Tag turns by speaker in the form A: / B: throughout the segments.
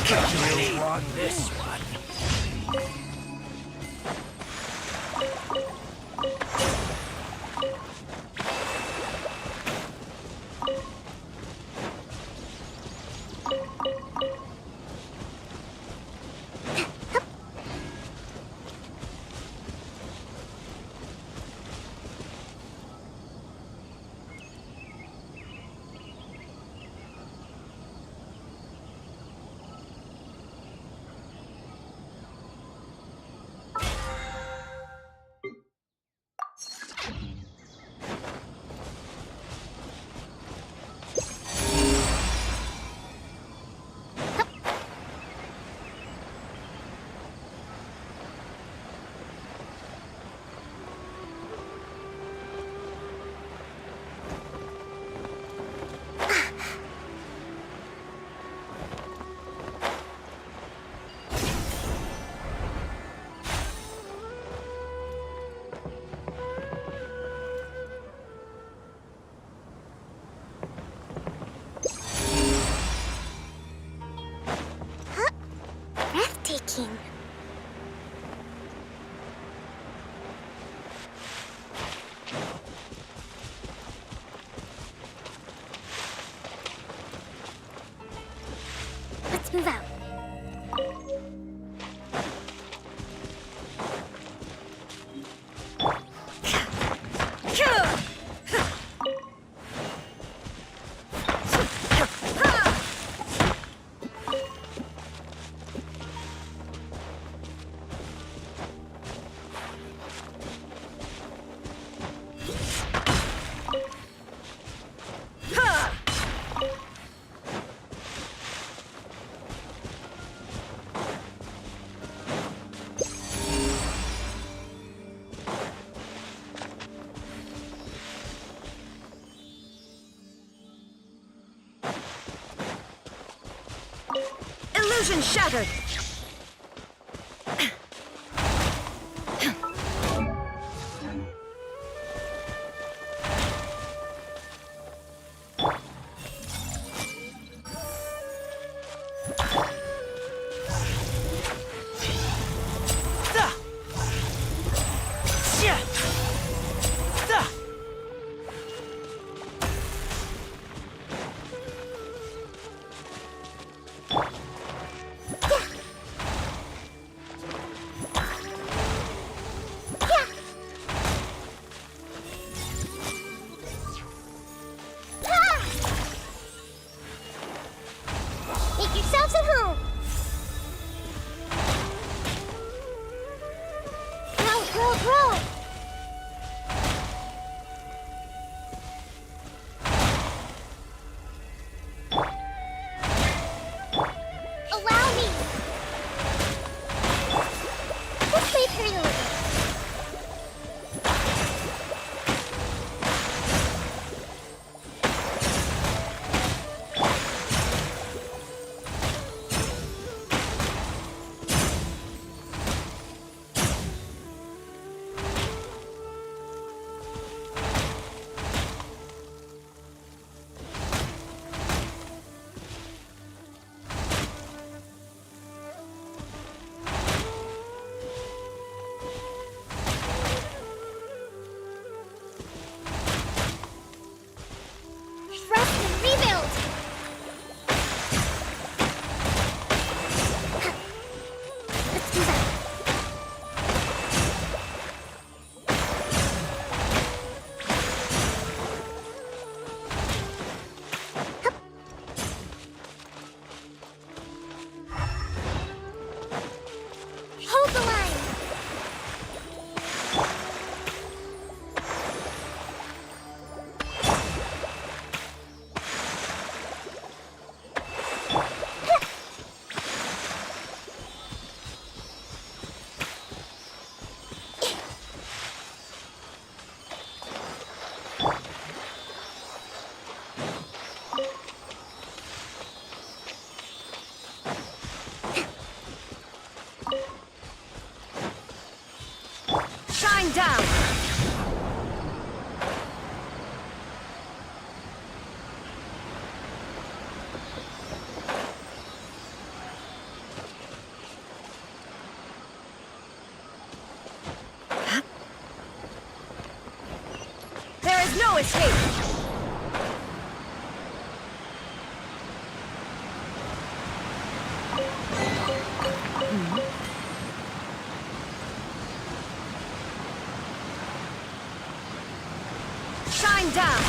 A: Really won this one.
B: Breathtaking. Let's move out.
C: Illusion shattered! no escape! Shine down!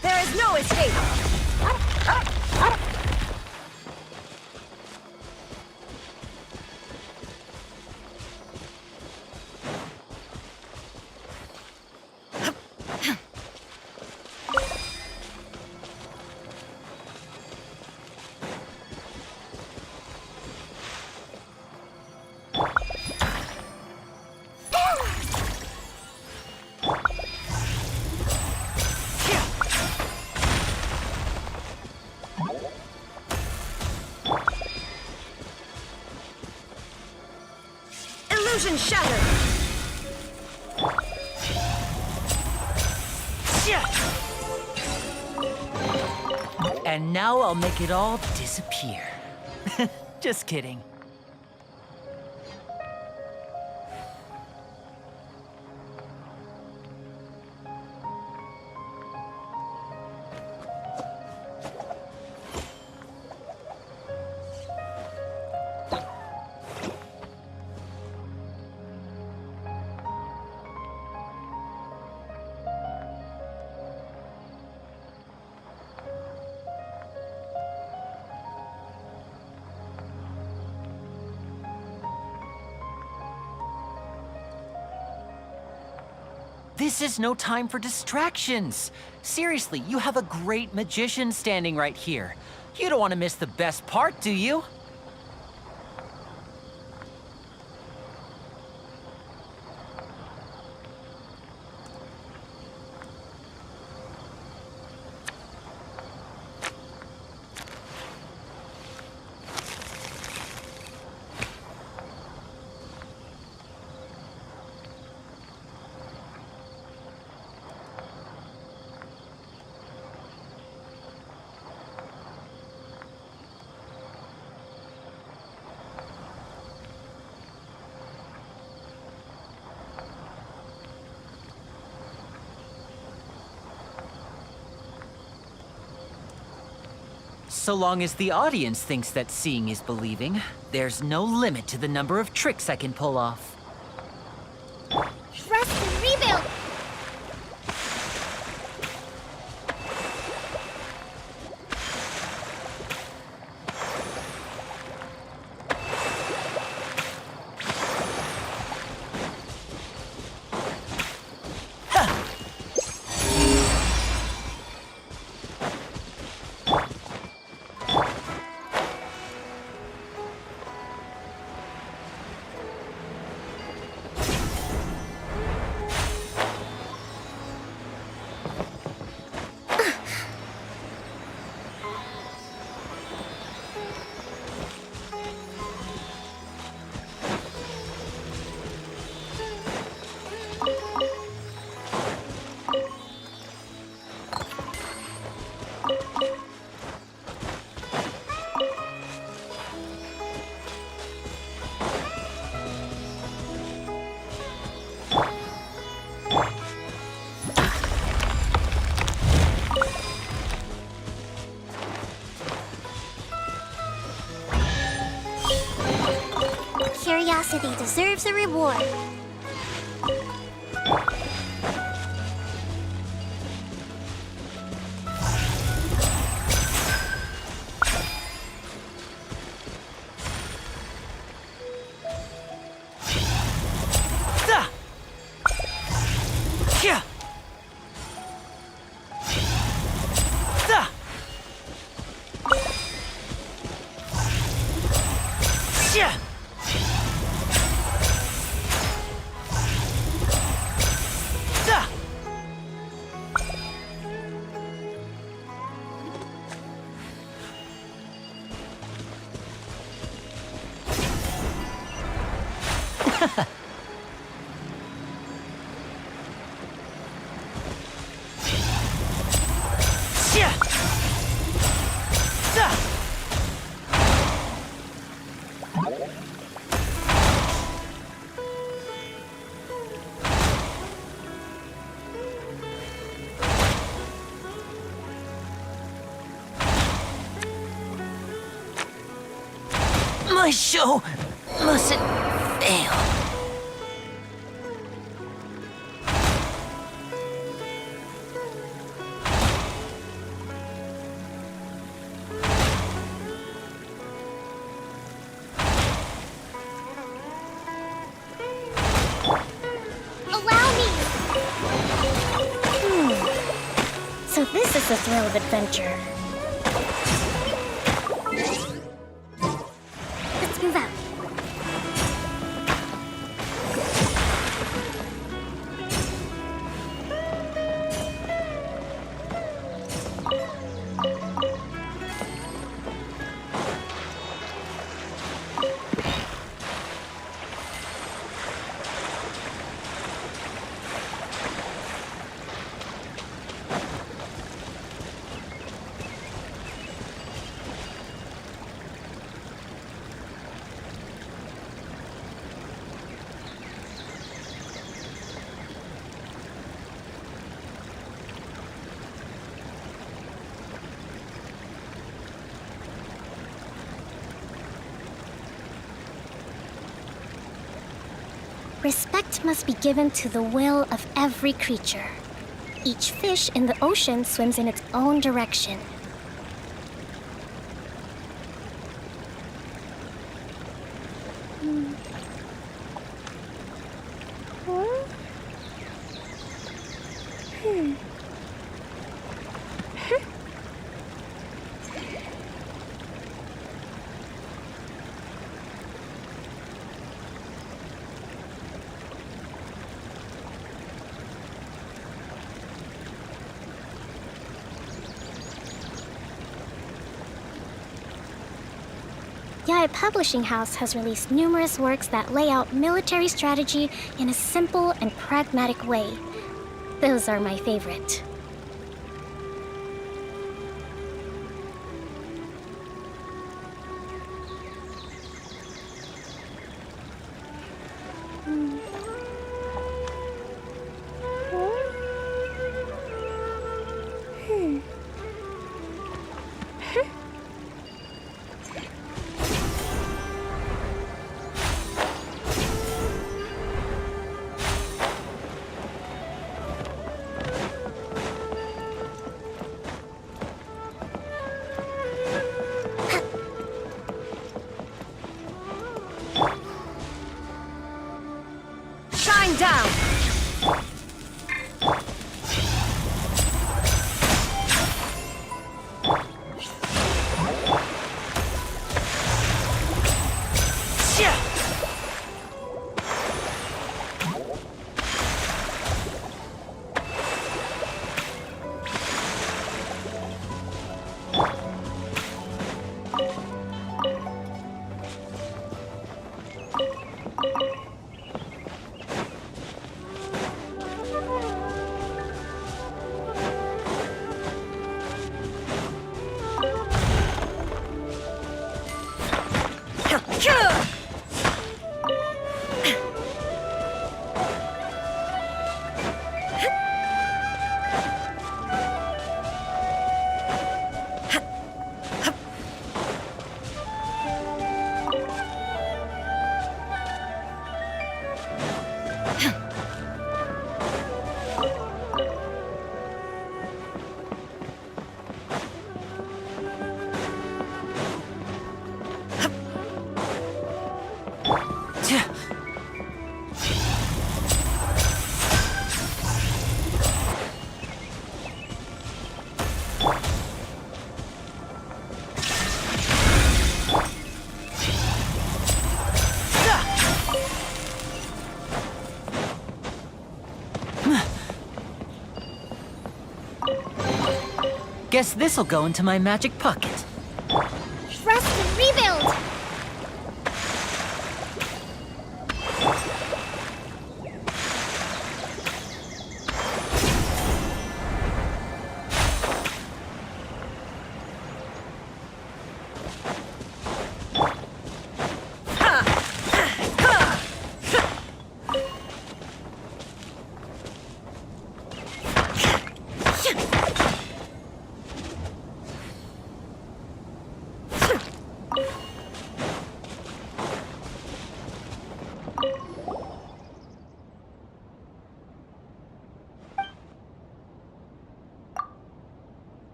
C: There is no escape! Illusion shattered!
A: And now I'll make it all disappear. Just kidding. This is no time for distractions. Seriously, you have a great magician standing right here. You don't want to miss the best part, do you? So long as the audience thinks that seeing is believing, there's no limit to the number of tricks I can pull off.
B: Trust and rebuild! curiosity deserves a reward.
A: Da! Yeah! Da! Yeah! Da! Yeah! Da! My show mustn't fail.
B: Allow me! So this is the thrill of adventure. Let's move out. Respect must be given to the will of every creature. Each fish in the ocean swims in its own direction. Liyue Publishing House has released numerous works that lay out military strategy in a simple and pragmatic way. Those are my favorite.
A: Guess this'll go into my magic pocket.
B: Rest and rebuild!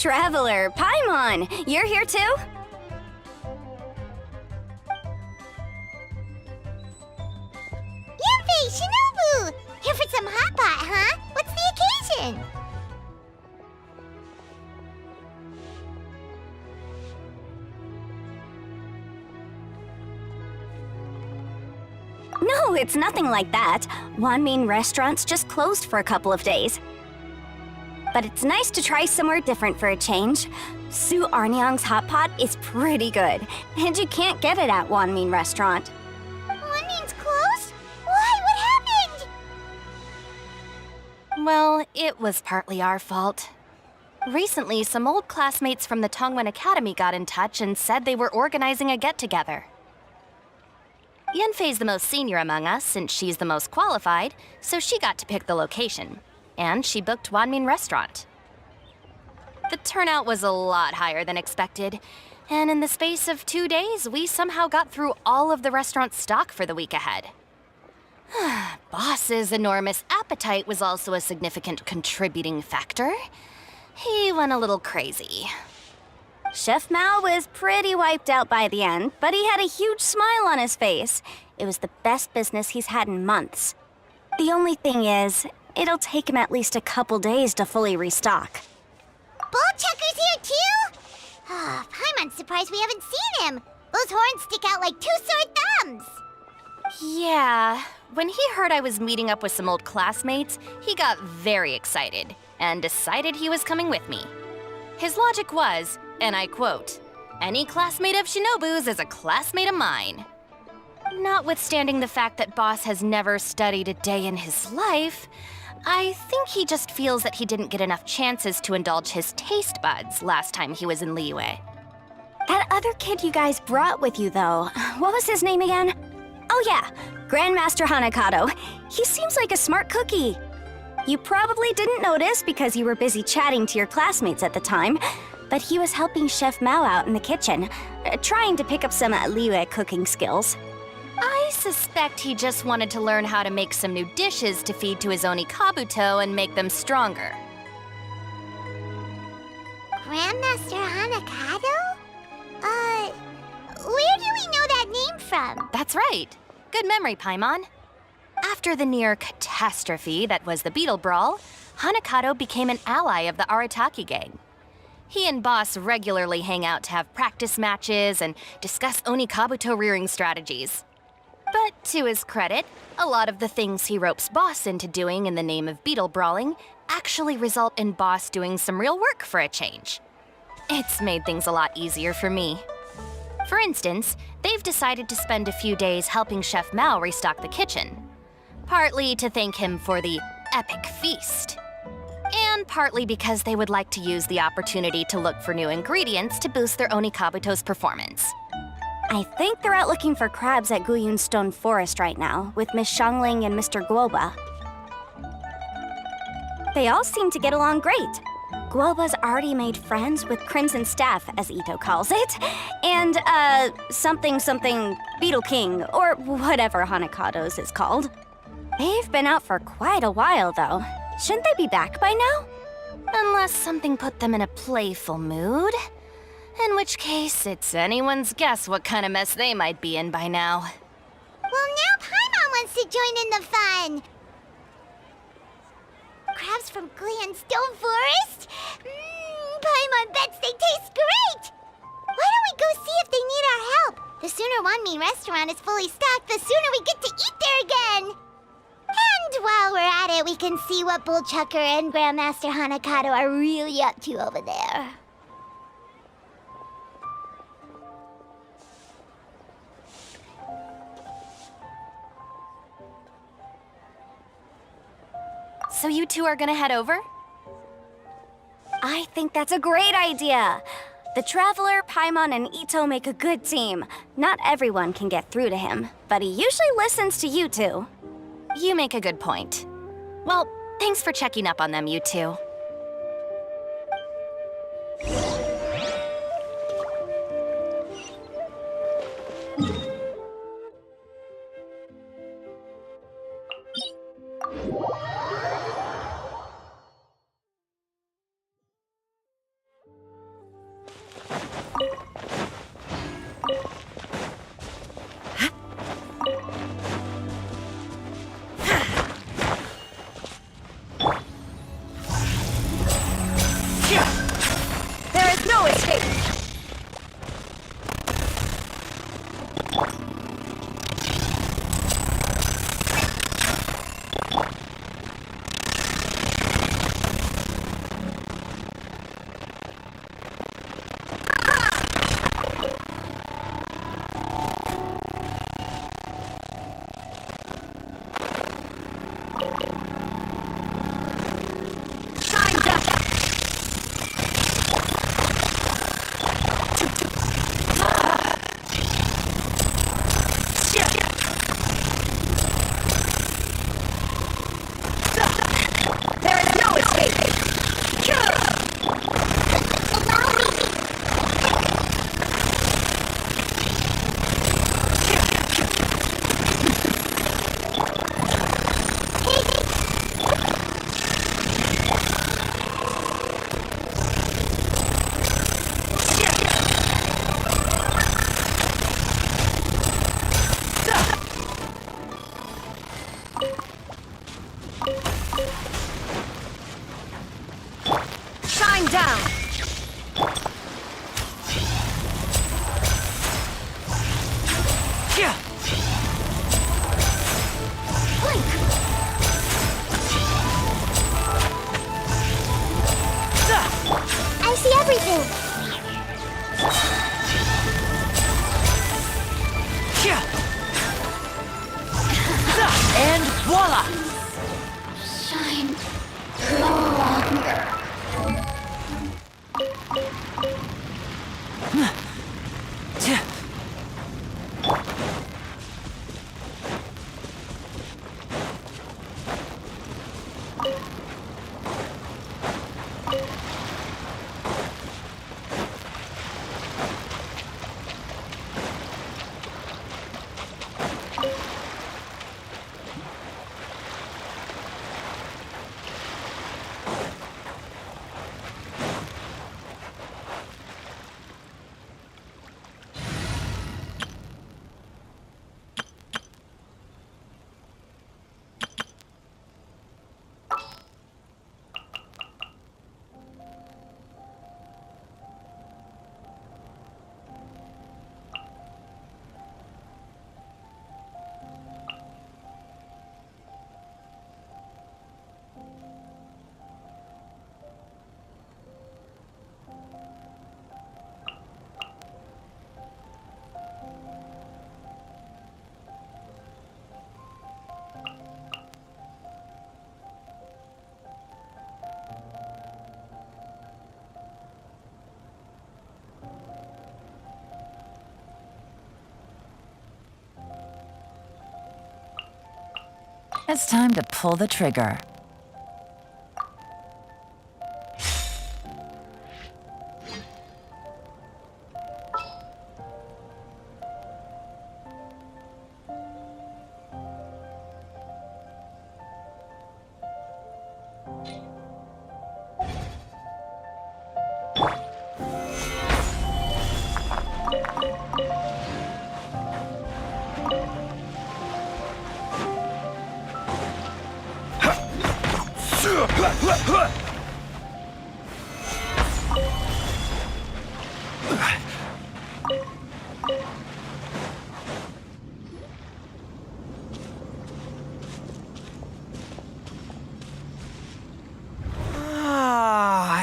D: Traveler, Paimon, you're here too? Hey, Shinobu! Here for some hot pot, huh? What's the occasion?
E: No, it's nothing like that. Wanmin restaurant's just closed for a couple of days. But it's nice to try somewhere different for a change. Su Arnyang's hot pot is pretty good, and you can't get it at Wanmin restaurant.
D: Wanmin's closed? Why? What happened?
E: Well, it was partly our fault. Recently, some old classmates from the Tongwen Academy got in touch and said they were organizing a get-together. Yenfei's the most senior among us, since she's the most qualified, so she got to pick the location. And she booked Wanmin Restaurant. The turnout was a lot higher than expected, and in the space of 2 days, we somehow got through all of the restaurant's stock for the week ahead. Boss's enormous appetite was also a significant contributing factor. He went a little crazy. Chef Mao was pretty wiped out by the end, but he had a huge smile on his face. It was the best business he's had in months. The only thing is, it'll take him at least a couple days to fully restock.
D: Bullchucker's here too? Paimon's surprised we haven't seen him. Those horns stick out like two sore thumbs.
E: Yeah, when he heard I was meeting up with some old classmates, he got very excited and decided he was coming with me. His logic was, and I quote, "Any classmate of Shinobu's is a classmate of mine." Notwithstanding the fact that Boss has never studied a day in his life, I think he just feels that he didn't get enough chances to indulge his taste buds last time he was in Liyue. That other kid you guys brought with you, though, what was his name again? Oh yeah, Grandmaster Hanakato. He seems like a smart cookie. You probably didn't notice because you were busy chatting to your classmates at the time, but he was helping Chef Mao out in the kitchen, trying to pick up some Liyue cooking skills. I suspect he just wanted to learn how to make some new dishes to feed to his Oni Kabuto and make them stronger.
D: Grandmaster Hanakato? Where do we know that name from?
E: That's right. Good memory, Paimon. After the near catastrophe that was the Beetle Brawl, Hanakato became an ally of the Arataki gang. He and Boss regularly hang out to have practice matches and discuss Oni Kabuto rearing strategies. But to his credit, a lot of the things he ropes Boss into doing in the name of beetle brawling actually result in Boss doing some real work for a change. It's made things a lot easier for me. For instance, they've decided to spend a few days helping Chef Mao restock the kitchen. Partly to thank him for the epic feast. And partly because they would like to use the opportunity to look for new ingredients to boost their Oni Kabuto's performance. I think they're out looking for crabs at Guyun Stone Forest right now, with Miss Shangling and Mr. Guoba. They all seem to get along great. Guoba's already made friends with Crimson Staff, as Ito calls it, and, something Beetle King, or whatever Hanakado's is called. They've been out for quite a while, though. Shouldn't they be back by now? Unless something put them in a playful mood. In which case, it's anyone's guess what kind of mess they might be in by now.
D: Well, now Paimon wants to join in the fun. Crabs from Guyun Stone Forest? Paimon bets they taste great! Why don't we go see if they need our help? The sooner Wanmin restaurant is fully stocked, the sooner we get to eat there again! And while we're at it, we can see what Bullchucker and Grandmaster Hanakato are really up to over there.
E: So you two are gonna head over? I think that's a great idea! The Traveler, Paimon, and Ito make a good team. Not everyone can get through to him, but he usually listens to you two. You make a good point. Well, thanks for checking up on them, you two.
A: And voila!
B: Shine no longer.
F: It's time to pull the trigger.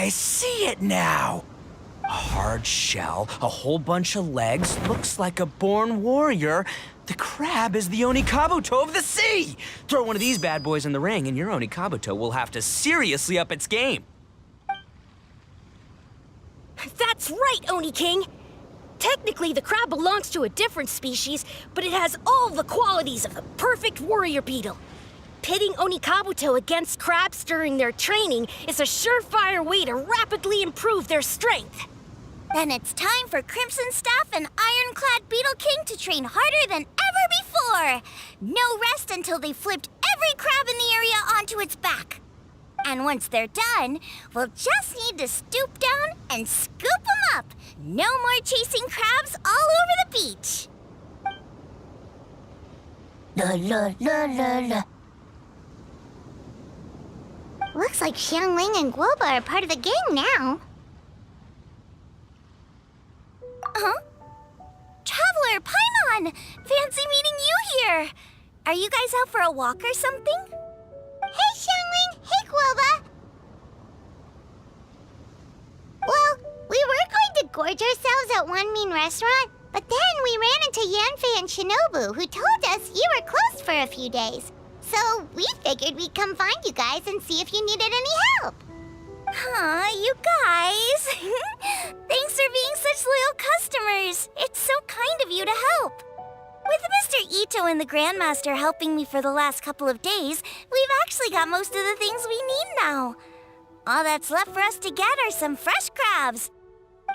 G: I see it now. A hard shell, a whole bunch of legs, looks like a born warrior. The crab is the Onikabuto of the sea! Throw one of these bad boys in the ring and your Onikabuto will have to seriously up its game.
C: That's right, Oni King! Technically, the crab belongs to a different species, but it has all the qualities of the perfect warrior beetle. Pitting Onikabuto against crabs during their training is a surefire way to rapidly improve their strength.
D: Then it's time for Crimson Staff and Ironclad Beetle King to train harder than ever before. No rest until they've flipped every crab in the area onto its back. And once they're done, we'll just need to stoop down and scoop them up. No more chasing crabs all over the beach. La la la la la. Looks like Xiangling and Guoba are part of the gang now. Huh? Traveler, Paimon! Fancy meeting you here! Are you guys out for a walk or something? Hey, Xiangling! Hey, Guoba! Well, we were going to gorge ourselves at One Mean Restaurant, but then we ran into Yanfei and Shinobu, who told us you were closed for a few days. So we figured we'd come find you guys and see if you needed any help. Aw, you guys. Thanks for being such loyal customers. It's so kind of you to help. With Mr. Ito and the Grandmaster helping me for the last couple of days, we've actually got most of the things we need now. All that's left for us to get are some fresh crabs.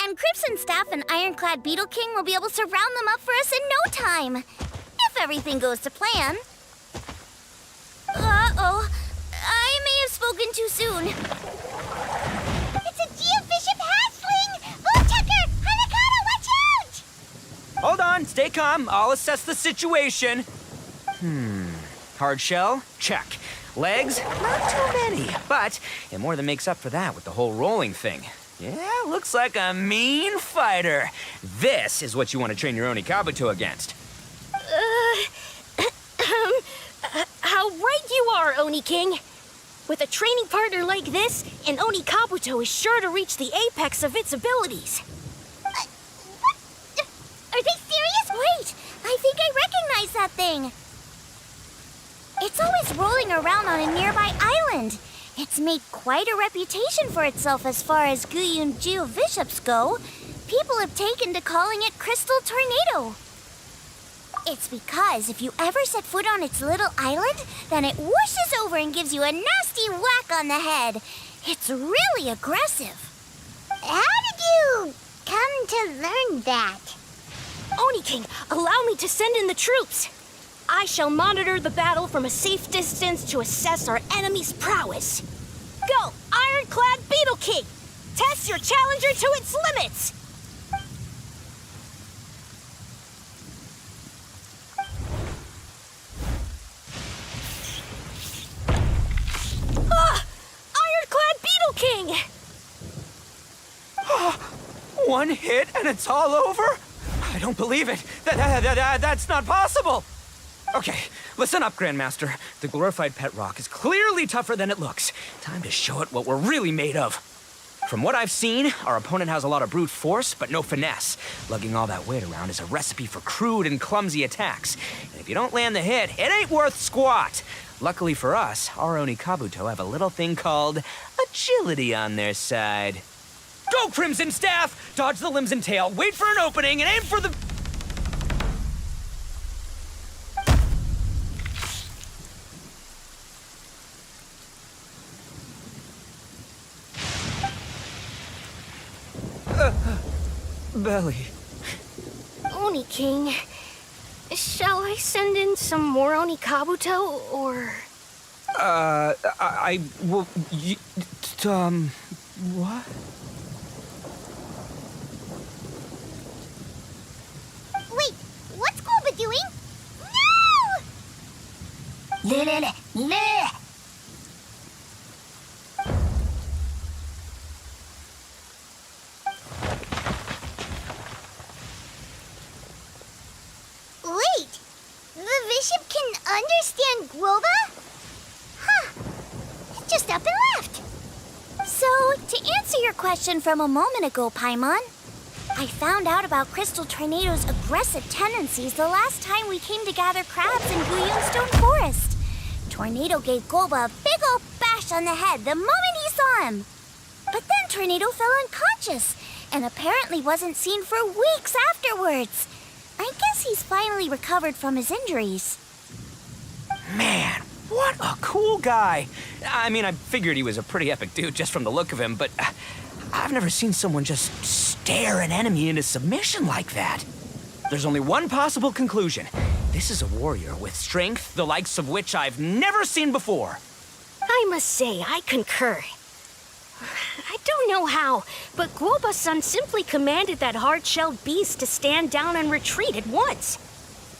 D: And Crimson Staff and Ironclad Beetle King will be able to round them up for us in no time. If everything goes to plan. Uh-oh. I may have spoken too soon. It's a geobishop hatchling! Woodchucker! Hanakata, watch out!
G: Hold on, stay calm. I'll assess the situation. Hard shell? Check. Legs? Not too many, but it more than makes up for that with the whole rolling thing. Yeah, looks like a mean fighter. This is what you want to train your Onikabuto against.
C: How right you are, Oni King. With a training partner like this, an Oni Kabuto is sure to reach the apex of its abilities.
D: What? Are they serious?
B: Wait, I think I recognize that thing. It's always rolling around on a nearby island. It's made quite a reputation for itself as far as Guyun Geoviships go. People have taken to calling it Crystal Tornado. It's because if you ever set foot on its little island, then it whooshes over and gives you a nasty whack on the head. It's really aggressive.
D: How did you come to learn that?
C: Oni King, allow me to send in the troops. I shall monitor the battle from a safe distance to assess our enemy's prowess. Go, Ironclad Beetle King! Test your challenger to its limits! Ah! Ironclad Beetle King!
G: One hit and it's all over? I don't believe it. That's not possible. Okay, listen up, Grandmaster. The glorified pet rock is clearly tougher than it looks. Time to show it what we're really made of. From what I've seen, our opponent has a lot of brute force, but no finesse. Lugging all that weight around is a recipe for crude and clumsy attacks. And if you don't land the hit, it ain't worth squat. Luckily for us, our Oni Kabuto have a little thing called agility on their side. Go, Crimson Staff! Dodge the limbs and tail, wait for an opening, and aim for the... belly.
C: Oni King, shall I send in some more Oni Kabuto, or...
G: What?
D: Wait, what's Koba doing? No! Wait, the bishop can understand Guoba? Huh, it just up and left.
B: So, to answer your question from a moment ago, Paimon, I found out about Crystal Tornado's aggressive tendencies the last time we came to gather crabs in Guyunstone Forest. Tornado gave Golba a big ol' bash on the head the moment he saw him. But then Tornado fell unconscious and apparently wasn't seen for weeks afterwards. I guess he's finally recovered from his injuries.
G: Man, what a cool guy. I mean, I figured he was a pretty epic dude just from the look of him, but I've never seen someone just stare an enemy into submission like that. There's only one possible conclusion. This is a warrior with strength, the likes of which I've never seen before.
C: I must say, I concur. I don't know how, but Guoba-san simply commanded that hard-shelled beast to stand down and retreat at once.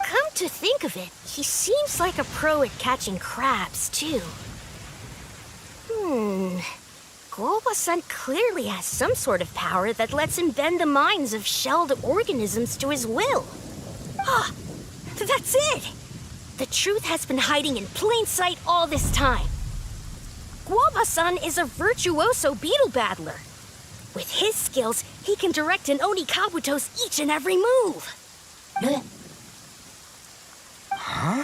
C: Come to think of it, he seems like a pro at catching crabs, too. Guoba-san clearly has some sort of power that lets him bend the minds of shelled organisms to his will. Ah, that's it! The truth has been hiding in plain sight all this time. Guoba-san is a virtuoso beetle battler. With his skills, he can direct an Oni Kabuto's each and every move.
G: Huh?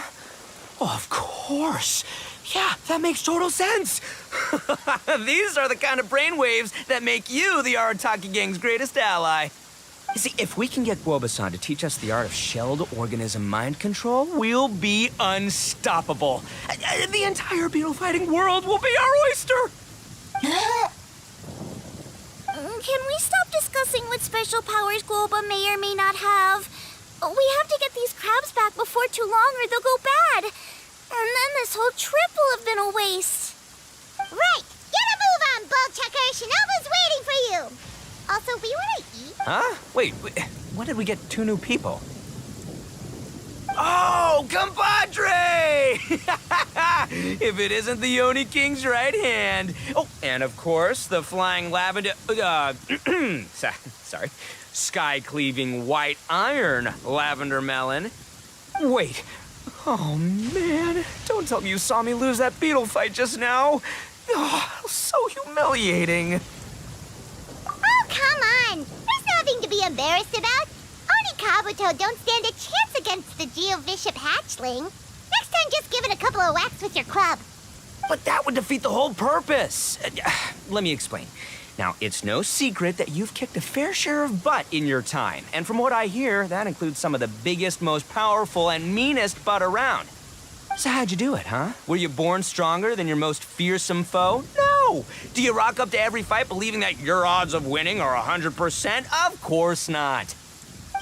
G: Oh, of course. Yeah, that makes total sense. These are the kind of brainwaves that make you the Arataki gang's greatest ally. You see, if we can get Guoba-san to teach us the art of shelled organism mind control, we'll be unstoppable. The entire beetle fighting world will be our oyster.
B: Can we stop discussing what special powers Guoba may or may not have? We have to get these crabs back before too long or they'll go bad. And then this whole trip will have been a waste.
D: Right, get a move on, Ballchucker. Shinobu's waiting for you. Also, we want to eat.
G: Huh? Wait, when did we get 2 new people? Oh, compadre! If it isn't the Oni King's right hand. Oh, and of course, the flying lavender... sorry. Sky-cleaving white iron lavender melon. Wait. Oh, man. Don't tell me you saw me lose that beetle fight just now. Oh, so humiliating.
D: Oh, come on! There's nothing to be embarrassed about. Oni Kabuto don't stand a chance against the Geovishap hatchling. Next time, just give it a couple of whacks with your club.
G: But that would defeat the whole purpose. Let me explain. Now, it's no secret that you've kicked a fair share of butt in your time. And from what I hear, that includes some of the biggest, most powerful, and meanest butt around. So how'd you do it, huh? Were you born stronger than your most fearsome foe? No! Do you rock up to every fight believing that your odds of winning are 100%? Of course not.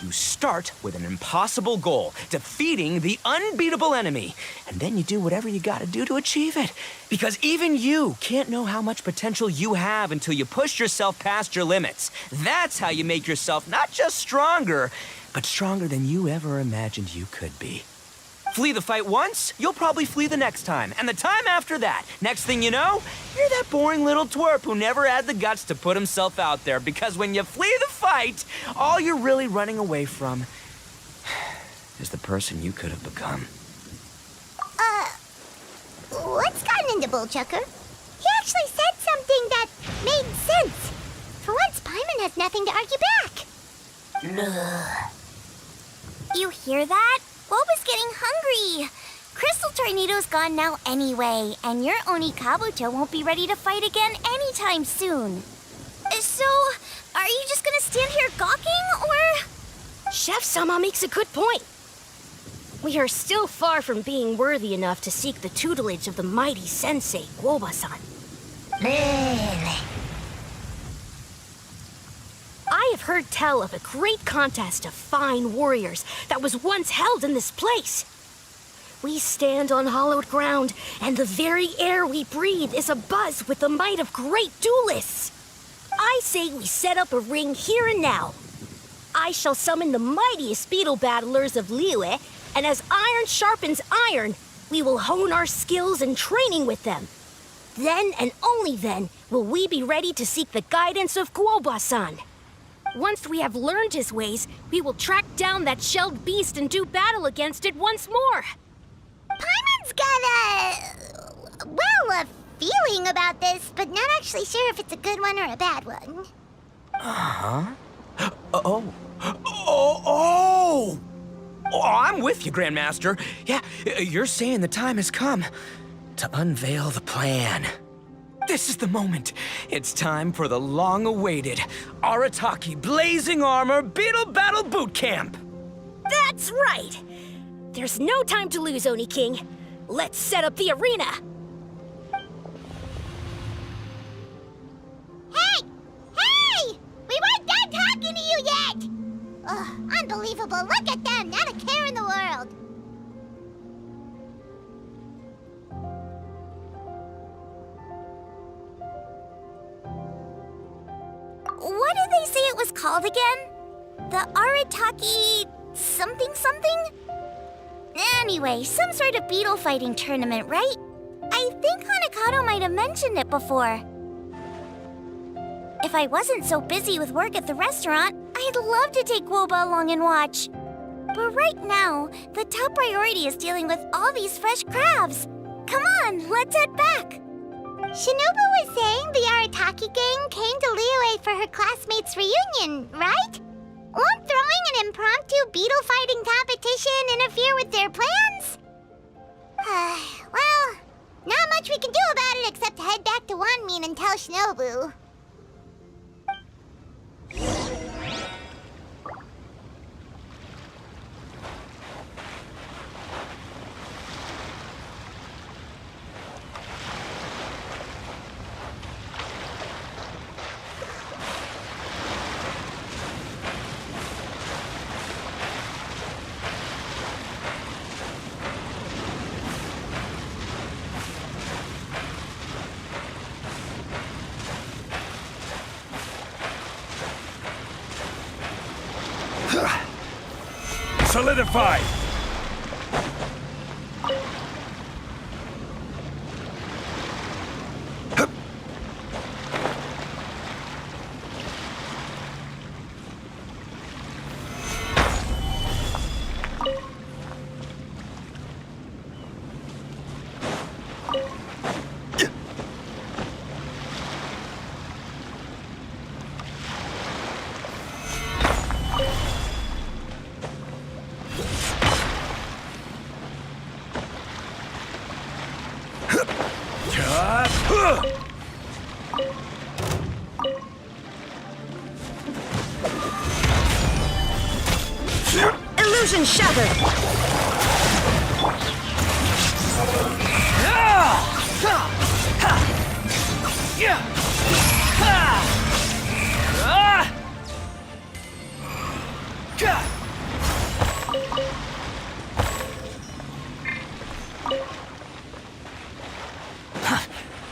G: You start with an impossible goal, defeating the unbeatable enemy. And then you do whatever you gotta do to achieve it. Because even you can't know how much potential you have until you push yourself past your limits. That's how you make yourself not just stronger, but stronger than you ever imagined you could be. Flee the fight once, you'll probably flee the next time, and the time after that. Next thing you know, you're that boring little twerp who never had the guts to put himself out there, because when you flee the fight, all you're really running away from is the person you could have become.
D: What's gotten into Bullchucker? He actually said something that made sense. For once, Paimon has nothing to argue back.
B: You hear that? Boba's getting hungry. Crystal Tornado's gone now anyway, and your Oni Kabuto won't be ready to fight again anytime soon. So, are you just gonna stand here gawking, or...?
C: Chef-sama makes a good point. We are still far from being worthy enough to seek the tutelage of the mighty sensei, Guoba-san. I have heard tell of a great contest of fine warriors that was once held in this place. We stand on hallowed ground, and the very air we breathe is abuzz with the might of great duelists. I say we set up a ring here and now. I shall summon the mightiest beetle battlers of Liyue, and as iron sharpens iron, we will hone our skills and training with them. Then and only then will we be ready to seek the guidance of Guoba-san. Once we have learned his ways, we will track down that shelled beast and do battle against it once more.
D: Paimon's got a feeling about this, but not actually sure if it's a good one or a bad one.
G: Oh, I'm with you, Grandmaster. Yeah, you're saying the time has come to unveil the plan. This is the moment. It's time for the long-awaited Arataki Blazing Armor Beetle Battle Boot Camp.
C: That's right! There's no time to lose, Oni King. Let's set up the arena.
D: Hey! Hey! We weren't done talking to you yet! Ugh, unbelievable. Look at them. Not a care in the world.
B: What did they say it was called again? The Arataki something something? Anyway, some sort of beetle fighting tournament, right? I think Hanakato might have mentioned it before. If I wasn't so busy with work at the restaurant, I'd love to take Guoba along and watch. But right now, the top priority is dealing with all these fresh crabs. Come on, let's head back.
D: Shinobu was saying the Arataki gang came to Liyue for her classmates' reunion, right? Won't throwing an impromptu beetle fighting competition interfere with their plans? Well, not much we can do about it except head back to Wanmin and tell Shinobu.
H: Solidified!
C: Illusion shattered!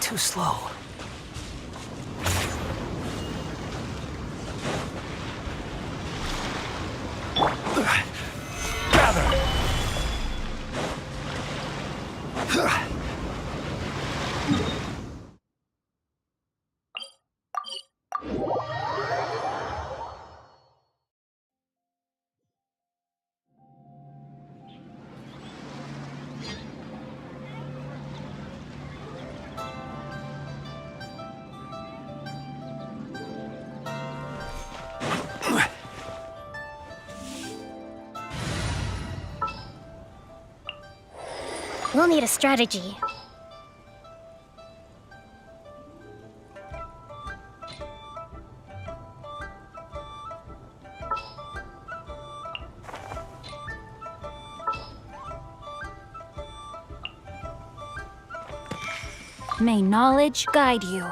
G: Too slow. Gather!
B: We'll need a strategy. May knowledge guide you.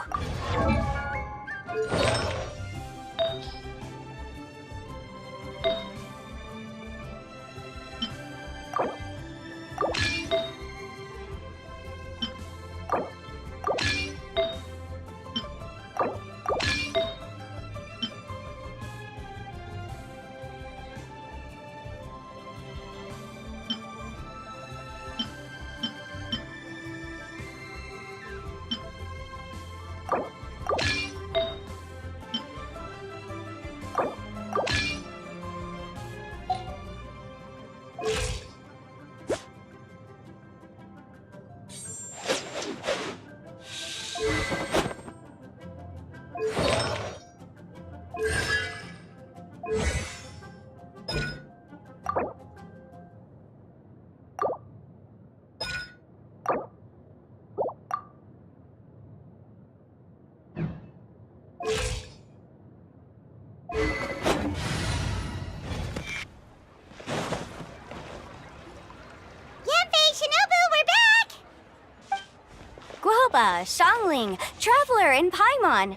B: Shangling, Traveler, and Paimon.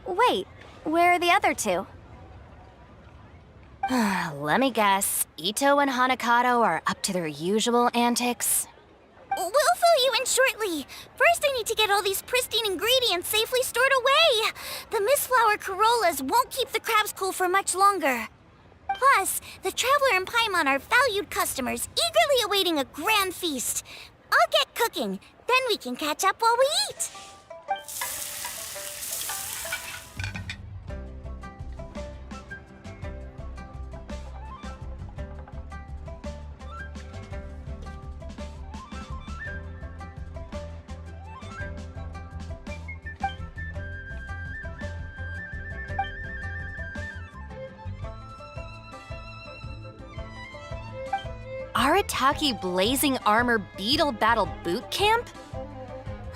B: Wait, where are the other two?
E: Let me guess. Ito and Hanakato are up to their usual antics.
B: We'll fill you in shortly. First, I need to get all these pristine ingredients safely stored away. The Mistflower Corollas won't keep the crabs cool for much longer. Plus, the Traveler and Paimon are valued customers, eagerly awaiting a grand feast. I'll get cooking. Then we can catch up while we eat.
E: Arataki Blazing Armor Beetle Battle Boot Camp?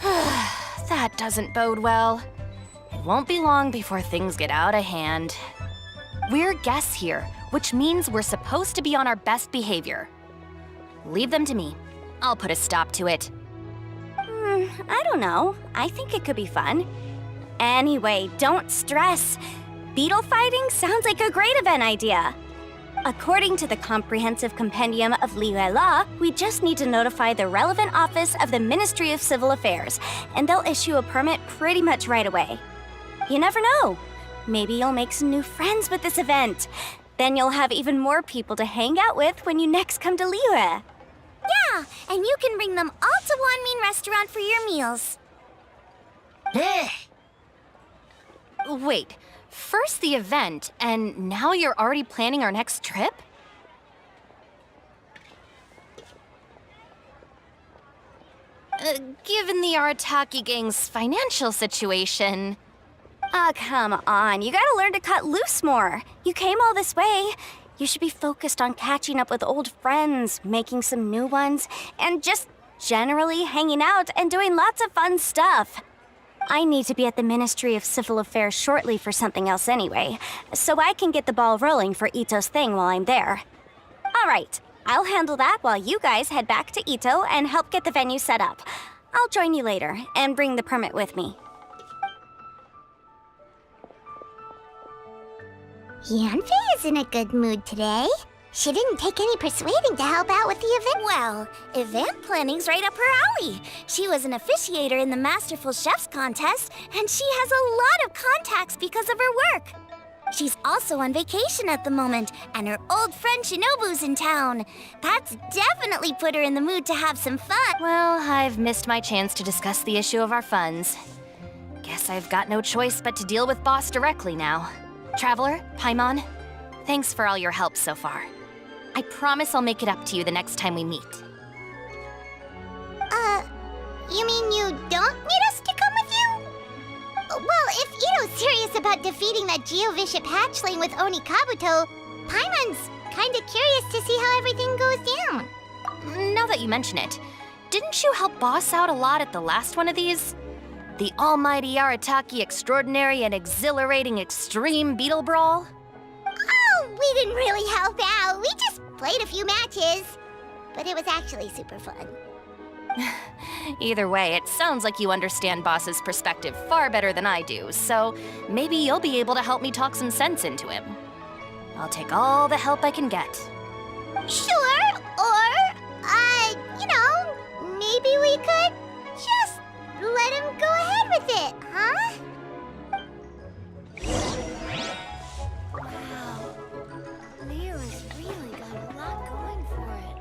E: That doesn't bode well. It won't be long before things get out of hand. We're guests here, which means we're supposed to be on our best behavior. Leave them to me. I'll put a stop to it.
B: I don't know. I think it could be fun. Anyway, don't stress. Beetle fighting sounds like a great event idea. According to the Comprehensive Compendium of Liyue Law, we just need to notify the relevant office of the Ministry of Civil Affairs, and they'll issue a permit pretty much right away. You never know. Maybe you'll make some new friends with this event. Then you'll have even more people to hang out with when you next come to Liyue. Yeah, and you can bring them all to Wanmin Restaurant for your meals.
E: Wait, first the event, and now you're already planning our next trip? Given the Arataki gang's financial situation...
B: Come on. You gotta learn to cut loose more. You came all this way. You should be focused on catching up with old friends, making some new ones, and just Generally hanging out and doing lots of fun stuff. I need to be at the Ministry of Civil Affairs shortly for something else anyway, so I can get the ball rolling for Ito's thing while I'm there. All right, I'll handle that while you guys head back to Ito and help get the venue set up. I'll join you later and bring the permit with me.
D: Yanfei is in a good mood today. She didn't take any persuading to help out with the event.
B: Well, event planning's right up her alley. She was an officiator in the Masterful Chefs contest, and she has a lot of contacts because of her work. She's also on vacation at the moment, and her old friend Shinobu's in town. That's definitely put her in the mood to have some fun.
E: Well, I've missed my chance to discuss the issue of our funds. Guess I've got no choice but to deal with Boss directly now. Traveler, Paimon, thanks for all your help so far. I promise I'll make it up to you the next time we meet.
D: You mean you don't need us to come with you? Well, if Ito's serious about defeating that Geovishap hatchling with Oni Kabuto, Paimon's kinda curious to see how everything goes down.
E: Now that you mention it, didn't you help Boss out a lot at the last one of these? The almighty Arataki extraordinary and exhilarating extreme beetle brawl?
D: Oh, we didn't really help out. We just played a few matches. But it was actually super fun.
E: Either way, it sounds like you understand Boss's perspective far better than I do, so maybe you'll be able to help me talk some sense into him. I'll take all the help I can get.
D: Sure, or, maybe we could just let him go ahead with it, huh?
B: Liyue has really got a lot going for it.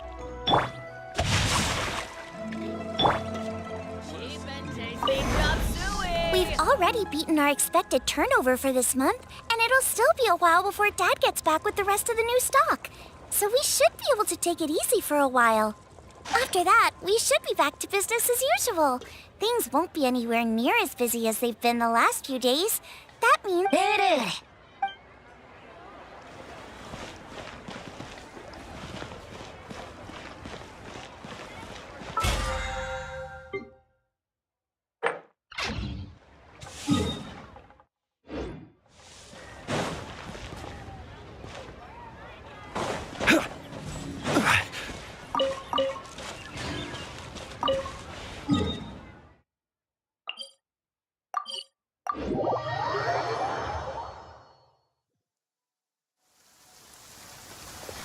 B: We've already beaten our expected turnover for this month, and it'll still be a while before Dad gets back with the rest of the new stock. So we should be able to take it easy for a while. After that, we should be back to business as usual. Things won't be anywhere near as busy as they've been the last few days. That means...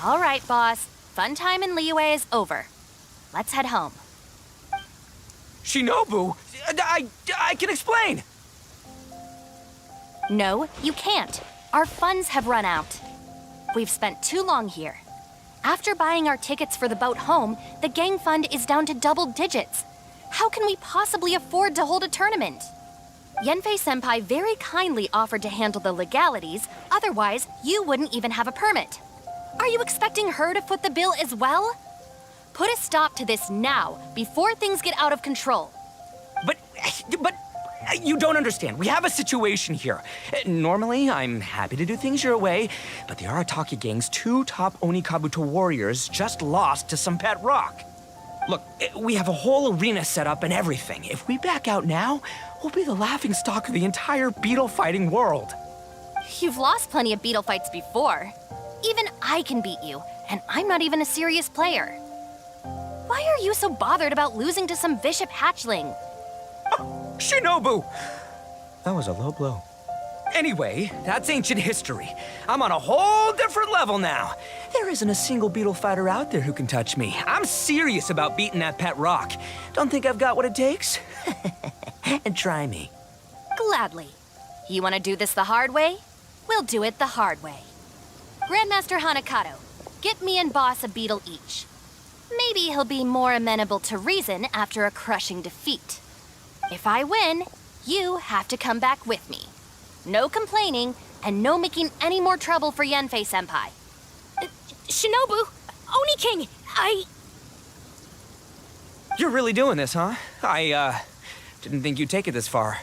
E: All right, Boss. Fun time in Liyue is over. Let's head home.
G: Shinobu, I can explain.
E: No, you can't. Our funds have run out. We've spent too long here. After buying our tickets for the boat home, the gang fund is down to double digits. How can we possibly afford to hold a tournament? Yanfei-senpai very kindly offered to handle the legalities, otherwise you wouldn't even have a permit. Are you expecting her to foot the bill as well? Put a stop to this now, before things get out of control.
G: But you don't understand. We have a situation here. Normally, I'm happy to do things your way, but the Arataki gang's 2 top Oni Kabuto warriors just lost to some pet rock. Look, we have a whole arena set up and everything. If we back out now, we'll be the laughingstock of the entire beetle fighting world.
E: You've lost plenty of beetle fights before. Even I can beat you, and I'm not even a serious player. Why are you so bothered about losing to some Bishop hatchling?
G: Shinobu! That was a low blow. Anyway, that's ancient history. I'm on a whole different level now. There isn't a single beetle fighter out there who can touch me. I'm serious about beating that pet rock. Don't think I've got what it takes? And try me.
E: Gladly. You want to do this the hard way? We'll do it the hard way. Grandmaster Hanakato, get me and Boss a beetle each. Maybe he'll be more amenable to reason after a crushing defeat. If I win, you have to come back with me. No complaining, and no making any more trouble for Yanfei-senpai.
C: Shinobu, Oni King,
G: You're really doing this, huh? I didn't think you'd take it this far.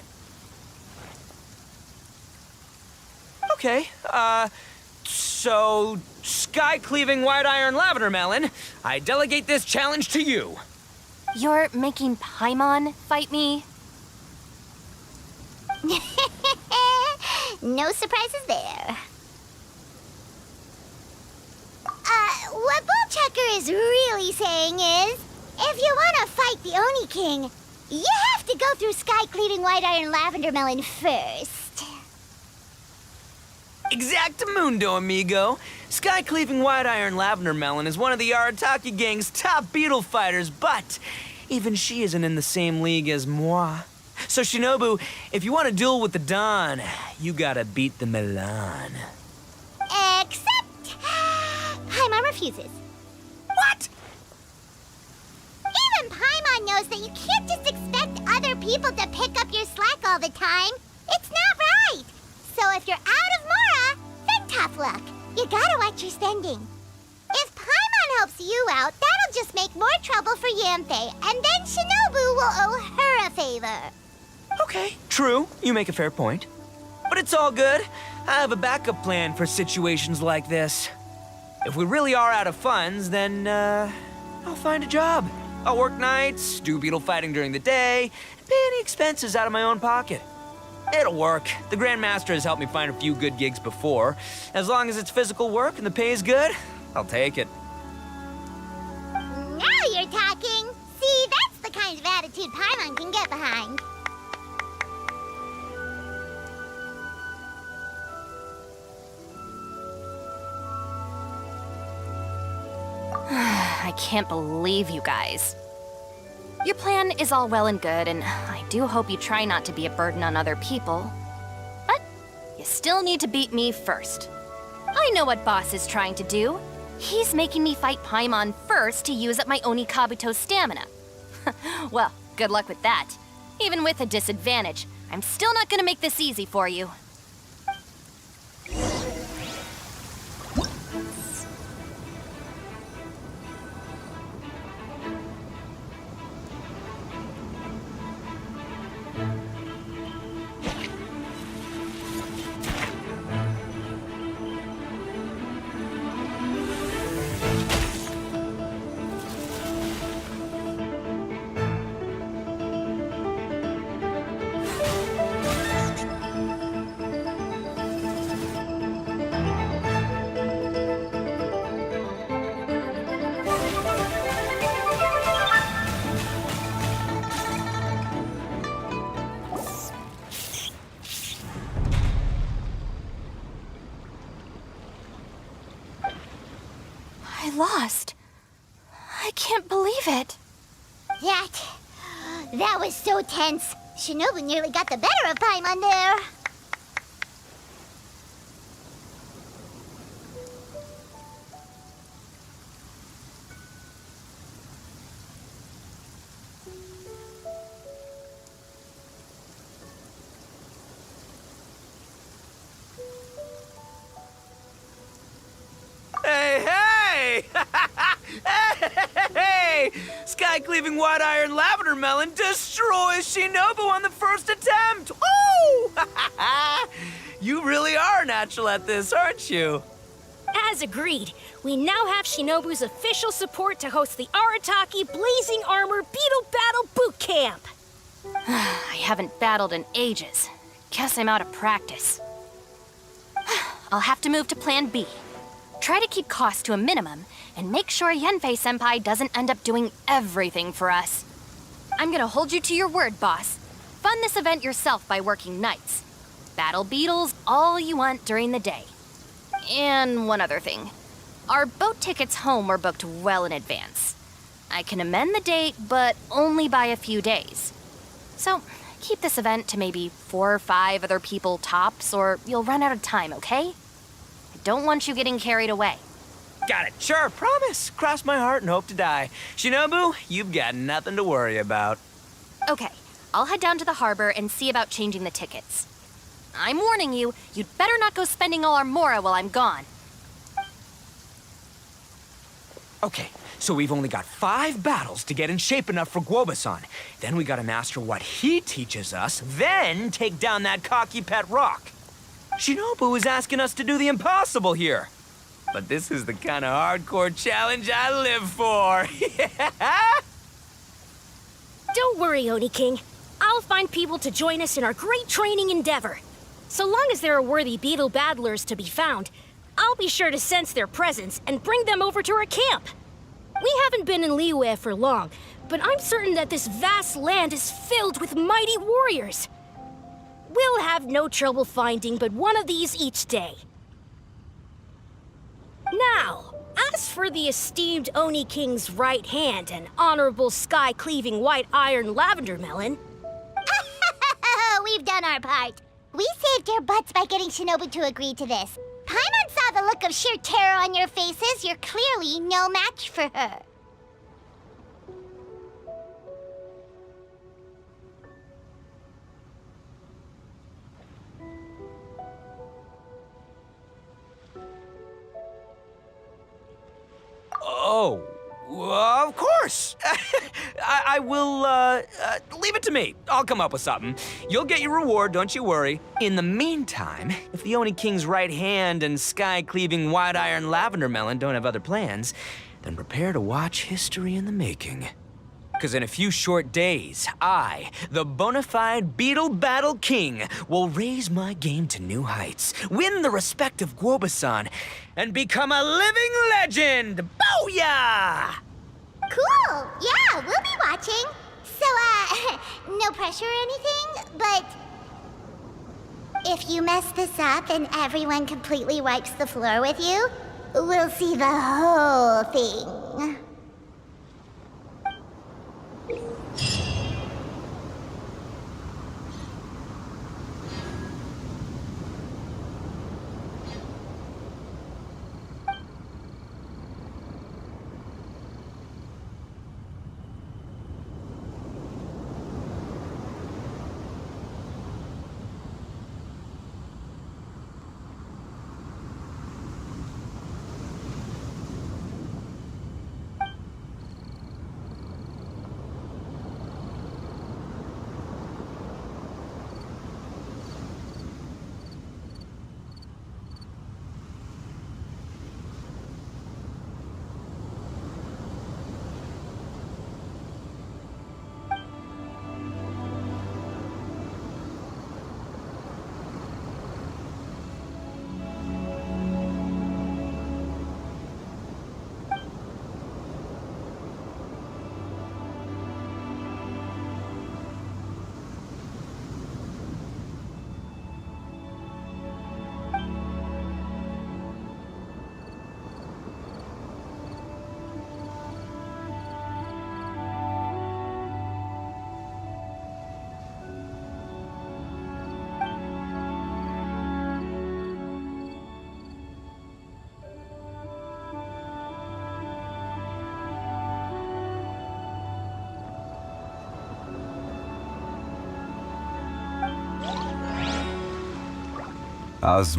G: Okay, so, sky-cleaving white iron lavender melon, I delegate this challenge to you.
E: You're making Paimon fight me?
D: No surprises there. What Bullchucker is really saying is, if you want to fight the Oni King, you have to go through sky-cleaving white iron lavender melon first.
G: Exactamundo, amigo. Sky-cleaving white iron lavender melon is one of the Arataki gang's top beetle fighters, but even she isn't in the same league as moi. So Shinobu, if you want to duel with the Don, you gotta beat the Milan.
D: Except... Paimon refuses.
G: What?
D: Even Paimon knows that you can't just expect other people to pick up your slack all the time. It's not right. So if you're out of Mora, then tough luck. You gotta watch your spending. If Paimon helps you out, that'll just make more trouble for Yanthe, and then Shinobu will owe her a favor.
G: Okay, true. You make a fair point. But it's all good. I have a backup plan for situations like this. If we really are out of funds, then, I'll find a job. I'll work nights, do beetle fighting during the day, and pay any expenses out of my own pocket. It'll work. The Grandmaster has helped me find a few good gigs before. As long as it's physical work and the pay is good, I'll take it.
D: Now you're talking. See, that's the kind of attitude Paimon can get behind.
E: I can't believe you guys. Your plan is all well and good, and I do hope you try not to be a burden on other people. But you still need to beat me first. I know what Boss is trying to do. He's making me fight Paimon first to use up my Oni Kabuto's stamina. Well, good luck with that. Even with a disadvantage, I'm still not gonna make this easy for you. I lost. I can't believe it.
D: That was so tense. Shinobu nearly got the better of Paimon there.
G: Hey! Hey! Sky-cleaving white iron lavender melon destroys Shinobu on the first attempt! Oh! You really are natural at this, aren't you?
C: As agreed, we now have Shinobu's official support to host the Arataki Blazing Armor Beetle Battle Boot Camp.
E: I haven't battled in ages. Guess I'm out of practice. I'll have to move to Plan B. Try to keep costs to a minimum, and make sure Yenfei-senpai doesn't end up doing everything for us. I'm gonna hold you to your word, boss. Fund this event yourself by working nights. Battle beetles all you want during the day. And one other thing. Our boat tickets home were booked well in advance. I can amend the date, but only by a few days. So, keep this event to maybe 4 or 5 other people tops, or you'll run out of time, okay? I don't want you getting carried away.
G: Got it. Sure, promise. Cross my heart and hope to die. Shinobu, you've got nothing to worry about.
E: Okay, I'll head down to the harbor and see about changing the tickets. I'm warning you, you'd better not go spending all our mora while I'm gone.
G: Okay, so we've only got 5 battles to get in shape enough for Guobasan. Then we gotta master what he teaches us, then take down that cocky pet rock. Shinobu is asking us to do the impossible here. But this is the kind of hardcore challenge I live for. Yeah.
C: Don't worry, Oni King. I'll find people to join us in our great training endeavor. So long as there are worthy beetle battlers to be found, I'll be sure to sense their presence and bring them over to our camp. We haven't been in Liyue for long, but I'm certain that this vast land is filled with mighty warriors. We'll have no trouble finding but one of these each day. Now, as for the esteemed Oni King's right hand and honorable sky-cleaving white iron lavender melon...
D: We've done our part. We saved your butts by getting Shinobu to agree to this. Paimon saw the look of sheer terror on your faces. You're clearly no match for her.
G: Oh, of course. I will, leave it to me. I'll come up with something. You'll get your reward, don't you worry. In the meantime, if the Oni King's right hand and sky-cleaving white iron lavender melon don't have other plans, then prepare to watch history in the making. Because in a few short days, I, the bona fide Beetle Battle King, will raise my game to new heights, win the respect of Guoba-san, and become a living legend! Booyah!
D: Cool! Yeah, we'll be watching. So, no pressure or anything, but... if you mess this up and everyone completely wipes the floor with you, we'll see the whole thing.
H: As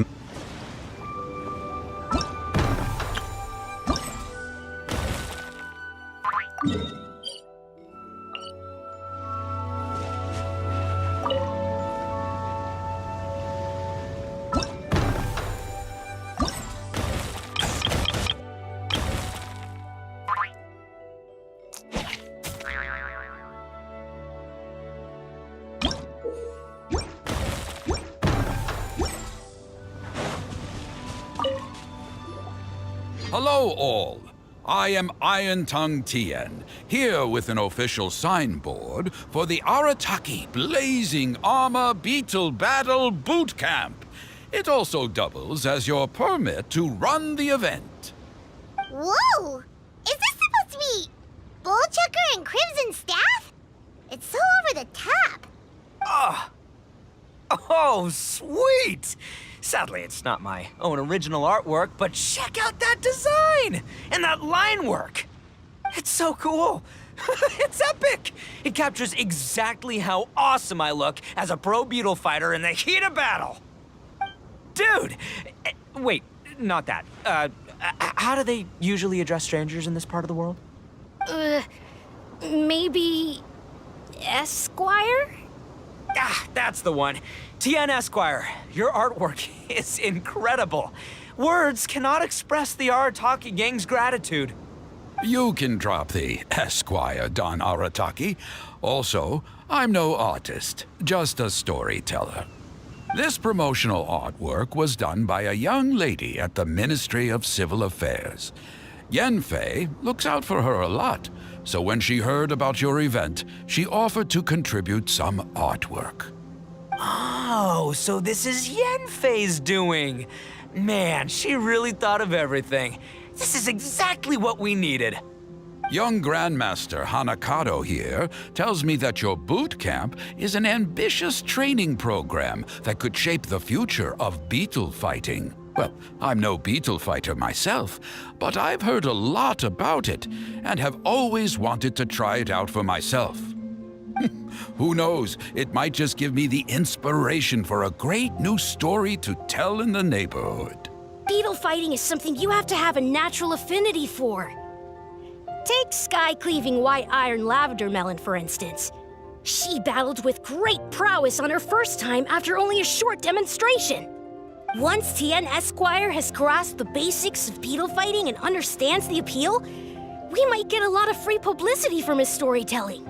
I: Hello all, I am Iron Tongue Tien, here with an official signboard for the Arataki Blazing Armor Beetle Battle Boot Camp. It also doubles as your permit to run the event.
D: Whoa! Is this supposed to be Bullchucker and Crimson Staff? It's so over the top.
G: Oh, sweet! Sadly, it's not my own original artwork, but check out that design! And that line work! It's so cool! It's epic! It captures exactly how awesome I look as a pro beetle fighter in the heat of battle! Dude! Wait, not that. How do they usually address strangers in this part of the world?
C: Maybe... Esquire?
G: Ah, that's the one. Tien Esquire, your artwork is incredible. Words cannot express the Arataki gang's gratitude.
I: You can drop the Esquire, Don Arataki. Also, I'm no artist, just a storyteller. This promotional artwork was done by a young lady at the Ministry of Civil Affairs. Yenfei looks out for her a lot, so when she heard about your event, she offered to contribute some artwork.
G: Oh, so this is Yenfei's doing. Man, she really thought of everything. This is exactly what we needed.
I: Young Grandmaster Hanakado here tells me that your boot camp is an ambitious training program that could shape the future of beetle fighting. Well, I'm no beetle fighter myself, but I've heard a lot about it and have always wanted to try it out for myself. Who knows, it might just give me the inspiration for a great new story to tell in the neighborhood.
C: Beetle fighting is something you have to have a natural affinity for. Take sky-cleaving white iron lavender melon, for instance. She battled with great prowess on her first time after only a short demonstration. Once Tien Esquire has grasped the basics of beetle fighting and understands the appeal, we might get a lot of free publicity from his storytelling.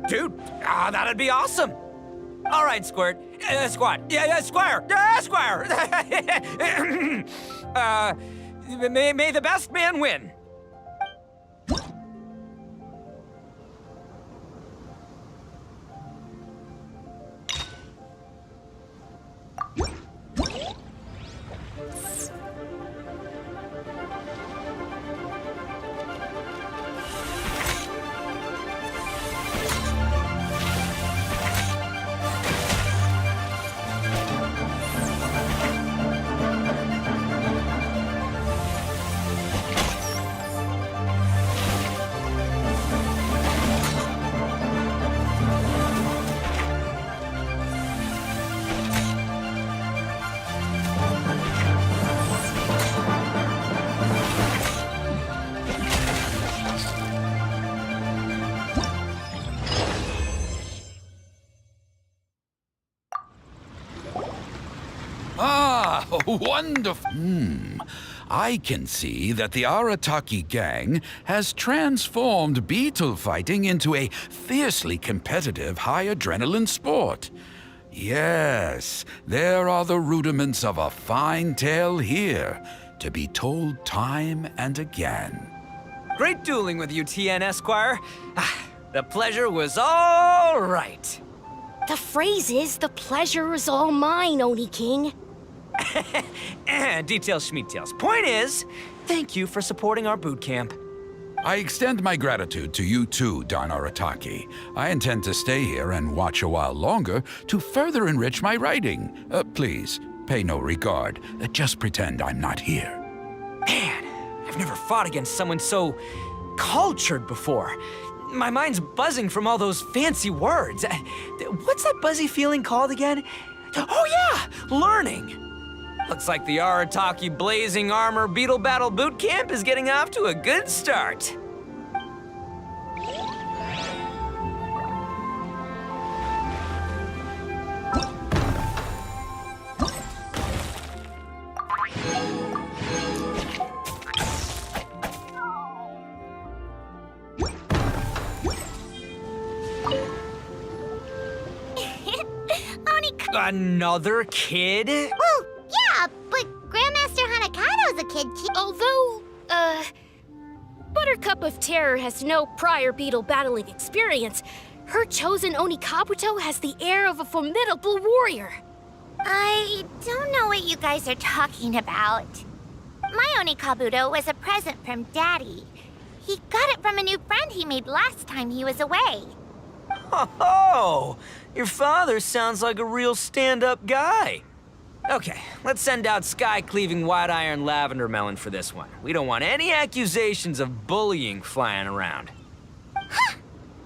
G: Dude, that'd be awesome. All right, Squirt. Squad. Yeah, Squire. Squire. May the best man win.
I: Ah, wonderful. I can see that the Arataki gang has transformed beetle fighting into a fiercely competitive high adrenaline sport. Yes, there are the rudiments of a fine tale here, to be told time and again.
G: Great dueling with you, Tien Esquire. The pleasure was all right.
C: The phrase is, the pleasure is all mine, Oni King.
G: Details, schmeetails. Point is, thank you for supporting our boot camp.
I: I extend my gratitude to you too, Don Arataki. I intend to stay here and watch a while longer to further enrich my writing. Please, pay no regard. Just pretend I'm not here.
G: Man, I've never fought against someone so cultured before. My mind's buzzing from all those fancy words. What's that buzzy feeling called again? Oh yeah, learning. Looks like the Arataki Blazing Armor Beetle Battle Boot Camp is getting off to a good start. Another kid?
D: Well, yeah, but Grandmaster Hanakado's a kid too.
C: Although, Buttercup of Terror has no prior beetle battling experience, her chosen Oni Kabuto has the air of a formidable warrior.
B: I don't know what you guys are talking about. My Oni Kabuto was a present from Daddy. He got it from a new friend he made last time he was away.
G: Oh, your father sounds like a real stand-up guy. Okay, let's send out sky-cleaving white iron lavender melon for this one. We don't want any accusations of bullying flying around.
D: Huh!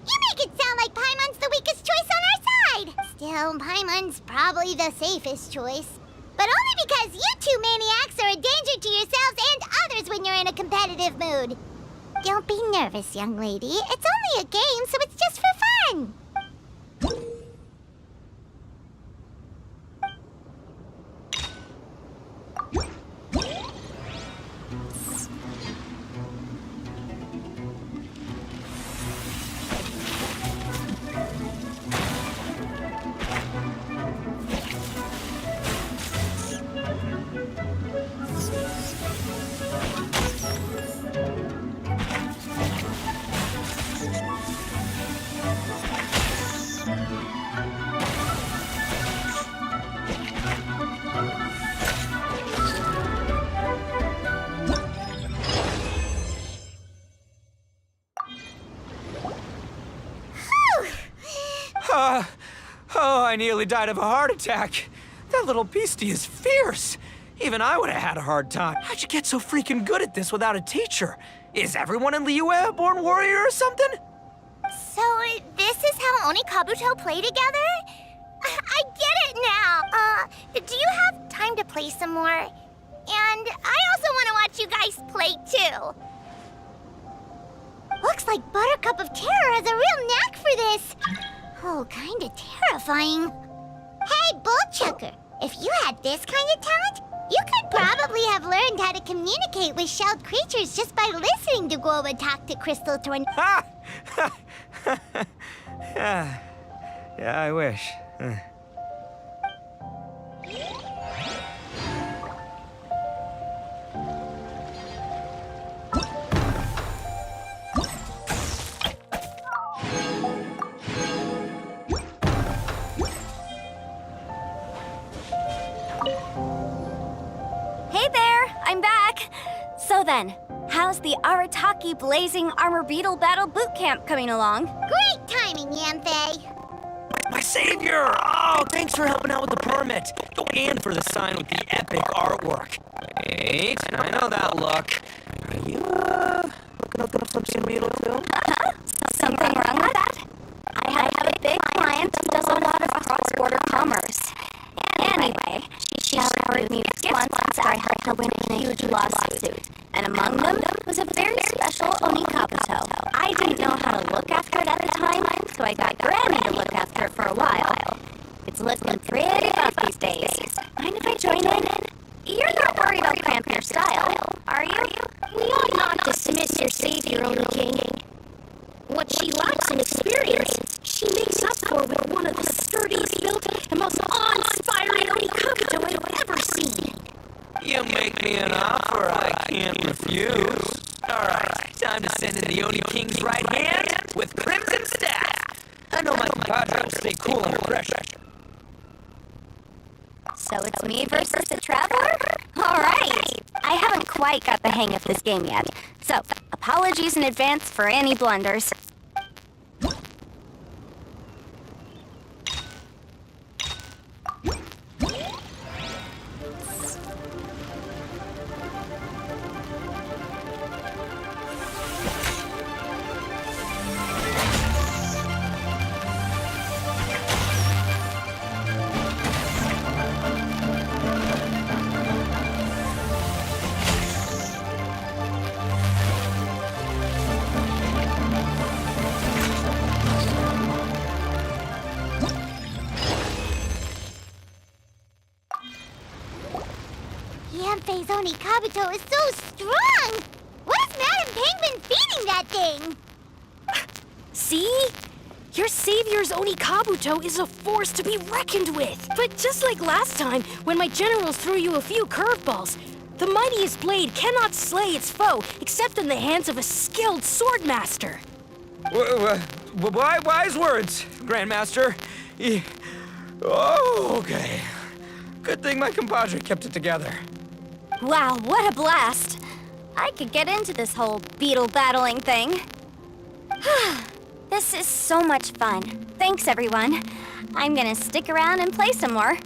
D: You make it sound like Paimon's the weakest choice on our side! Still, Paimon's probably the safest choice. But only because you two maniacs are a danger to yourselves and others when you're in a competitive mood. Don't be nervous, young lady. It's only a game, so it's just for fun.
G: Oh, I nearly died of a heart attack. That little beastie is fierce. Even I would have had a hard time. How'd you get so freaking good at this without a teacher? Is everyone in Liyue a born warrior or something?
B: So, this is how Oni Kabuto play together? I get it now! Do you have time to play some more? And I also want to watch you guys play too. Looks like Buttercup of Terror has a real knack for this. Oh, kinda terrifying. Hey, Bullchucker, if you had this kind of talent, you could probably have learned how to communicate with shelled creatures just by listening to Guoba talk to Crystal Tornado.
G: Ha! Yeah, I wish.
E: Hey there, I'm back. So then, how's the Arataki Blazing Armor Beetle Battle Boot Camp coming along?
D: Great timing, Yamfei.
G: My savior! Oh, thanks for helping out with the permit. Oh, and for the sign with the epic artwork. Wait, I know that look. Are you, looking up the Flipsy Beetle too?
E: Something wrong with that? I have a big client who does a lot of cross-border commerce. Anyway, she showered me with gifts once after I helped her win a huge lawsuit. And among them was a very special Oni Kabuto. I didn't know how to look after it at the time, so I got Granny to look after it for a while. It's looking pretty buff these days. Mind if I join in? You're not worried I'll cramp your style, are you?
C: We ought not dismiss your savior, Oni King. What she lacks in experience, she makes up for with one of the sturdiest built and most awe-inspiring Oni Kabuto I've ever seen.
G: You make me an offer I can't refuse. All right, time to send in the Oni King's right hand with Crimson Staff. I know my compadre will stay cool under pressure.
E: So it's me versus the Traveler? Alright! I haven't quite got the hang of this game yet, so apologies in advance for any blunders.
D: Yamfei's Oni Kabuto is so strong! What is Madam Penguin feeding that thing?
C: See? Your savior's Oni Kabuto is a force to be reckoned with. But just like last time, when my generals threw you a few curveballs, the mightiest blade cannot slay its foe except in the hands of a skilled swordmaster.
G: Wise words, Grandmaster. Oh, okay. Good thing my compadre kept it together.
E: Wow, what a blast! I could get into this whole beetle battling thing. This is so much fun. Thanks, everyone. I'm gonna stick around and play some more.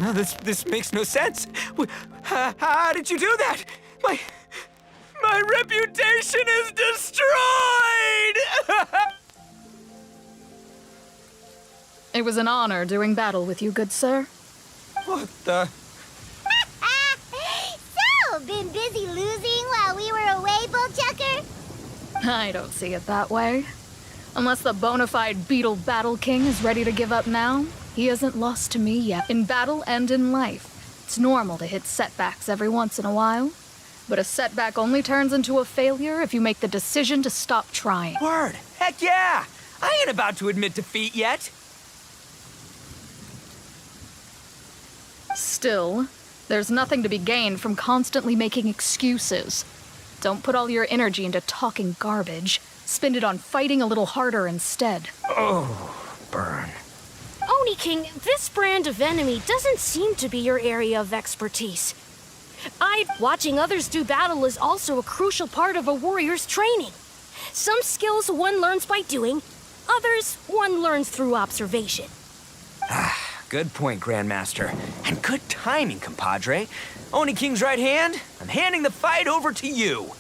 G: No, this makes no sense. How did you do that? My reputation is destroyed!
H: It was an honor doing battle with you, good sir.
G: What the?
D: So, been busy losing while we were away, Bullchucker?
H: I don't see it that way. Unless the bona fide Beetle Battle King is ready to give up now, he hasn't lost to me yet, in battle and in life. It's normal to hit setbacks every once in a while, but a setback only turns into a failure if you make the decision to stop trying.
G: Word! Heck yeah! I ain't about to admit defeat yet.
H: Still, there's nothing to be gained from constantly making excuses. Don't put all your energy into talking garbage. Spend it on fighting a little harder instead.
G: Oh, burn.
C: Oni King, this brand of enemy doesn't seem to be your area of expertise. Watching others do battle is also a crucial part of a warrior's training. Some skills one learns by doing, others one learns through observation.
G: Good point, Grandmaster. And good timing, compadre. Oni King's right hand, I'm handing the fight over to you.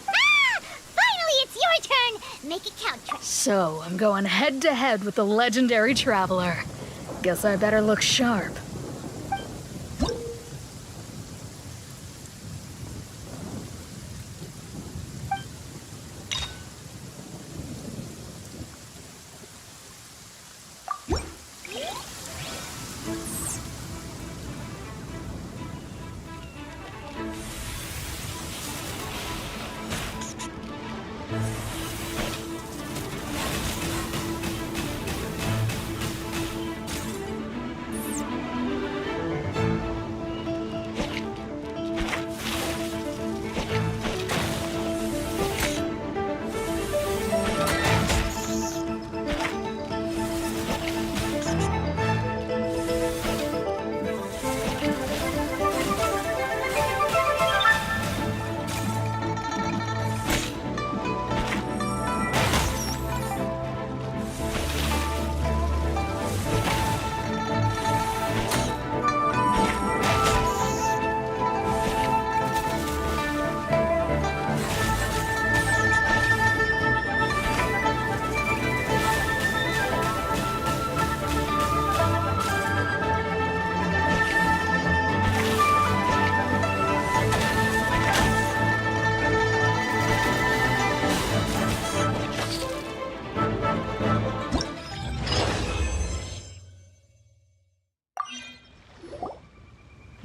D: Ah! Finally, it's your turn! Make it count, Trish.
H: So, I'm going head-to-head with the legendary Traveler. Guess I better look sharp.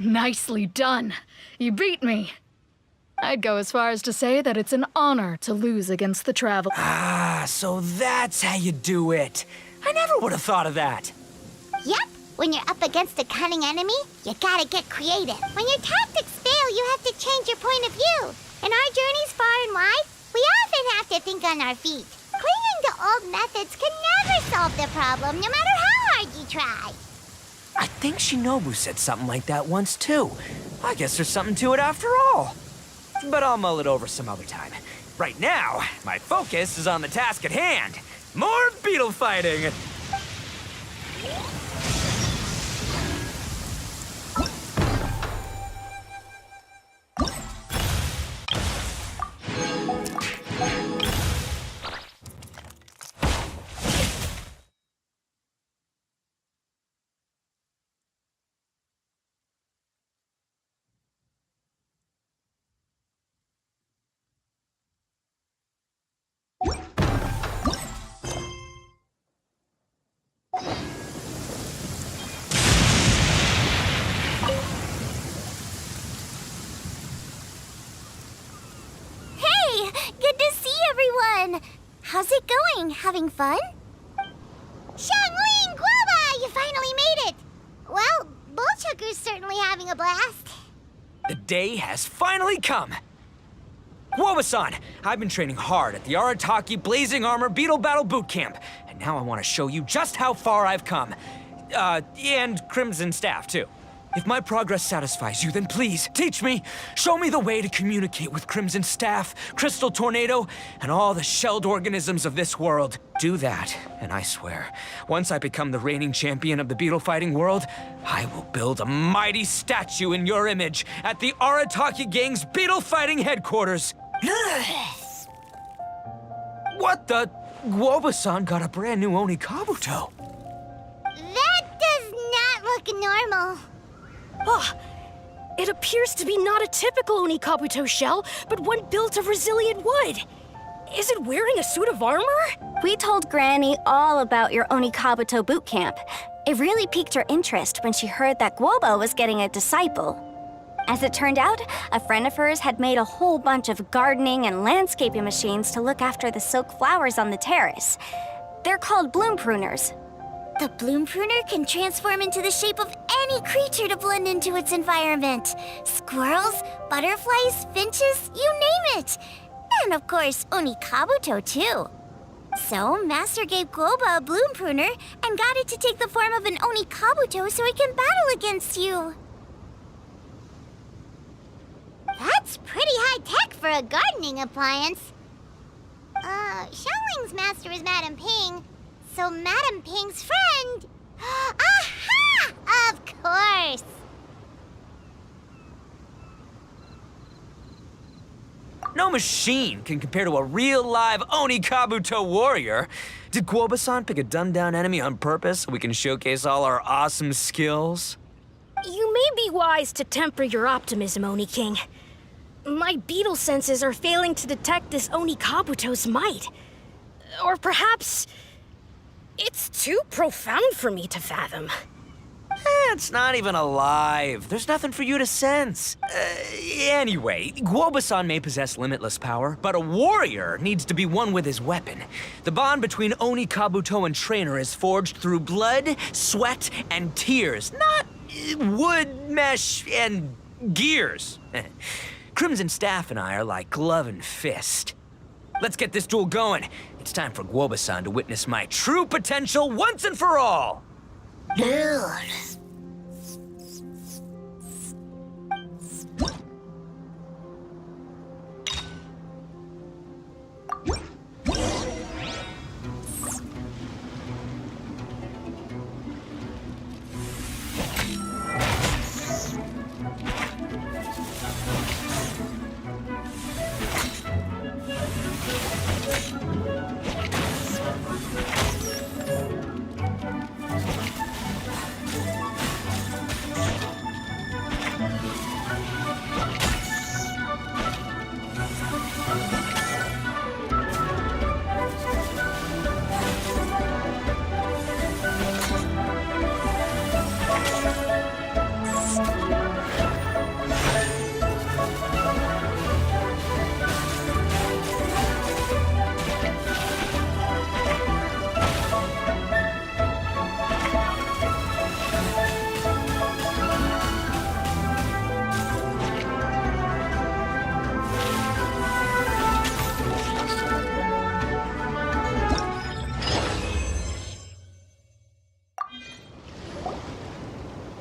H: Nicely done. You beat me. I'd go as far as to say that it's an honor to lose against the Traveler.
G: Ah, so that's how you do it. I never would have thought of that.
D: Yep, when you're up against a cunning enemy, you gotta get creative. When your tactics fail, you have to change your point of view. In our journeys far and wide, we often have to think on our feet. Clinging to old methods can never solve the problem, no matter how hard you try.
G: I think Shinobu said something like that once, too. I guess there's something to it after all. But I'll mull it over some other time. Right now, my focus is on the task at hand. More beetle fighting!
D: Hey, good to see everyone. How's it going? Having fun? Xiangling Guoba, you finally made it. Well, Bullchucker's certainly having a blast.
G: The day has finally come. Woba-san, I've been training hard at the Arataki Blazing Armor Beetle Battle Boot Camp, and now I want to show you just how far I've come. And Crimson Staff, too. If my progress satisfies you, then please, teach me. Show me the way to communicate with Crimson Staff, Crystal Tornado, and all the shelled organisms of this world. Do that, and I swear, once I become the reigning champion of the beetle fighting world, I will build a mighty statue in your image at the Arataki Gang's beetle fighting headquarters. What the? Woba-san got a brand new Oni Kabuto.
D: That does not look normal.
C: Oh, it appears to be not a typical Oni Kabuto shell, but one built of resilient wood. Is it wearing a suit of armor?
B: We told Granny all about your Oni Kabuto boot camp. It really piqued her interest when she heard that Guoba was getting a disciple. As it turned out, a friend of hers had made a whole bunch of gardening and landscaping machines to look after the silk flowers on the terrace. They're called bloom pruners.
D: The bloom pruner can transform into the shape of any creature to blend into its environment. Squirrels, butterflies, finches, you name it. And of course, Onikabuto too. So, Master gave Guoba a bloom pruner and got it to take the form of an Onikabuto so it can battle against you. That's pretty high-tech for a gardening appliance. Xiaoling's master is Madame Ping, so Madame Ping's friend... Aha! Of course!
G: No machine can compare to a real live Onikabuto warrior. Did Guoba-san pick a dumbed-down enemy on purpose so we can showcase all our awesome skills?
C: You may be wise to temper your optimism, Oni King. My beetle senses are failing to detect this Onikabuto's might. Or perhaps... it's too profound for me to fathom.
G: It's not even alive. There's nothing for you to sense. Anyway, Guoba-san may possess limitless power, but a warrior needs to be one with his weapon. The bond between Onikabuto and trainer is forged through blood, sweat, and tears, not wood, mesh, and gears. Crimson Staff and I are like glove and fist. Let's get this duel going. It's time for Guoba-san to witness my true potential once and for all.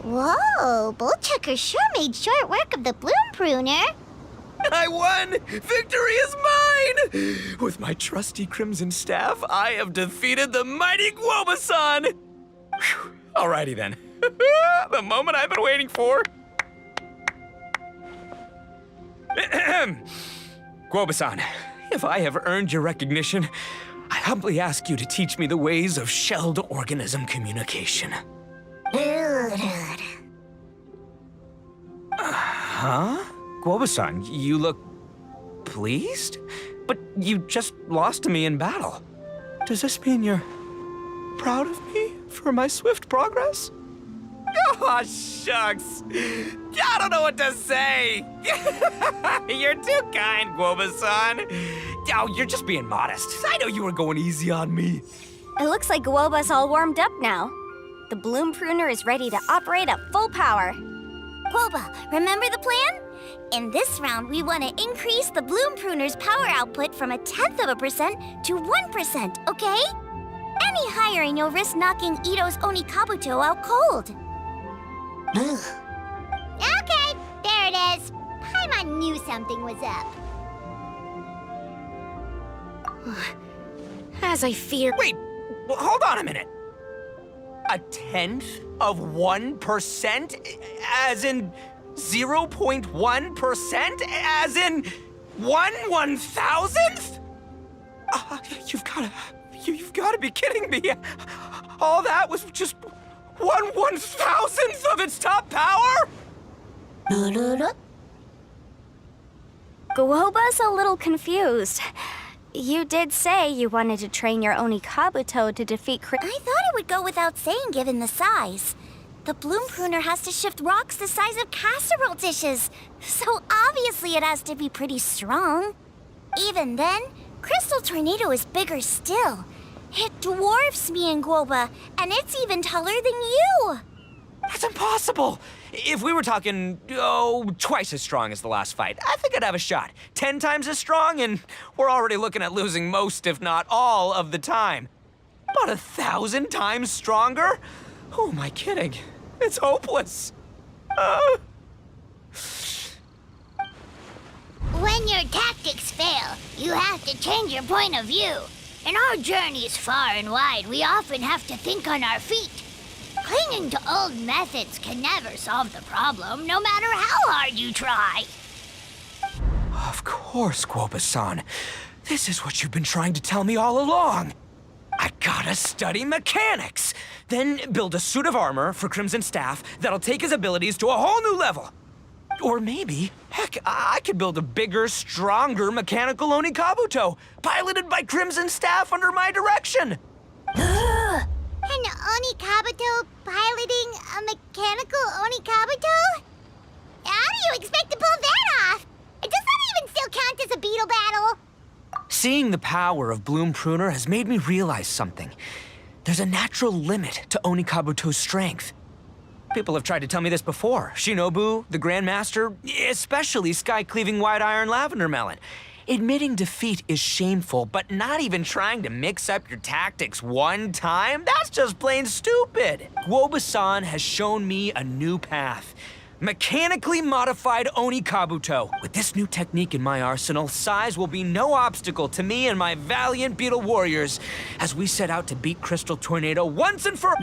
D: Whoa, Bullchucker sure made short work of the bloom pruner.
G: I won! Victory is mine! With my trusty Crimson Staff, I have defeated the mighty Guoba-san! Whew. Alrighty then. The moment I've been waiting for. Guoba-san, if I have earned your recognition, I humbly ask you to teach me the ways of shelled organism communication. Huh? Guoba-san, you look pleased? But you just lost to me in battle. Does this mean you're proud of me for my swift progress? Oh, shucks. I don't know what to say. You're too kind, Guoba-san. Oh, you're just being modest. I know you were going easy on me.
B: It looks like Guoba's all warmed up now. The bloom pruner is ready to operate at full power.
D: Guoba, remember the plan? In this round, we want to increase the bloom pruner's power output from 0.1% to 1%, okay? Any higher and you'll risk knocking Ito's Onikabuto out cold. Okay, there it is. Paimon knew something was up.
C: As I feared...
G: Wait, hold on a minute. 0.1%? As in 0.1%? As in 1/1000th? You've got to be kidding me. All that was just 1/1000th of its top power?
B: Guoba's a little confused. You did say you wanted to train your Onikabuto to defeat
D: I thought
B: it would go without saying given the size. The bloom pruner has to shift rocks the size of casserole dishes, so obviously it has to be pretty strong. Even then, Crystal Tornado is bigger still. It dwarfs me and Guoba, and it's even taller than you.
G: That's impossible! If we were talking, twice as strong as the last fight, I think I'd have a shot. 10 times as strong, and we're already looking at losing most, if not all, of the time. But 1,000 times stronger? Who am I kidding? It's hopeless.
D: When your tactics fail, you have to change your point of view. In our journeys far and wide, we often have to think on our feet. Clinging to old methods can never solve the problem, no matter how hard you try.
G: Of course, Guoba-san. This is what you've been trying to tell me all along. I gotta study mechanics, then build a suit of armor for Crimson Staff that'll take his abilities to a whole new level. Or maybe, heck, I could build a bigger, stronger mechanical Onikabuto, piloted by Crimson Staff under my direction.
D: An Onikabuto piloting a mechanical Onikabuto? How do you expect to pull that off? Does that even still count as a beetle battle?
G: Seeing the power of Bloom Pruner has made me realize something. There's a natural limit to Onikabuto's strength. People have tried to tell me this before. Shinobu, the Grandmaster, especially Sky-Cleaving White Iron Lavender Melon. Admitting defeat is shameful, but not even trying to mix up your tactics one time? That's just plain stupid. Guoba-san has shown me a new path. Mechanically modified Onikabuto. With this new technique in my arsenal, size will be no obstacle to me and my valiant beetle warriors as we set out to beat Crystal Tornado once and for...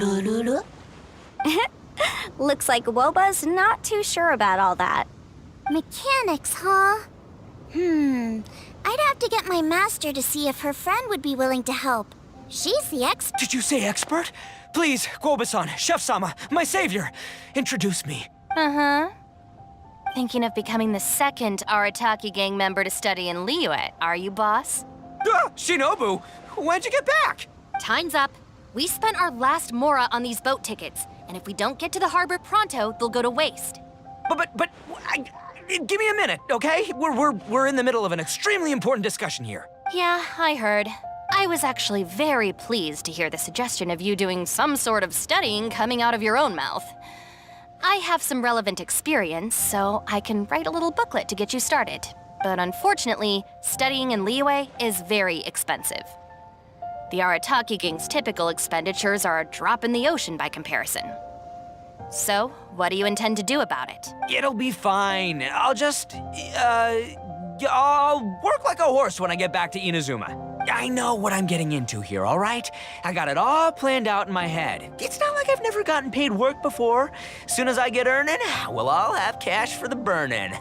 E: Looks like Woba's not too sure about all that.
B: Mechanics, huh? I'd have to get my master to see if her friend would be willing to help. She's the expert.
G: Did you say expert? Please, Guoba-san, Chef-sama, my savior, introduce me.
E: Thinking of becoming the second Arataki gang member to study in Liyue, are you, boss?
G: Shinobu, when'd you get back?
E: Time's up. We spent our last mora on these boat tickets, and if we don't get to the harbor pronto, they'll go to waste.
G: Give me a minute, okay? We're in the middle of an extremely important discussion here.
E: Yeah, I heard. I was actually very pleased to hear the suggestion of you doing some sort of studying coming out of your own mouth. I have some relevant experience, so I can write a little booklet to get you started. But unfortunately, studying in Liyue is very expensive. The Arataki gang's typical expenditures are a drop in the ocean by comparison. So, what do you intend to do about it?
G: It'll be fine. I'll just, I'll work like a horse when I get back to Inazuma. I know what I'm getting into here, all right? I got it all planned out in my head. It's not like I've never gotten paid work before. Soon as I get earning, we'll all have cash for the burning.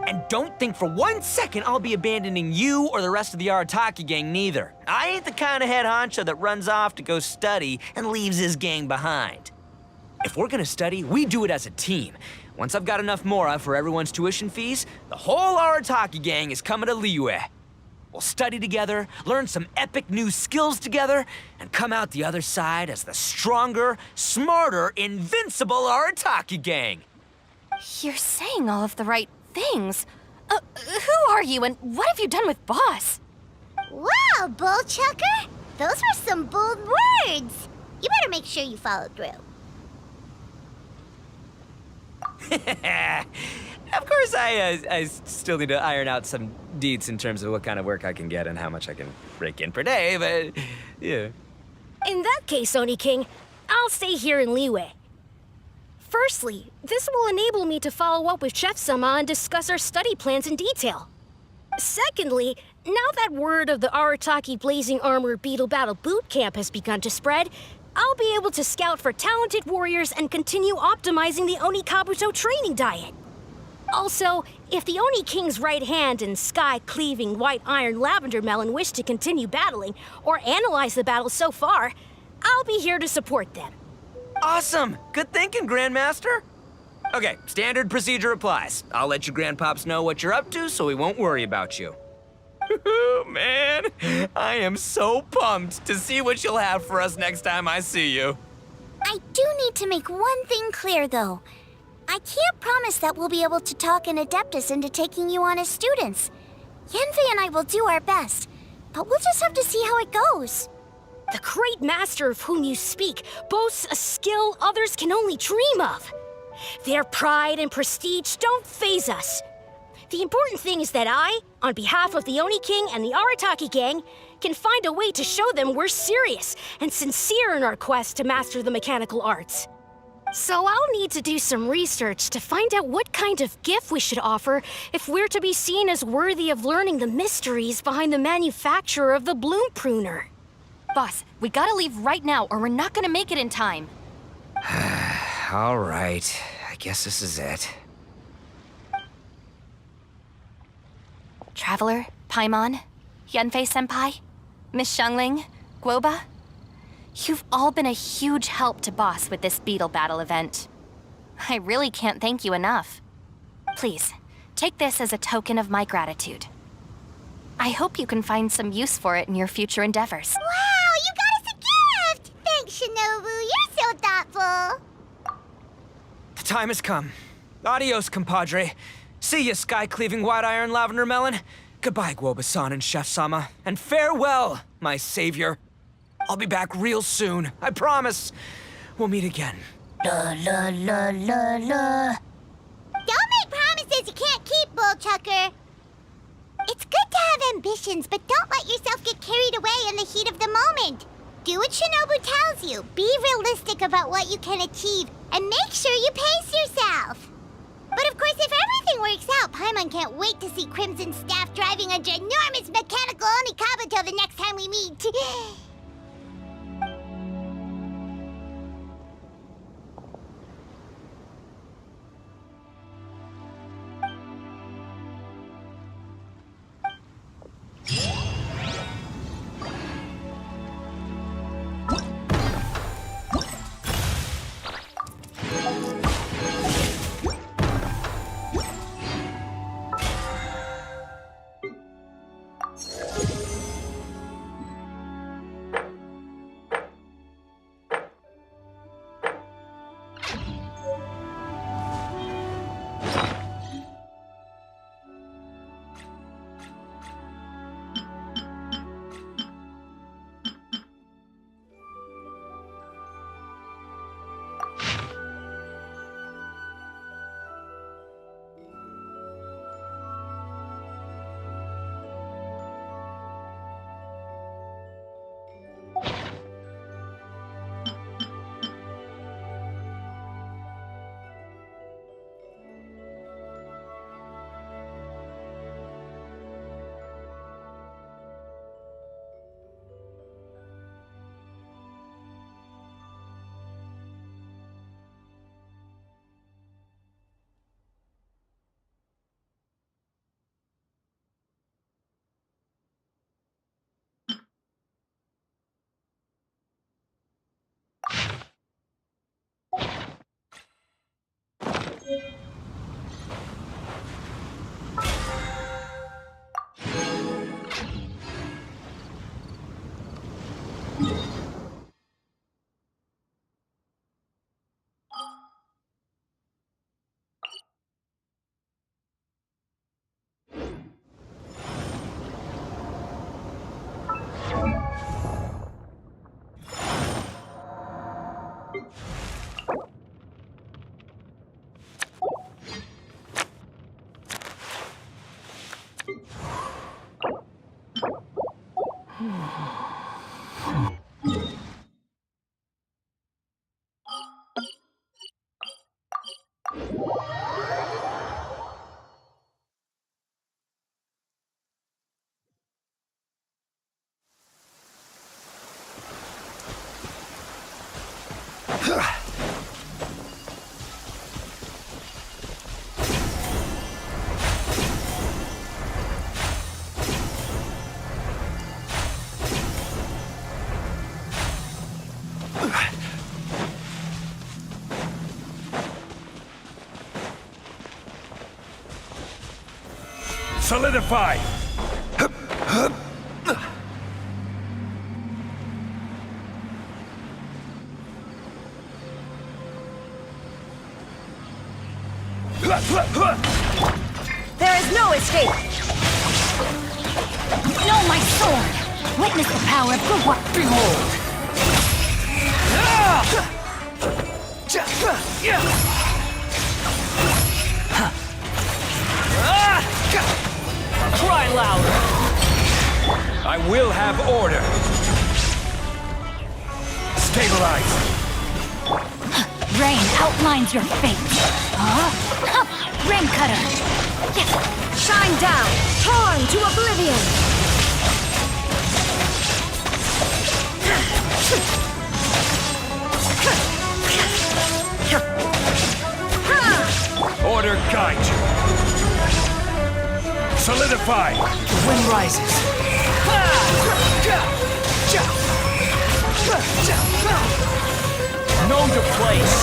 G: And don't think for 1 second I'll be abandoning you or the rest of the Arataki gang neither. I ain't the kind of head honcho that runs off to go study and leaves his gang behind. If we're gonna study, we do it as a team. Once I've got enough mora for everyone's tuition fees, the whole Arataki gang is coming to Liyue. We'll study together, learn some epic new skills together, and come out the other side as the stronger, smarter, invincible Arataki gang.
E: You're saying all of the right things. Who are you and what have you done with Boss?
D: Wow, Bullchucker! Those were some bold words! You better make sure you follow through.
G: Of course, I still need to iron out some deets in terms of what kind of work I can get and how much I can rake in per day, but yeah.
C: In that case, Oni King, I'll stay here in Liyue. Firstly, this will enable me to follow up with Chef-sama and discuss our study plans in detail. Secondly, now that word of the Arataki Blazing Armor Beetle Battle Boot Camp has begun to spread, I'll be able to scout for talented warriors and continue optimizing the Onikabuto training diet. Also, if the Oni King's right hand and Sky-Cleaving White Iron Lavender Melon wish to continue battling or analyze the battle so far, I'll be here to support them.
G: Awesome! Good thinking, Grandmaster! Okay, standard procedure applies. I'll let you grandpops know what you're up to so we won't worry about you. Man, I am so pumped to see what you'll have for us next time I see you.
B: I do need to make one thing clear, though. I can't promise that we'll be able to talk an Adeptus into taking you on as students. Yenvei and I will do our best, but we'll just have to see how it goes.
C: The great master of whom you speak boasts a skill others can only dream of. Their pride and prestige don't faze us. The important thing is that I, on behalf of the Oni King and the Arataki gang, can find a way to show them we're serious and sincere in our quest to master the mechanical arts. So I'll need to do some research to find out what kind of gift we should offer if we're to be seen as worthy of learning the mysteries behind the manufacture of the bloom pruner.
E: Boss, we gotta leave right now or we're not gonna make it in time.
G: All right, I guess this is it.
E: Traveler, Paimon, Yenfei-senpai, Miss Xiangling, Guoba. You've all been a huge help to Boss with this beetle battle event. I really can't thank you enough. Please, take this as a token of my gratitude. I hope you can find some use for it in your future endeavors.
D: Wow, you got us a gift! Thanks, Shinobu. You're so thoughtful.
G: The time has come. Adios, compadre. See ya, sky-cleaving white iron lavender melon. Goodbye, Guoba-san and Chef-sama. And farewell, my savior. I'll be back real soon, I promise. We'll meet again.
B: La la la la la.
D: Don't make promises you can't keep, Bullchucker. It's good to have ambitions, but don't let yourself get carried away in the heat of the moment. Do what Shinobu tells you. Be realistic about what you can achieve, and make sure you pace yourself. But of course, if everything works out, Paimon can't wait to see Crimson Staff driving a ginormous mechanical Onikabuto the next time we meet.
I: Solidify!
C: There is no escape!
F: No, my sword! Witness the power of good work. Behold!
G: Cry louder! I will have order! Stabilize!
F: Rain outlines your fate. Huh? Rain cutter!
C: Shine down! Torn to oblivion!
G: Order guide you! Solidify! The wind rises! Known to place!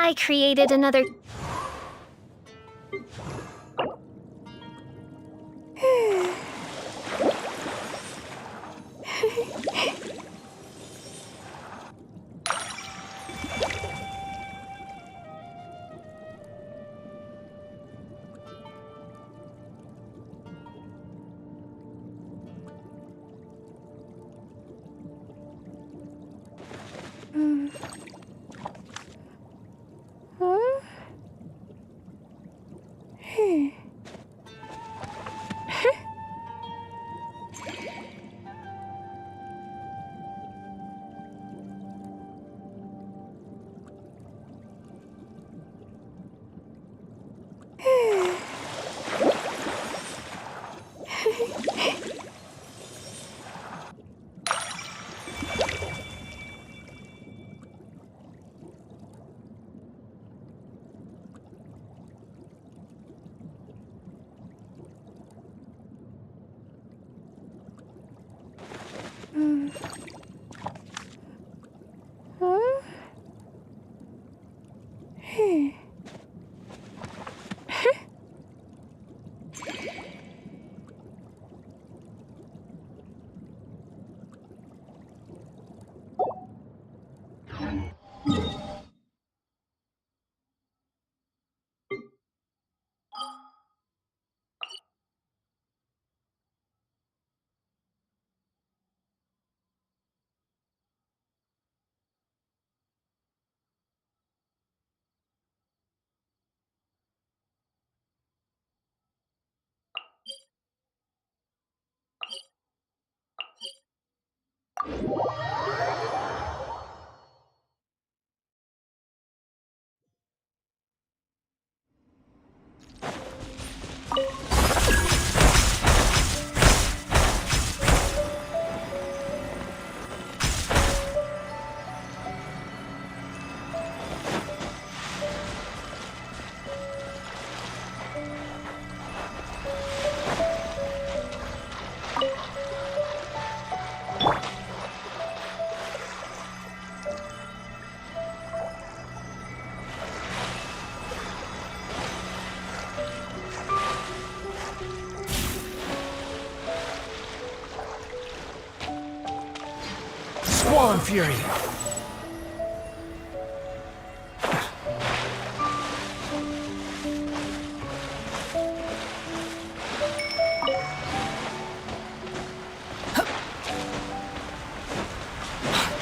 B: I created another...
G: on, Fury.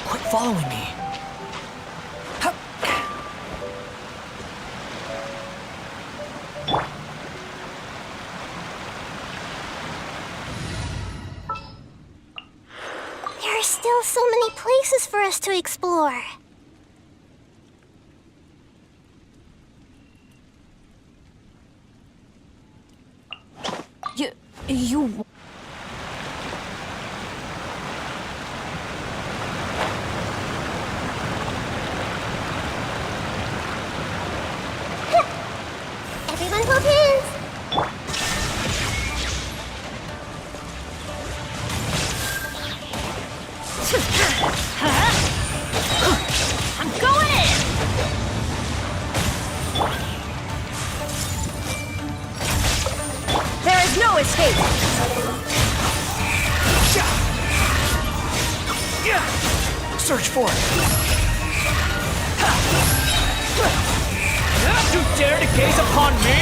G: Quit following me.
D: There are still so many places for us to explore.
E: You...
D: Everyone hold hands.
C: I'm going in! There is no escape!
G: Search for it. You dare to gaze upon me?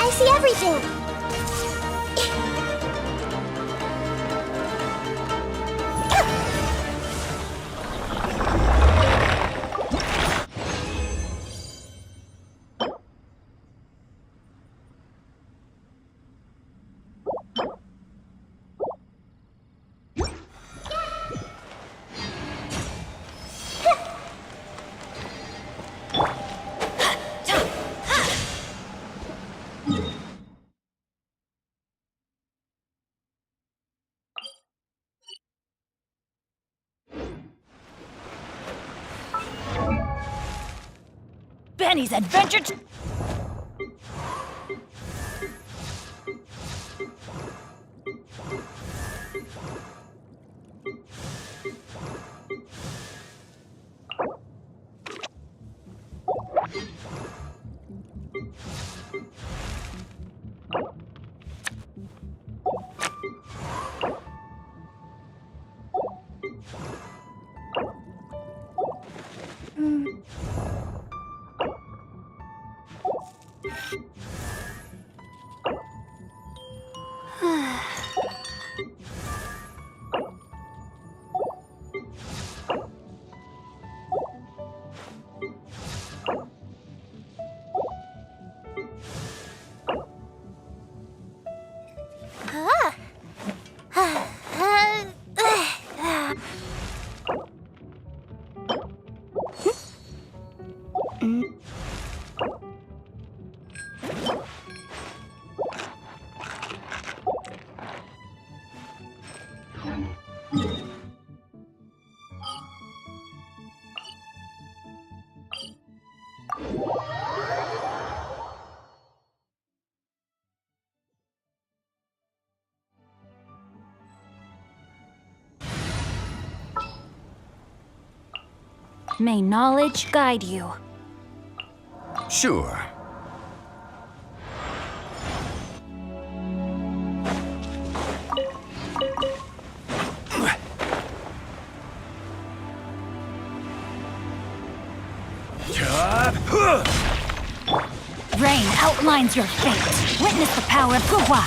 D: I see everything.
C: Benny's adventure
E: May knowledge guide you.
I: Sure.
E: Rain outlines your fate. Witness the power of Guhua.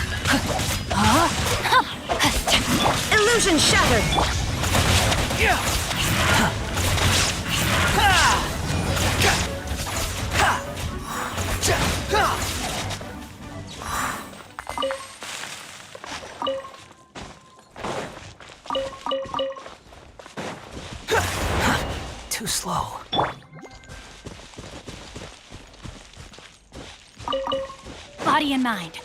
C: illusion shattered!
G: Too slow.
E: Body and mind.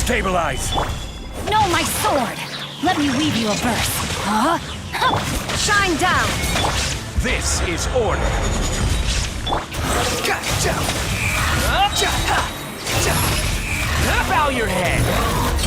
J: Stabilize!
E: No, my sword! Let me weave you a burst. Huh? Shine down!
J: This is order!
G: Bow your head!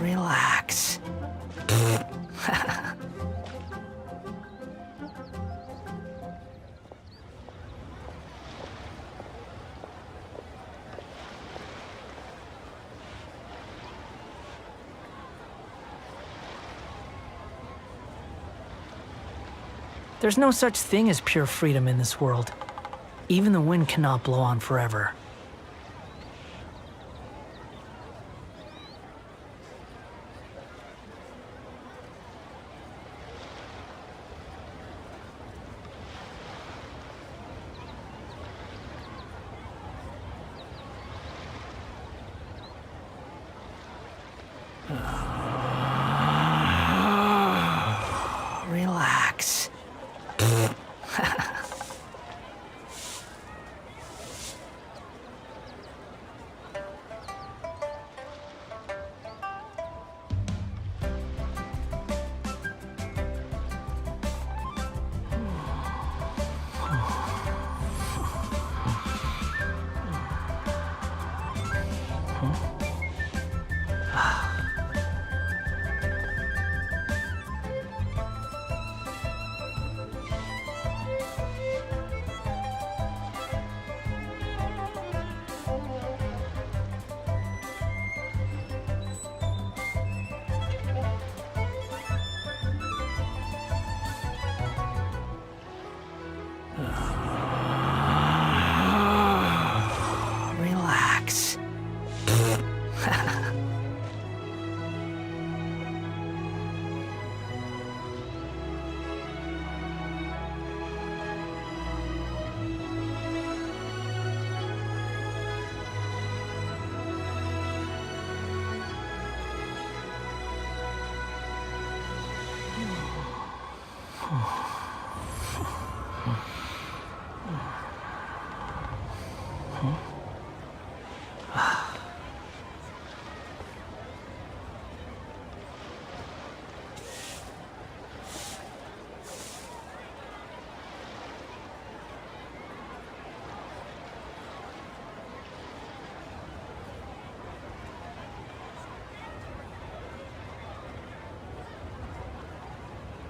A: Relax.
K: There's no such thing as pure freedom in this world. Even the wind cannot blow on forever.
A: Relax.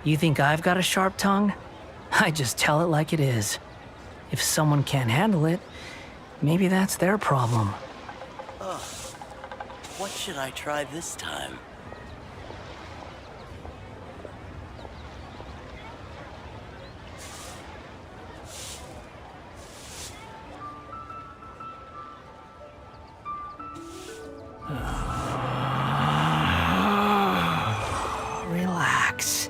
K: You think I've got a sharp tongue? I just tell it like it is. If someone can't handle it, maybe that's their problem.
L: What should I try this time?
K: Relax.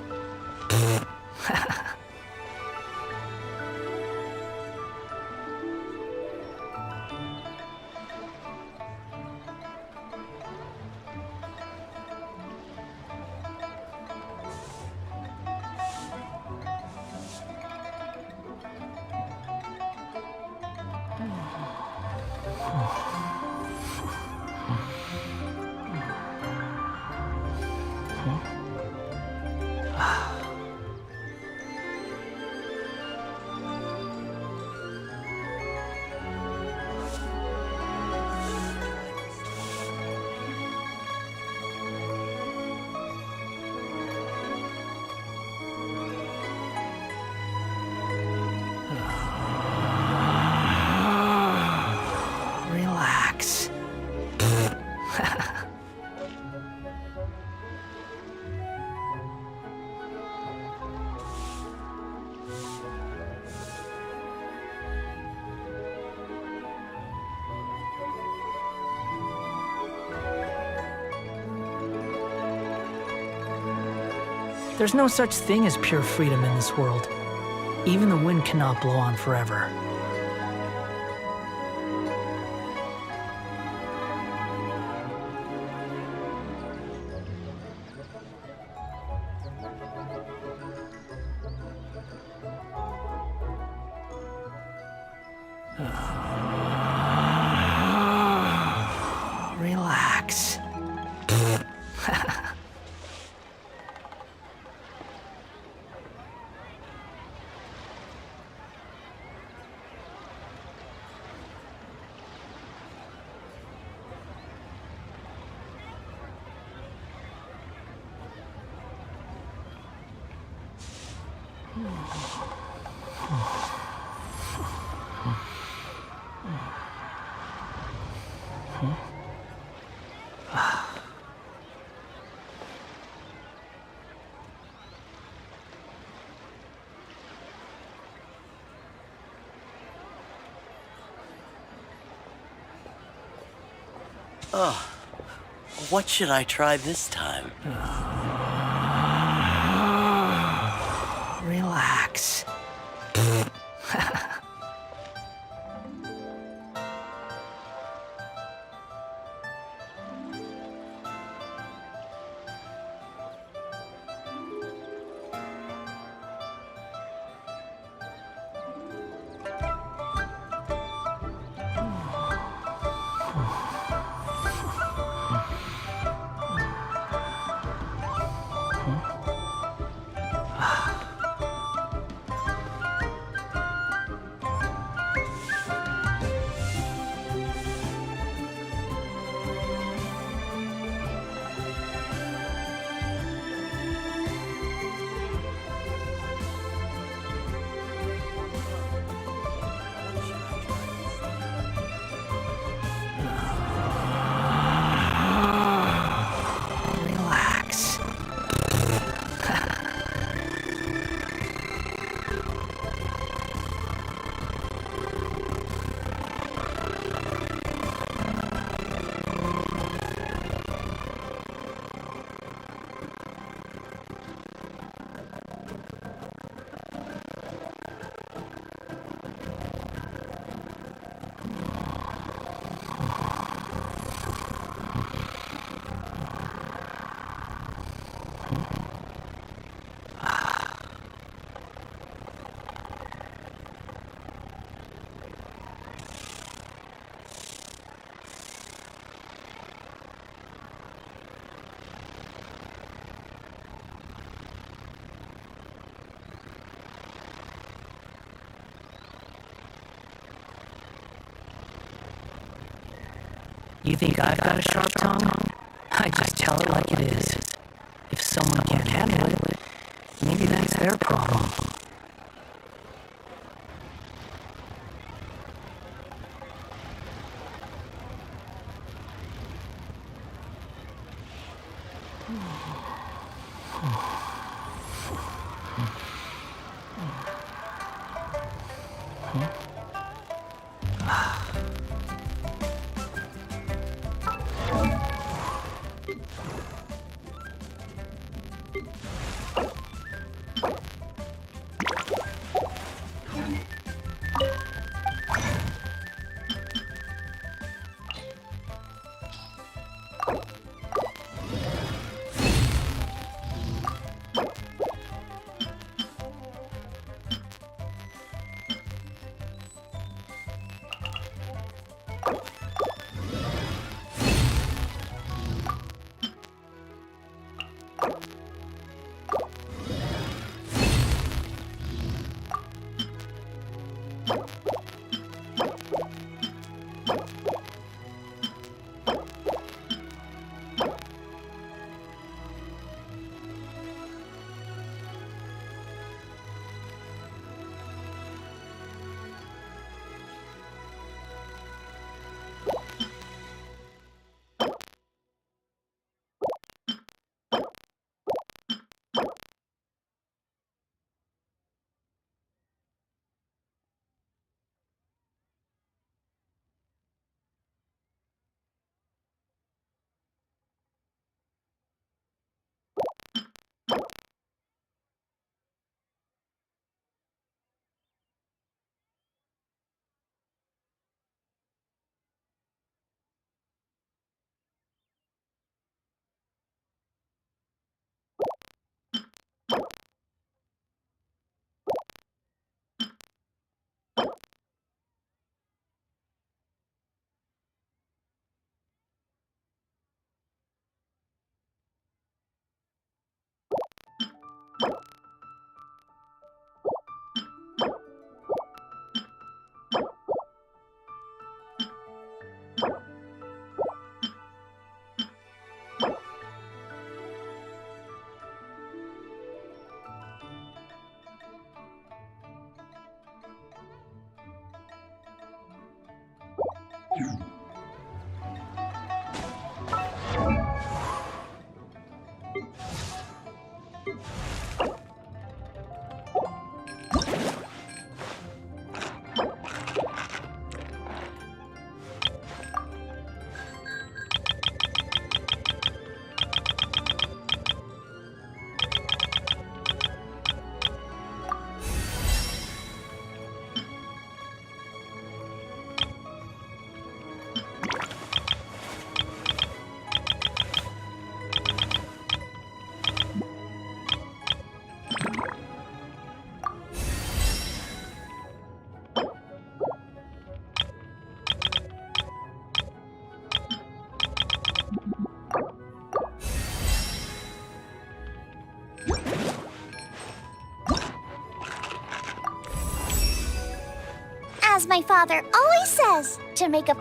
K: Relax. There's no such thing as pure freedom in this world. Even the wind cannot blow on forever. Relax.
L: What should I try this time?
K: Relax. Relax. You think I've got a sharp tongue? I just tell it like it is. If someone can't handle it, maybe their problem.
B: As my father always says, to make a...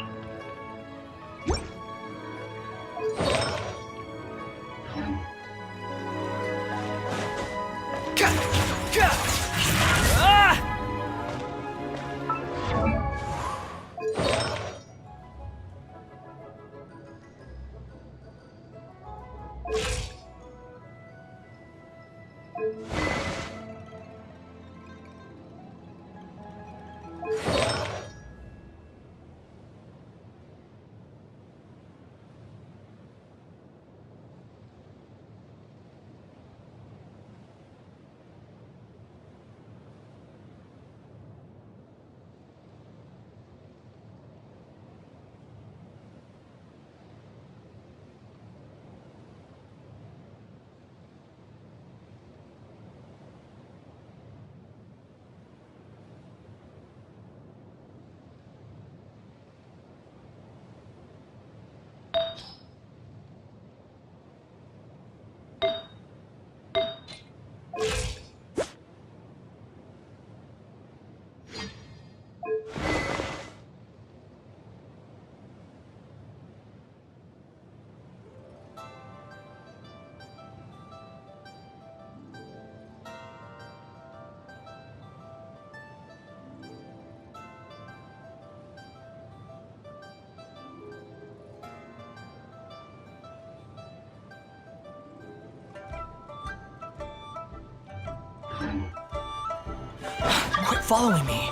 K: Quit following me.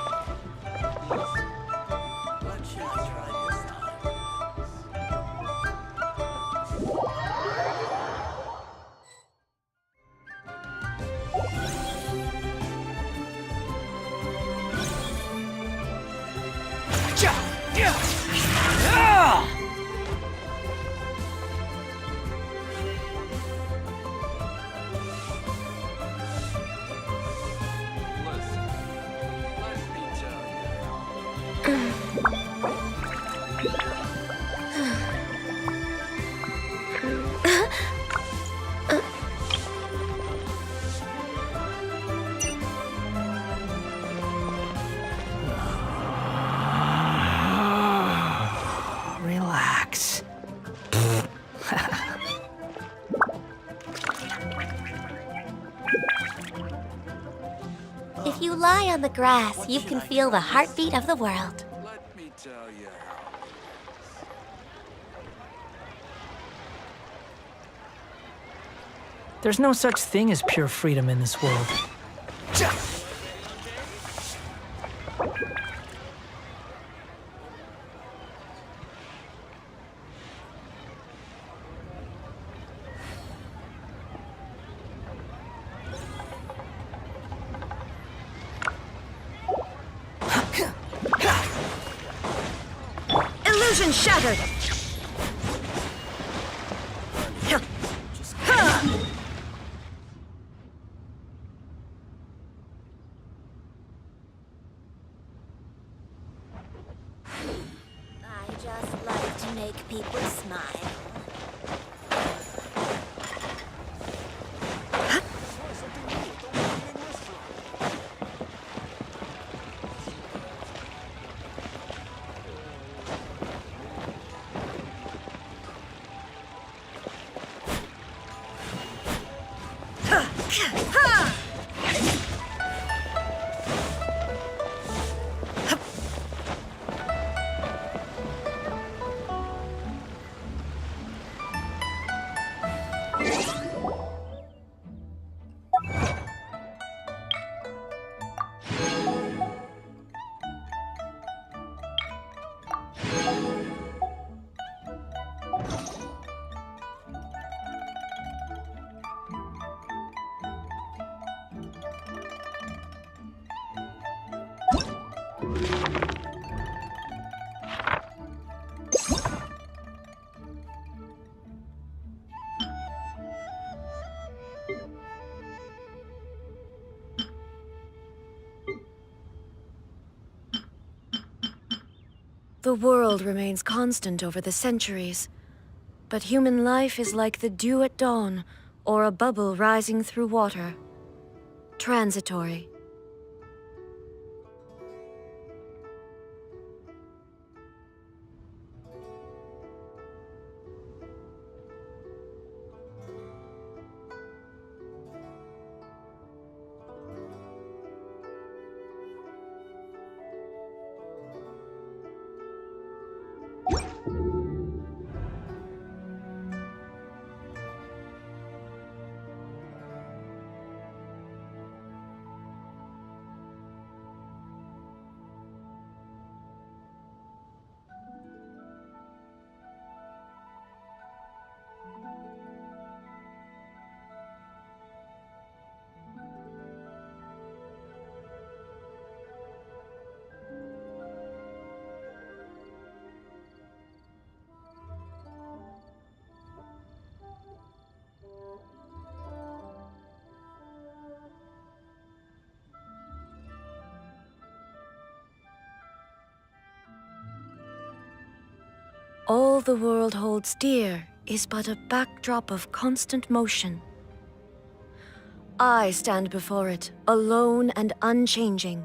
L: What should I try this time?
K: Relax.
B: If you lie on the grass, you can feel the heartbeat of the world.
J: Let me tell you how.
K: There's no such thing as pure freedom in this world.
C: Illusion shattered!
B: I just like to make people smile.
C: The world remains constant over the centuries, but human life is like the dew at dawn, or a bubble rising through water. Transitory. All the world holds dear is but a backdrop of constant motion. I stand before it, alone and unchanging.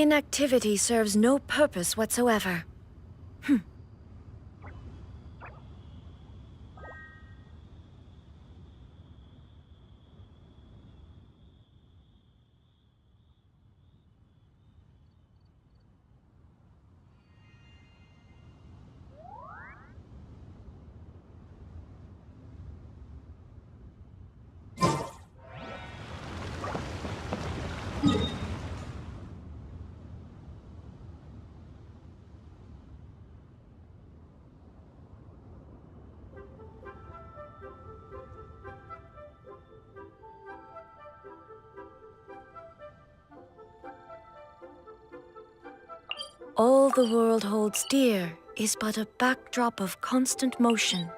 C: Inactivity serves no purpose whatsoever. All the world holds dear is but a backdrop of constant motion.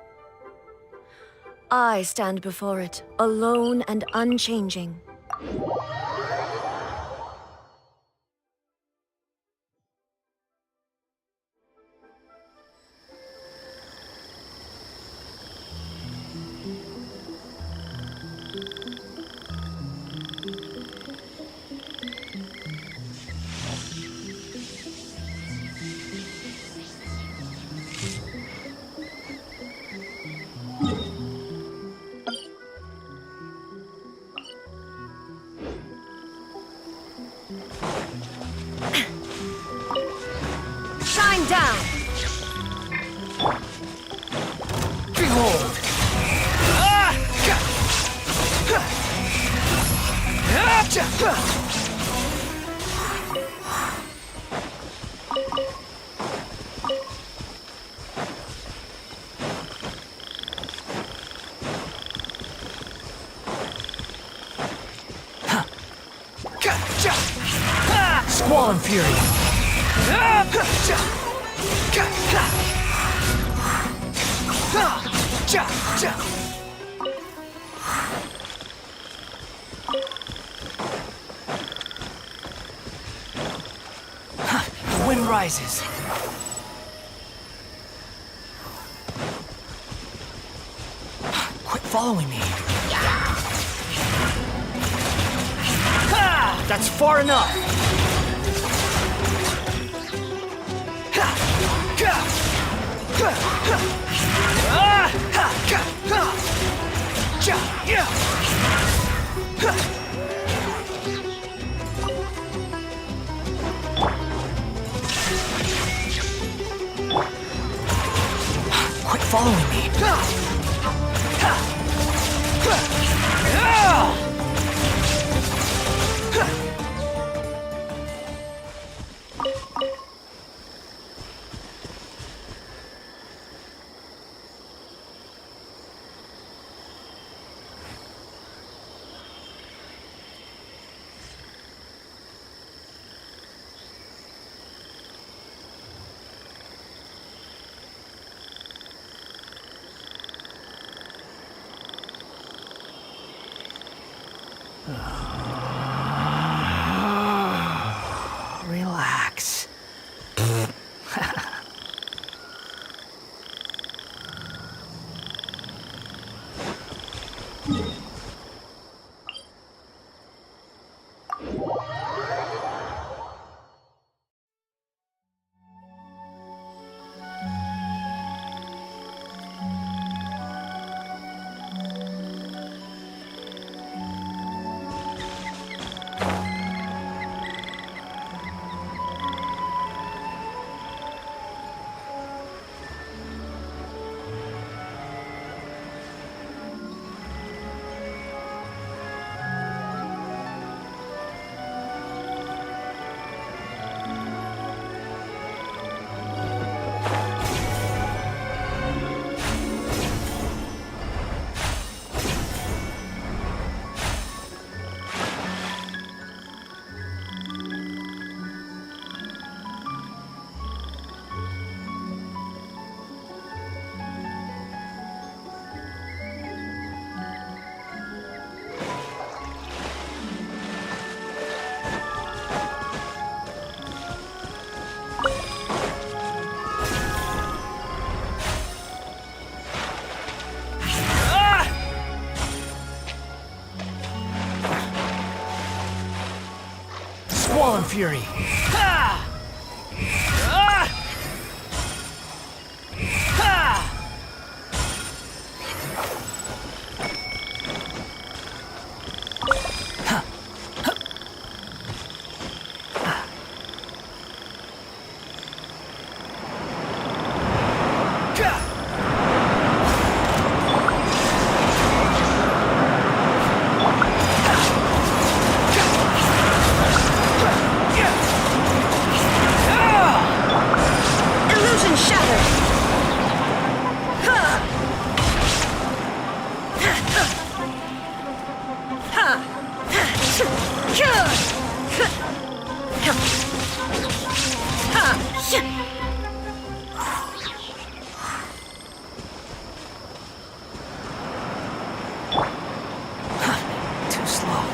C: I stand before it, alone and unchanging. Shine down!
G: Behold!
K: Squall and Fury! The wind rises. Quit following me. That's far enough. Quit following me. Relax. Swollen Fury.
C: Illusion shattered!
K: Too slow.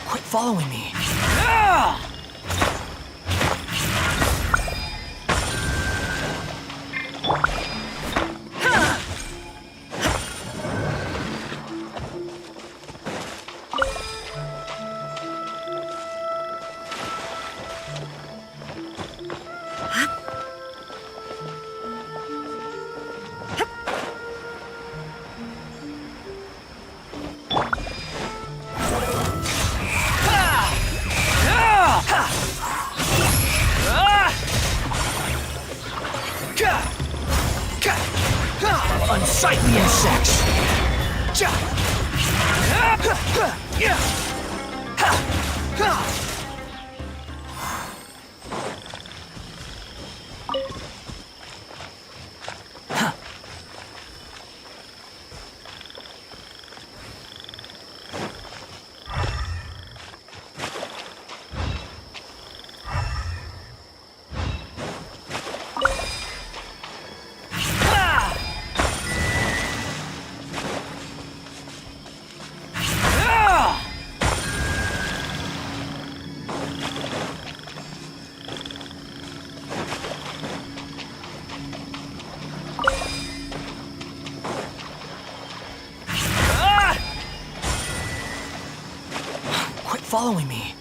K: Quit following me. Unsightly insects! Quit following me.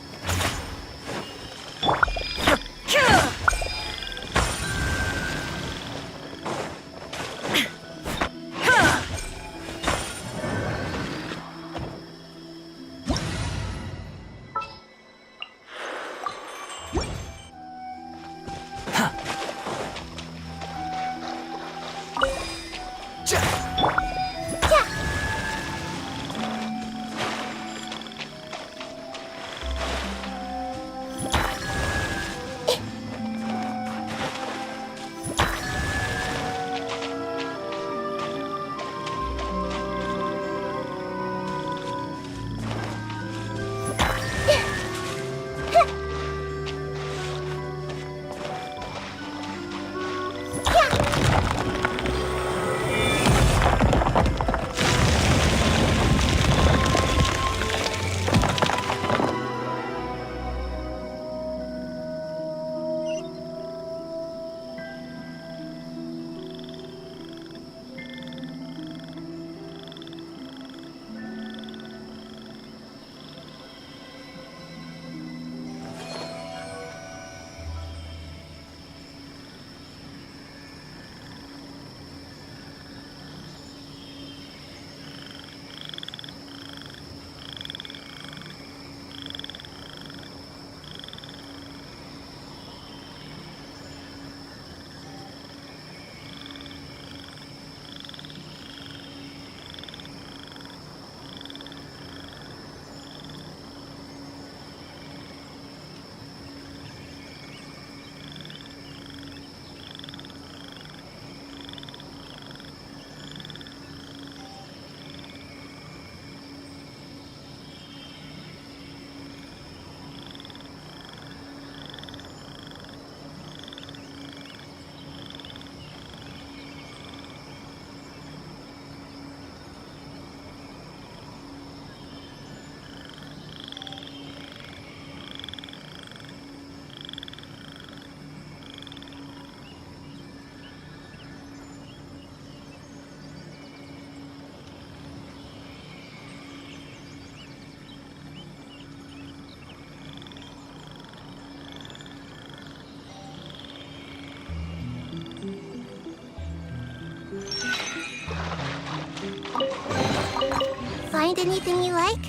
D: find anything you like?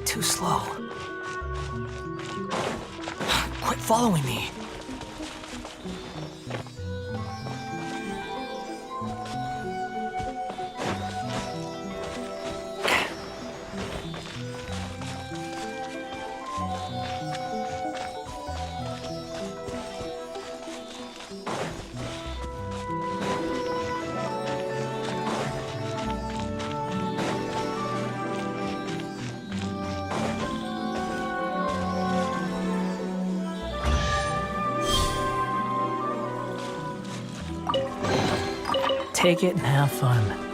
K: Too slow. Quit following me. Take it and have fun.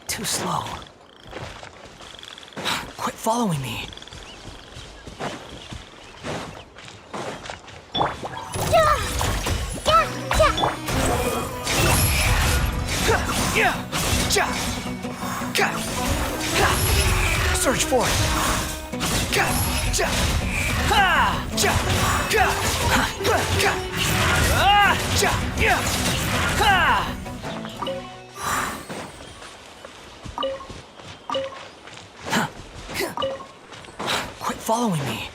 K: Too slow. Quit following me. Search for it. Quit following me.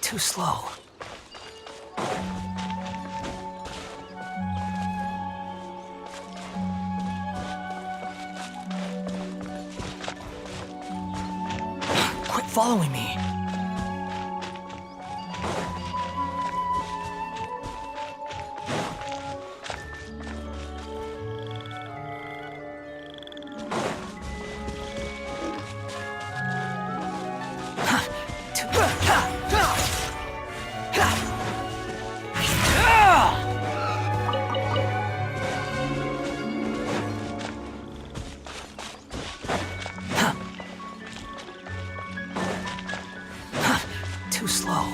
K: Too slow. Quit following me. Too slow.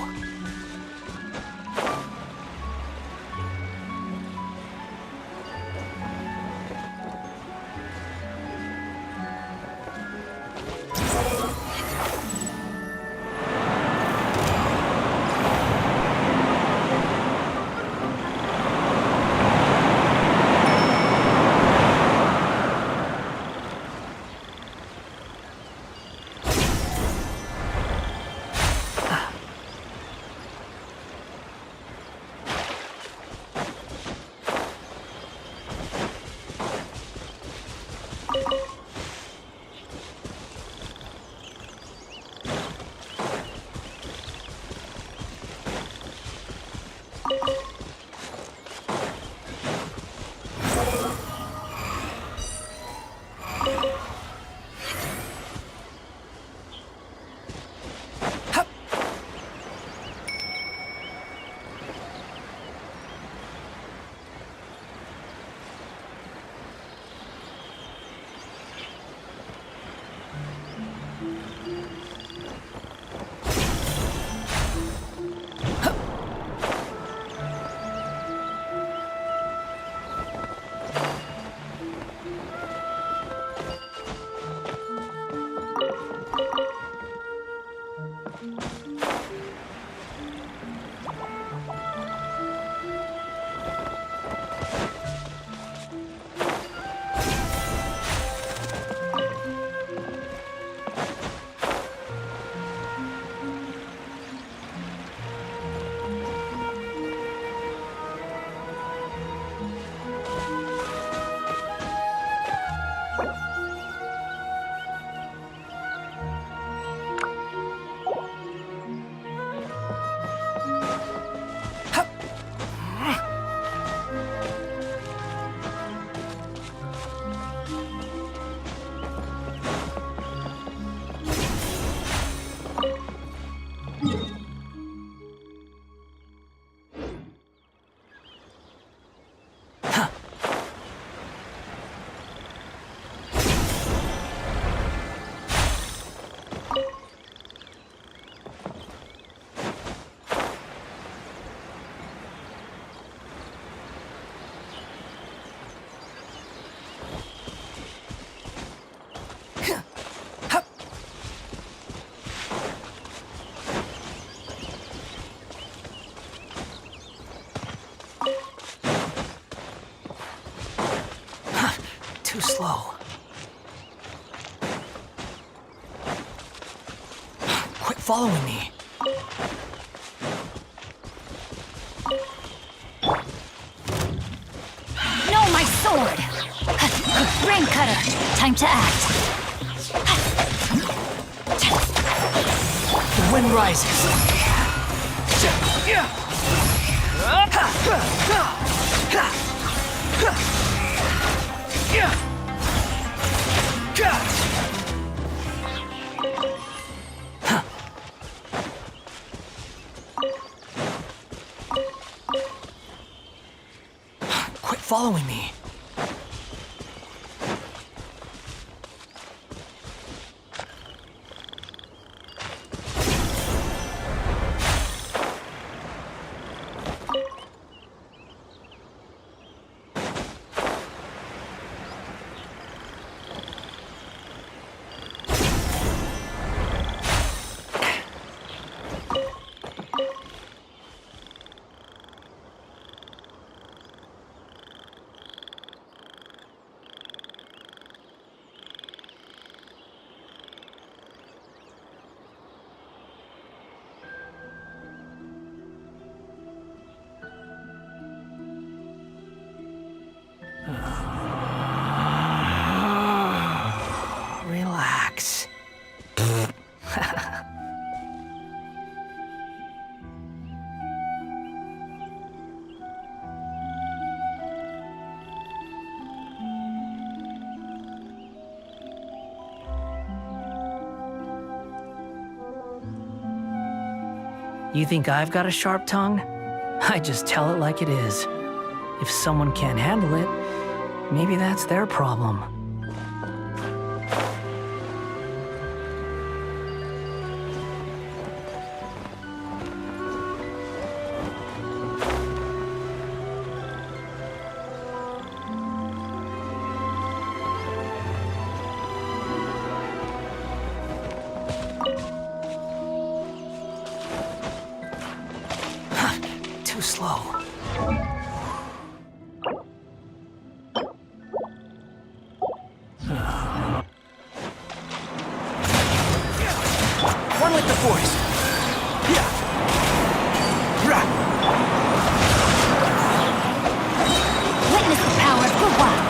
K: Too slow. Quit following me.
F: No, my sword! Rain Cutter, time to act.
K: The wind rises. Quit following me. Relax. You think I've got a sharp tongue? I just tell it like it is. If someone can't handle it, maybe that's their problem. Too slow. One with the force.
F: Witness the power of the wild.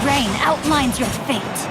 F: Rain outlines your fate.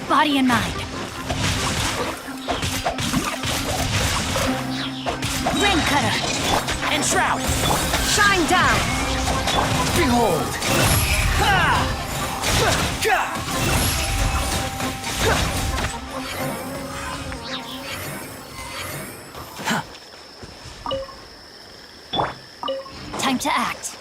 F: Body and mind. Rain cutter.
A: And shroud!
C: Shine down!
A: Behold!
F: Time to act.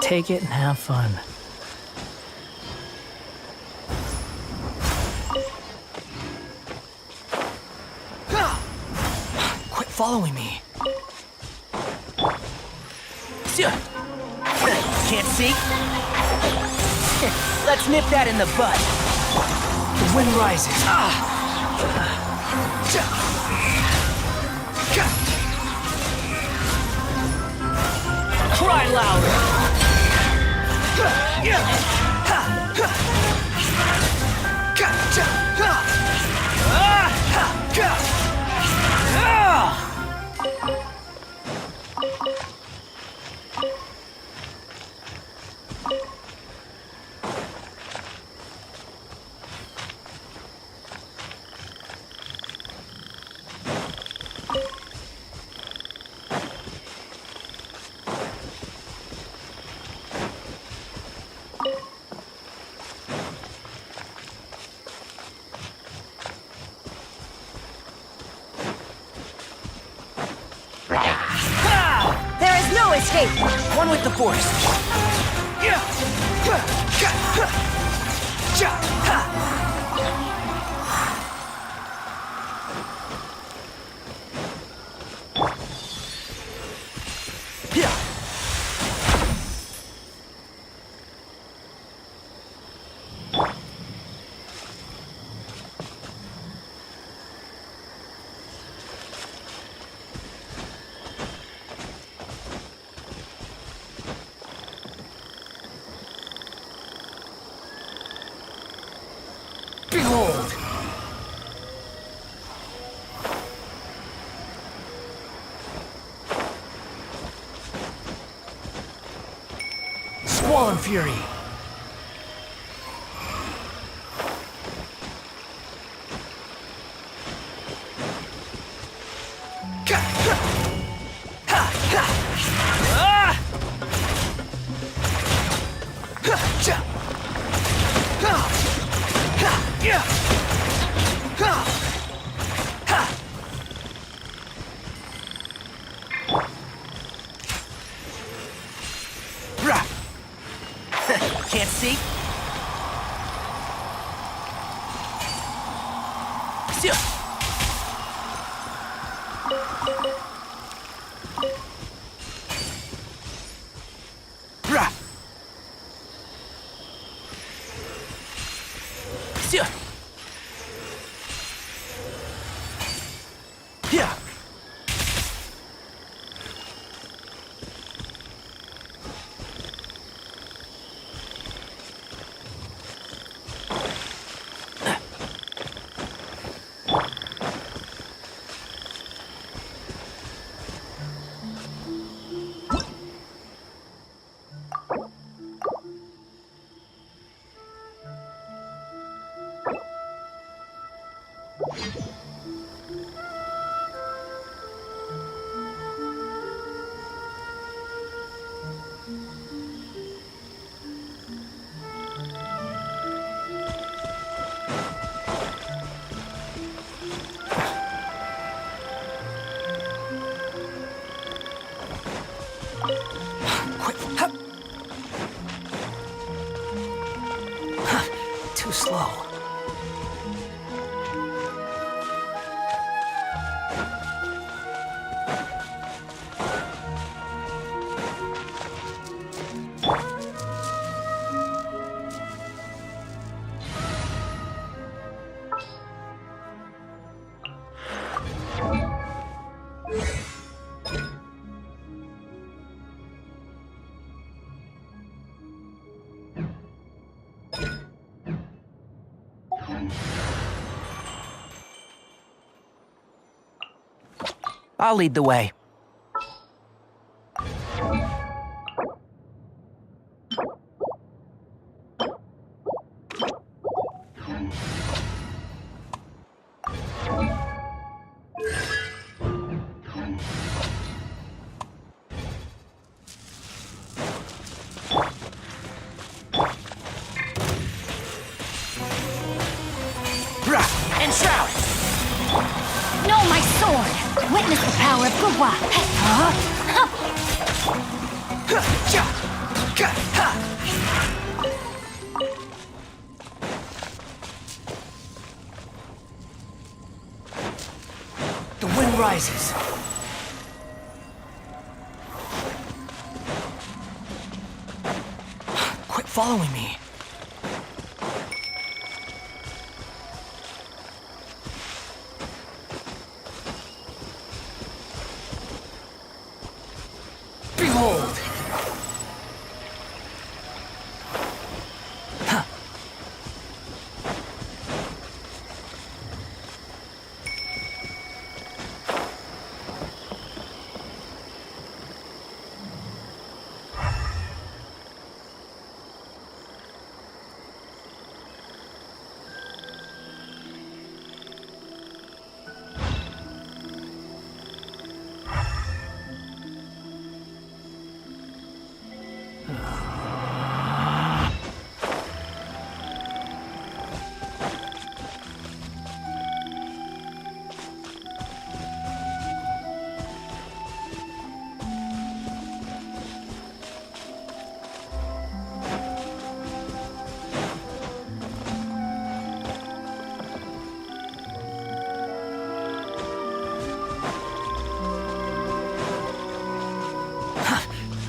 K: Take it and have fun.
A: Quit following me. Can't see? Let's nip that in the bud. The wind rises. Cry louder.
C: There is no escape!
A: One with the force. Behold! Squall and Fury! Can't see? Yeah. Too slow. I'll lead the way. And shroud!
F: No, my sword! Witness the power of Gugwa!
A: The wind rises. Quit following me. Behold!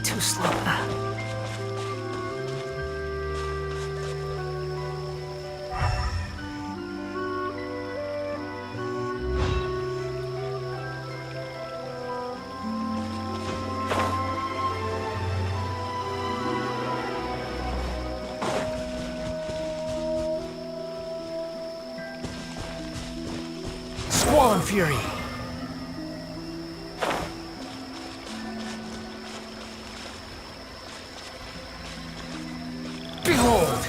A: Too slow. Squall and Fury. Behold!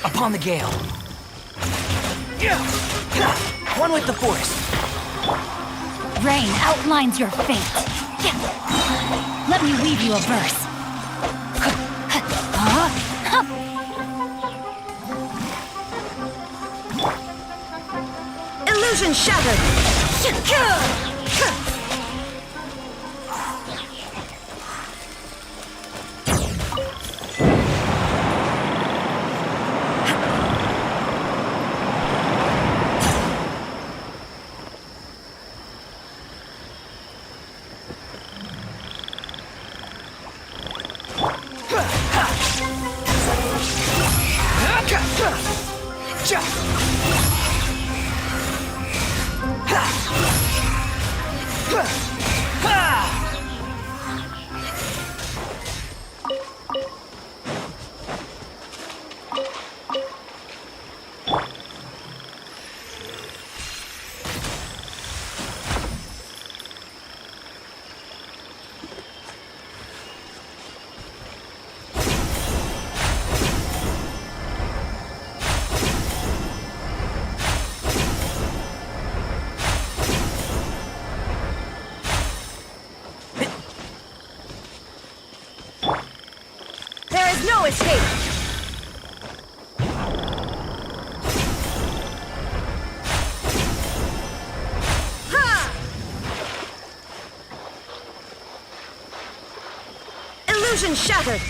A: Upon the gale. One with the force.
F: Rain outlines your fate. Let me weave you a verse.
C: Illusion shattered! No escape! Ha! Illusion shattered!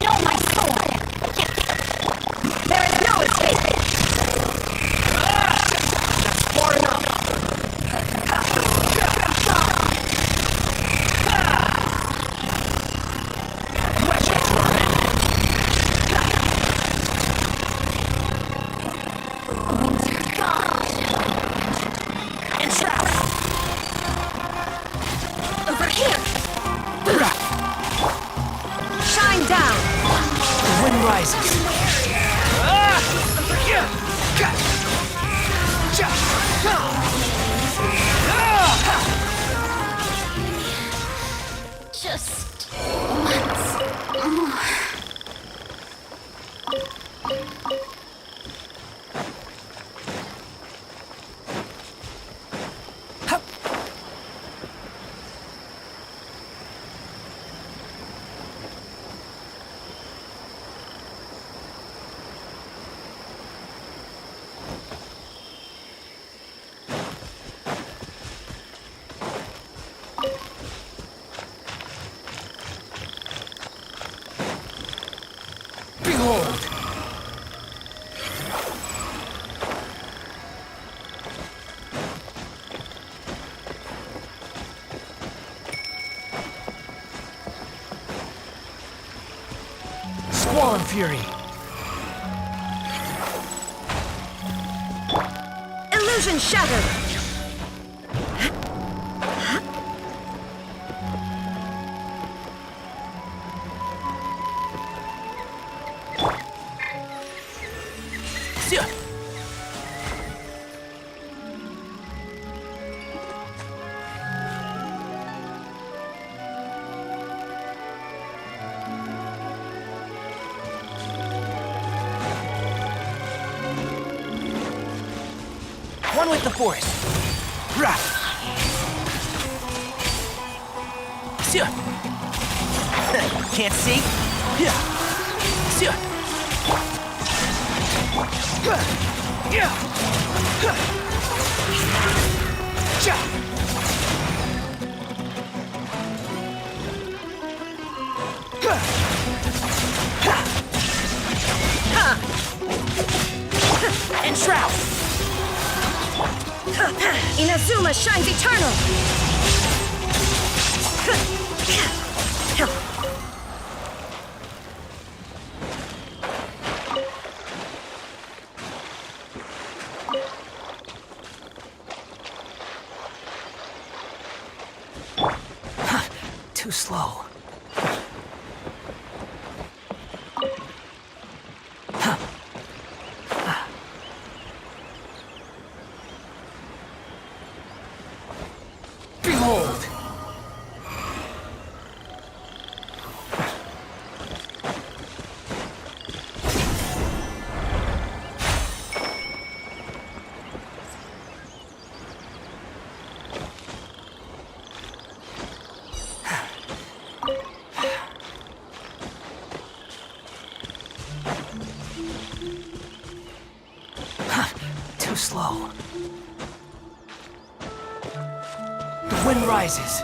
F: Feel my sword!
C: There is no escape!
G: That's far enough! Wretched vermin!
F: Winter God!
G: Entrap!
C: Over here! Shine down!
K: The wind rises.
F: Just once more.
K: Behold! Squall and Fury!
C: Illusion shattered!
G: One with the forest. Rah. Can't see? Entrap!
C: Inazuma shines eternal!
K: Too slow. Behold! Too slow. The wind rises.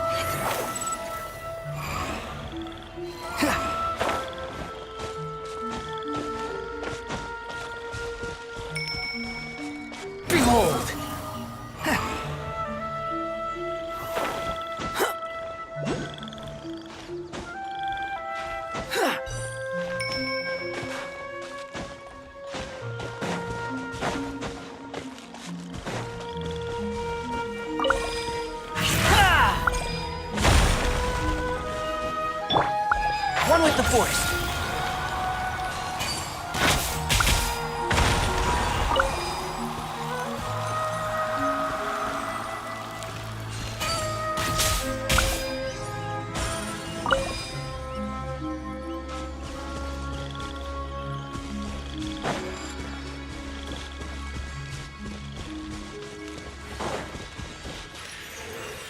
K: Behold!
G: One with the forest.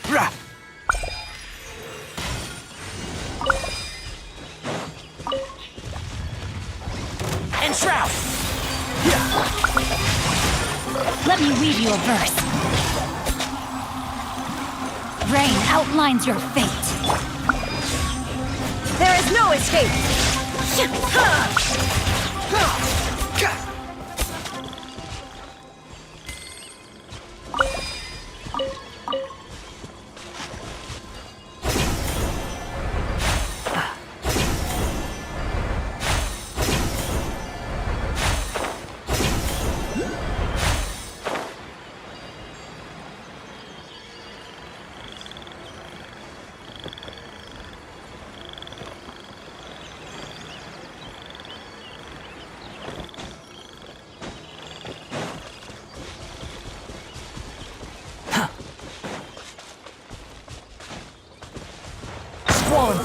G: Rah! Entrap!
F: Let me weave you a verse. Rain outlines your fate.
C: There is no escape!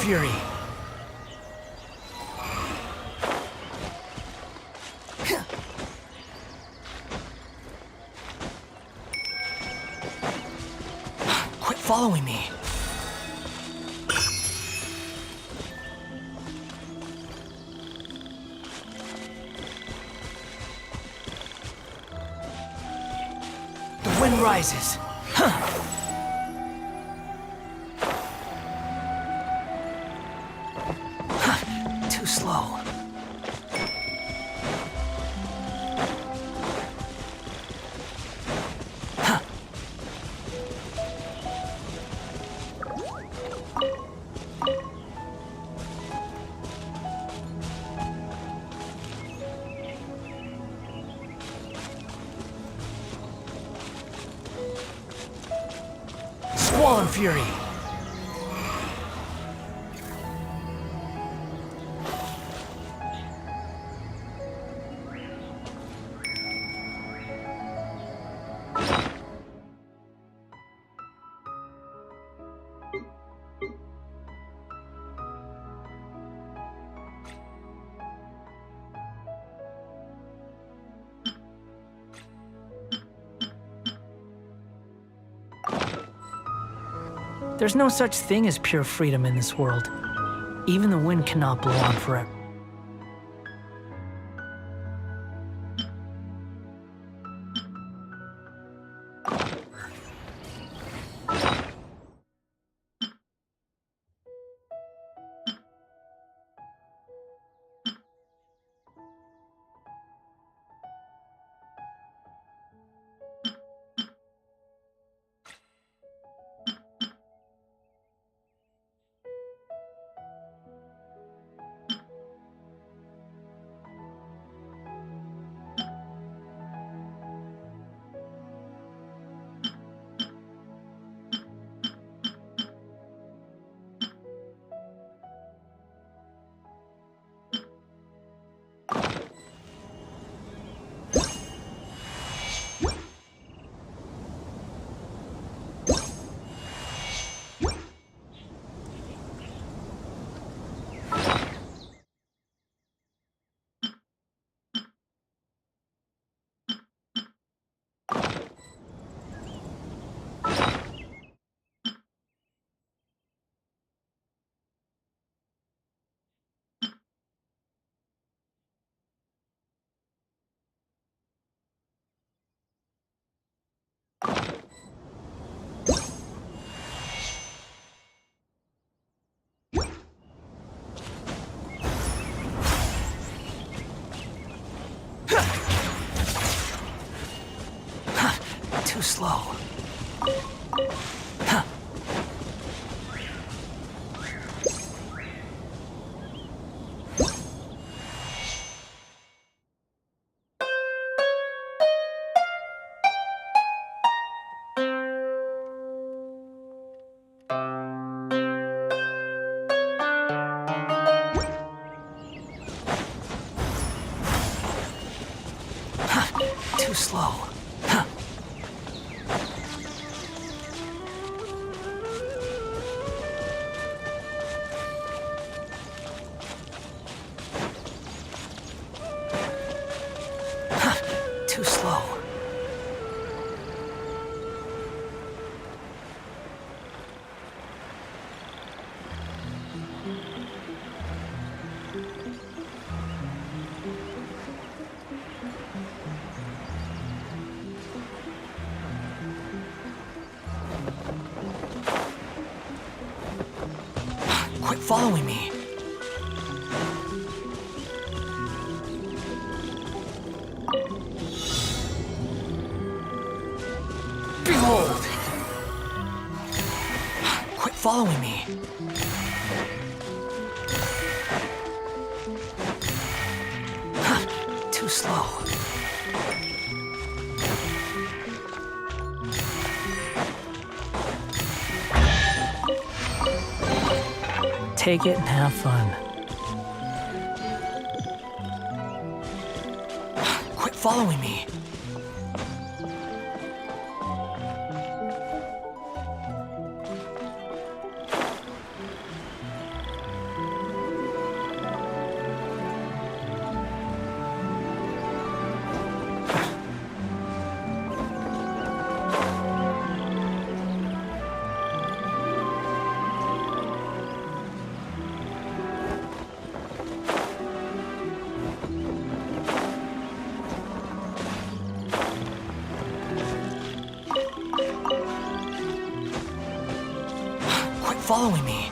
K: Fury! Quit following me! The wind rises! Too slow. Squall and Fury! There's no such thing as pure freedom in this world. Even the wind cannot blow on forever. Too slow. Too slow. Too slow. Quit following me. Behold! Quit following me. Too slow. Take it and have fun. Quit following me. following me.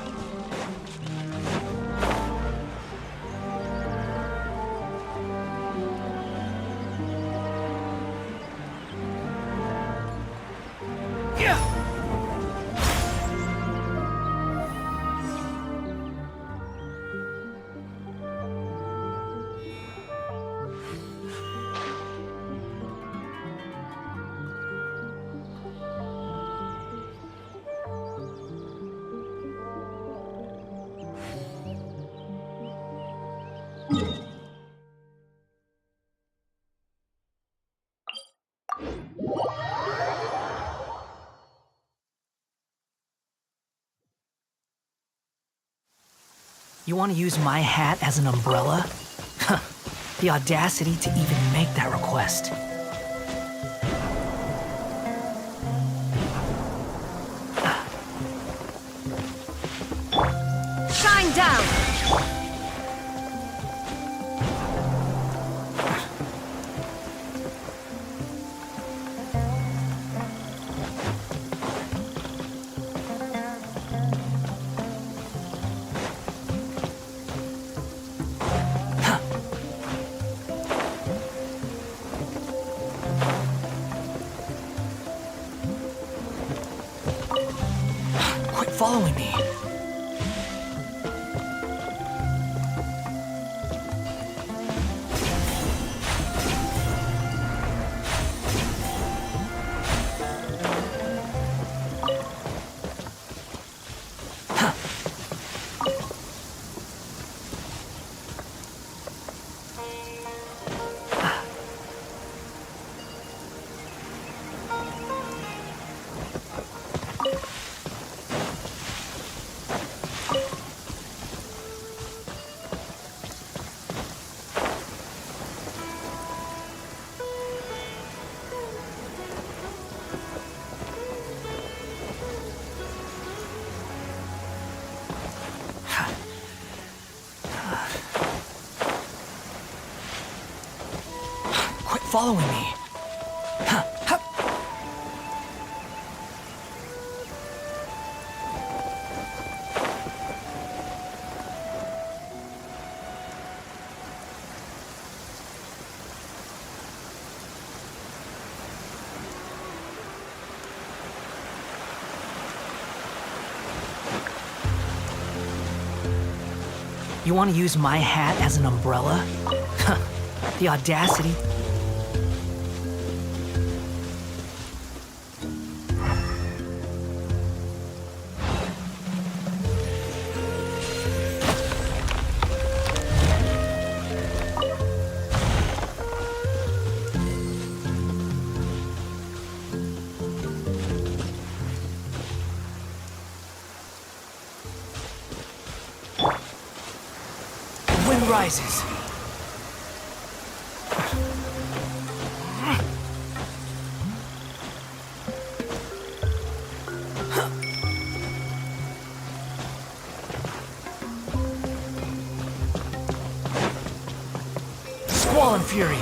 K: You want to use my hat as an umbrella? The audacity to even make that request.
C: Shine down!
K: Quit following me. Quit following me. You want to use my hat as an umbrella? The audacity. Wind rises. Squall and fury.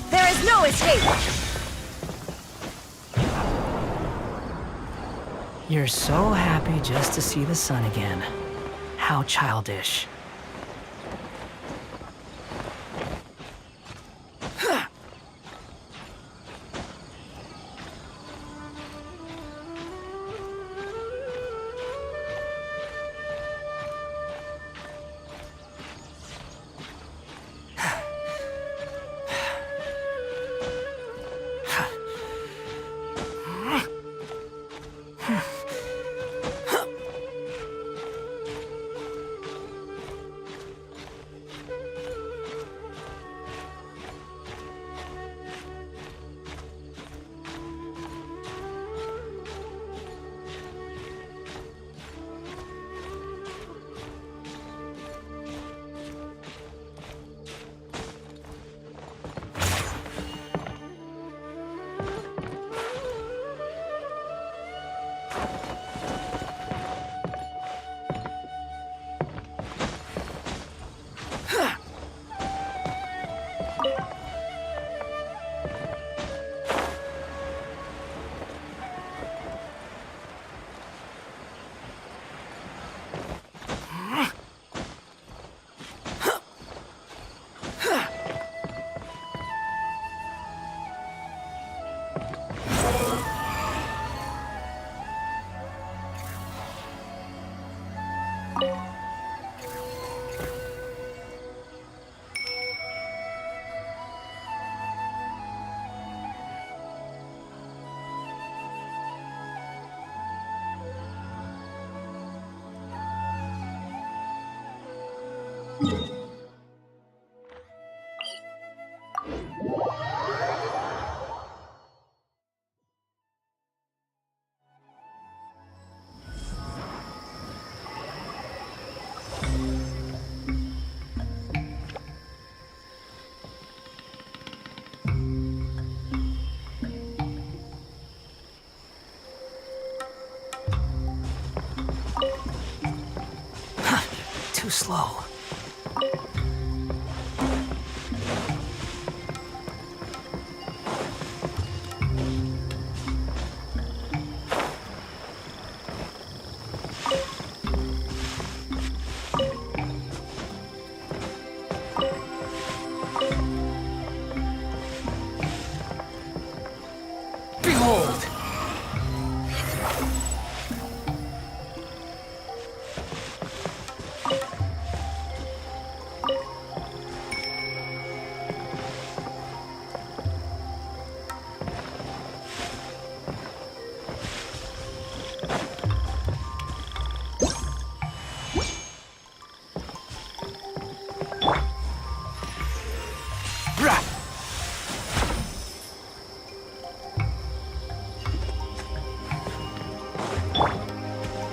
C: There is no escape!
K: You're so happy just to see the sun again. How childish. Too slow.
I: Behold!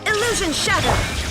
C: Illusion shattered!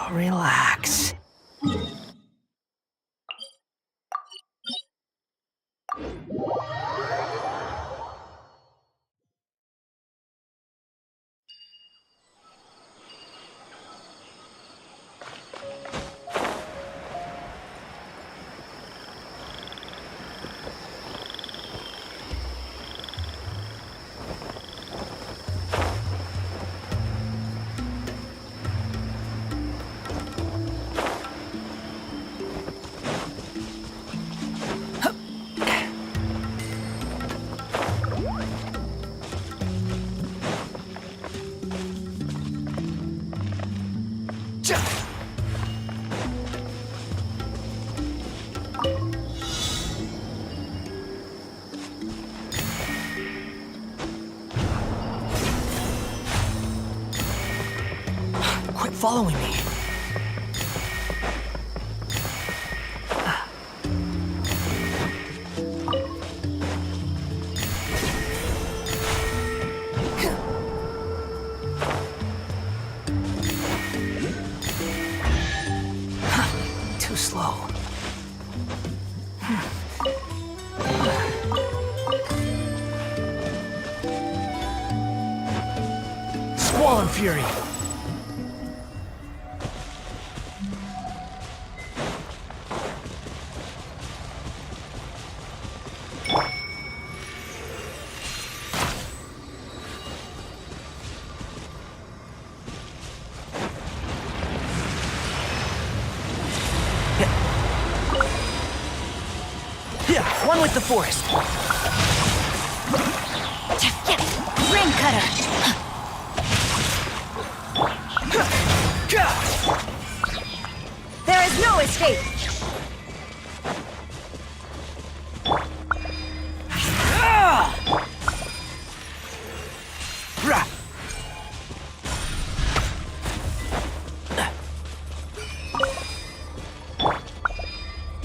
K: Relax. Quit following me. Too slow. Squall and Fury. Yeah, one with the forest.
F: better.
C: There is no escape!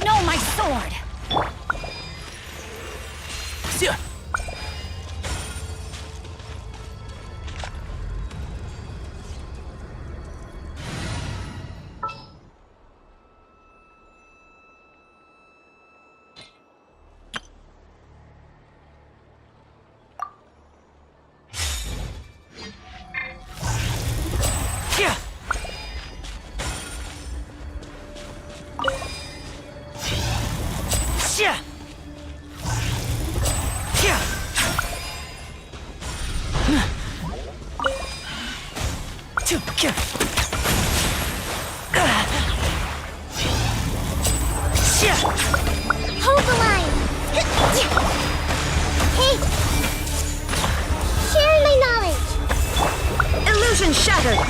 F: No, my sword!
D: Hold the line! Hey! Share my knowledge!
C: Illusion shattered!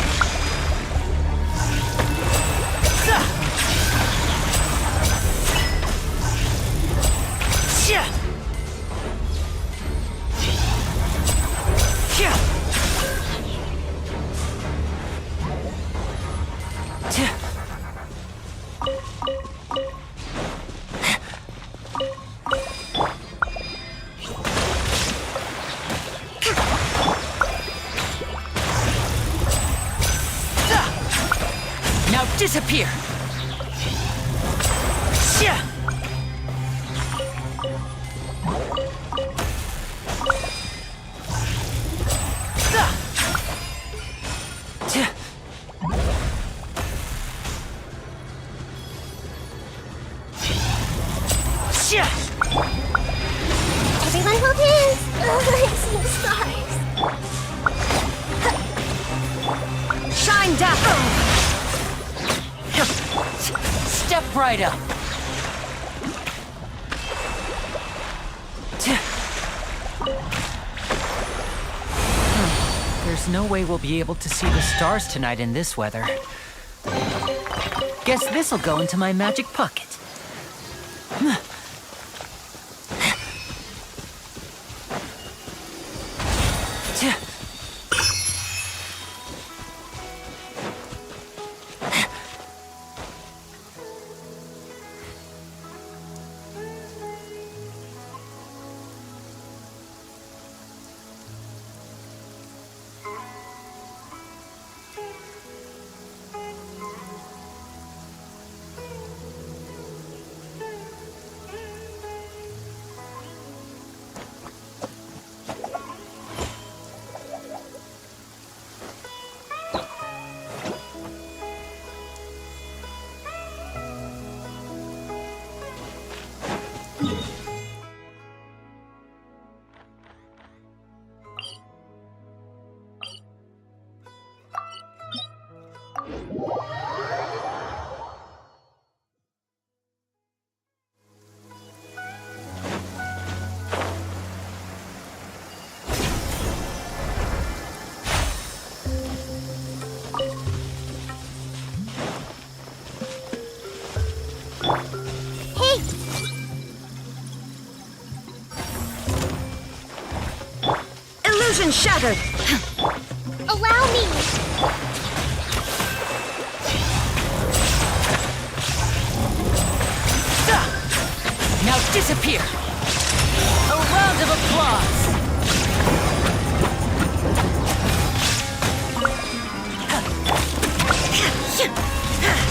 A: Now disappear!
D: Everyone hold hands! I see the stars!
C: Shine down!
A: Step right up! There's no way we'll be able to see the stars tonight in this weather. Guess this'll go into my magic pocket.
C: Illusion shattered!
D: Allow me!
A: Now disappear! A round of applause!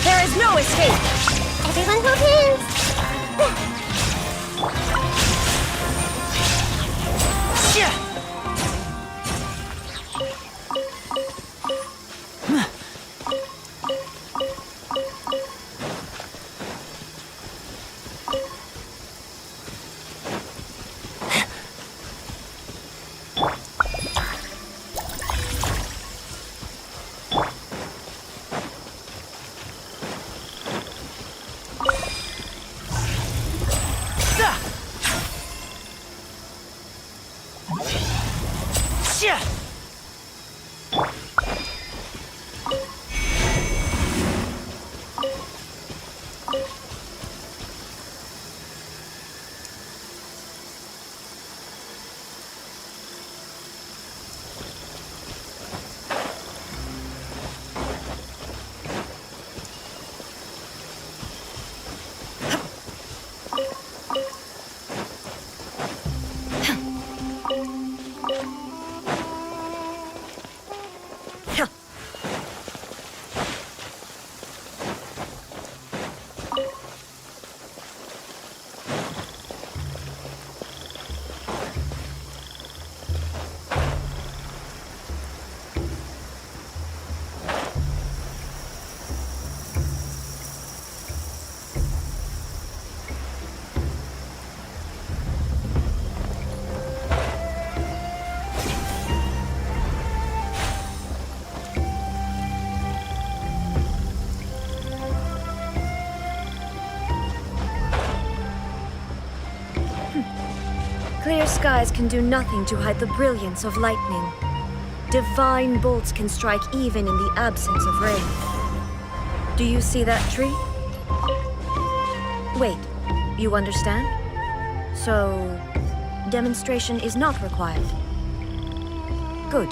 C: There is no escape!
D: Everyone hold hands!
C: skies can do nothing to hide the brilliance of lightning. Divine bolts can strike even in the absence of rain. Do you see that tree? Wait, you understand? So, demonstration is not required. Good.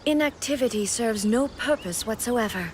C: Inactivity serves no purpose whatsoever.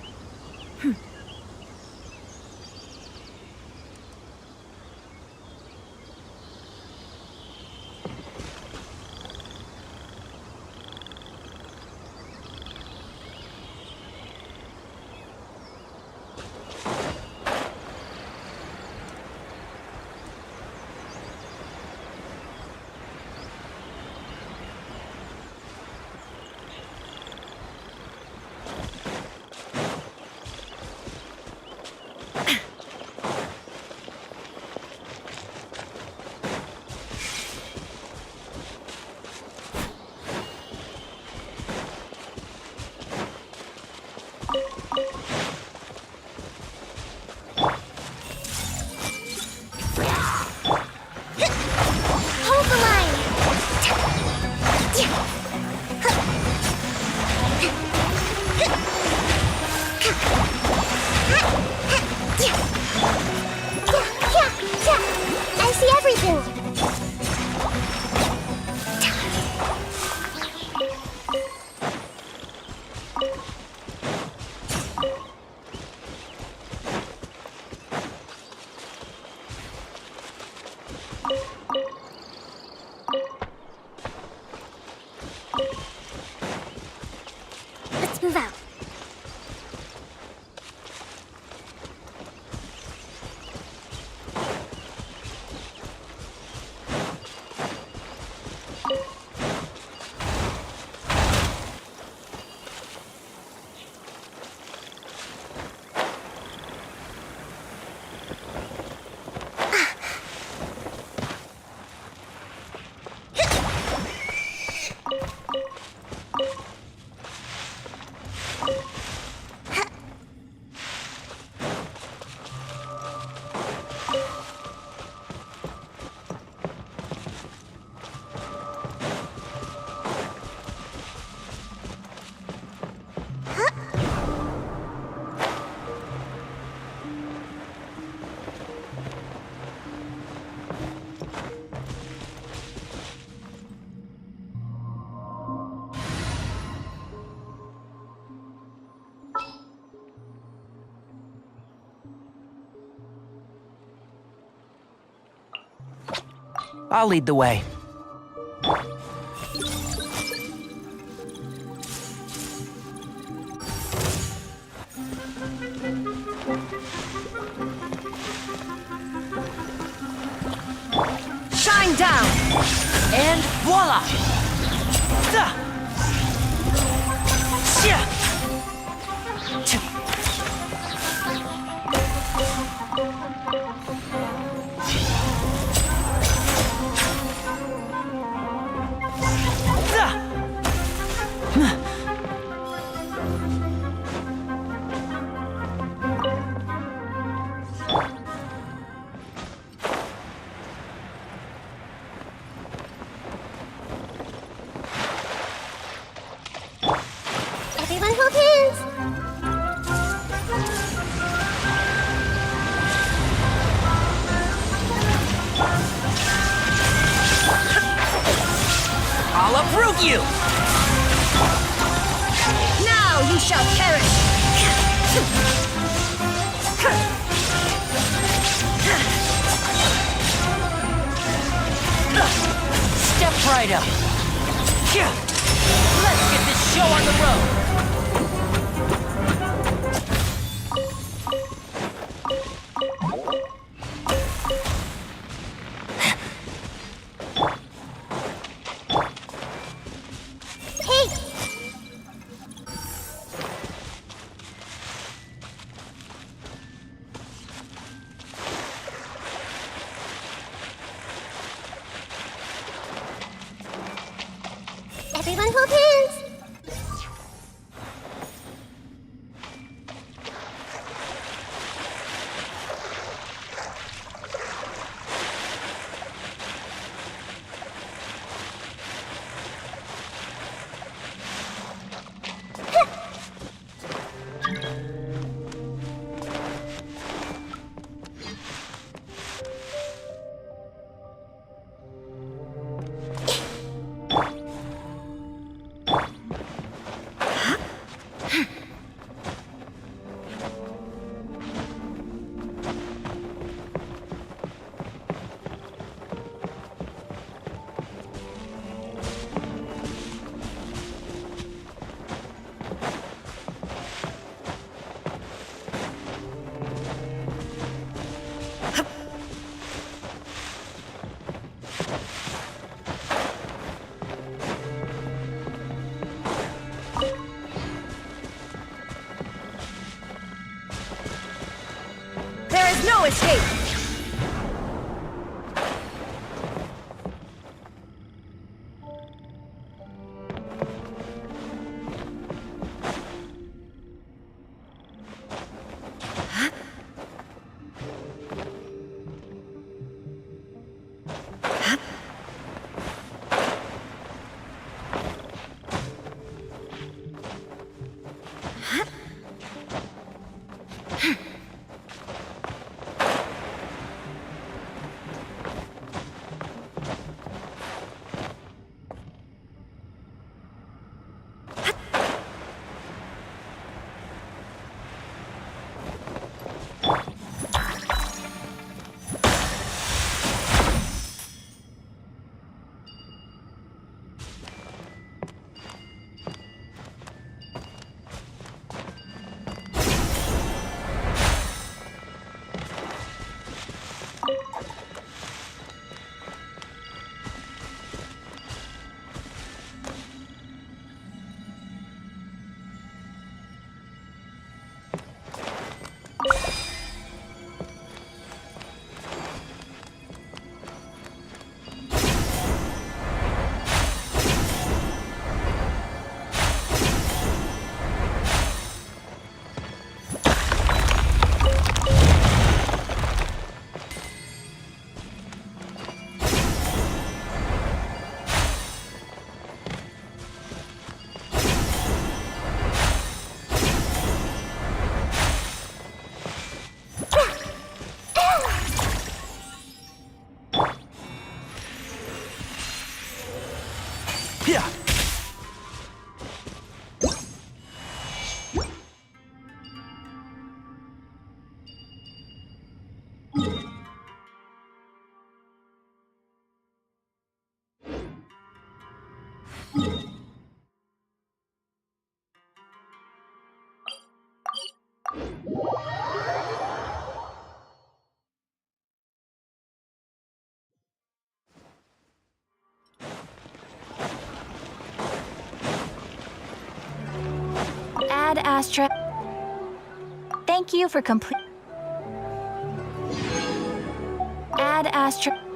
A: I'll lead the way.
C: Shine down!
A: And voila! Duh! Shia! Ch-
D: Everyone hold hands.
A: I'll uproot you!
C: Now you shall perish!
A: Step right up. Yeah. Let's get this show on the road.
D: Hey! Everyone hold hands.
C: There is no escape!
E: Ad Astra. Thank you for complete. Ad Astra.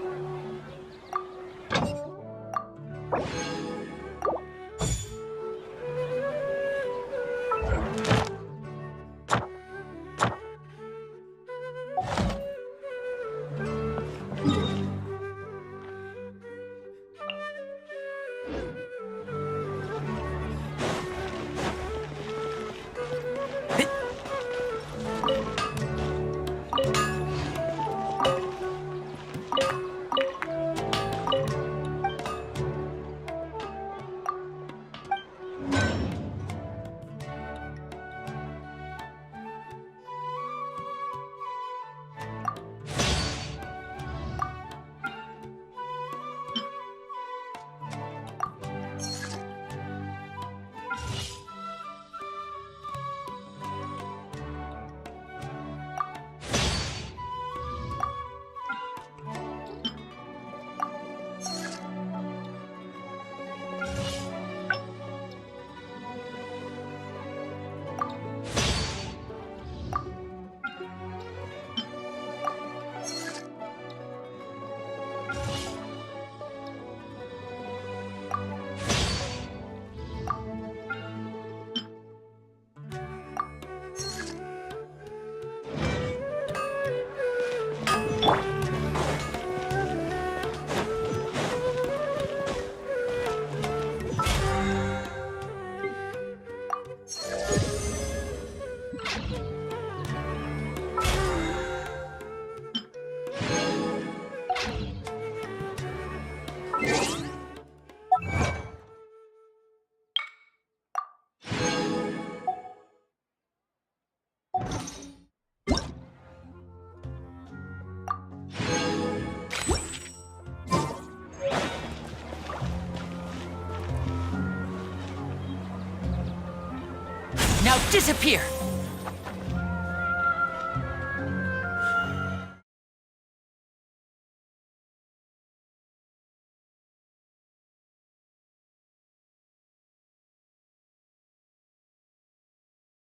A: Now disappear!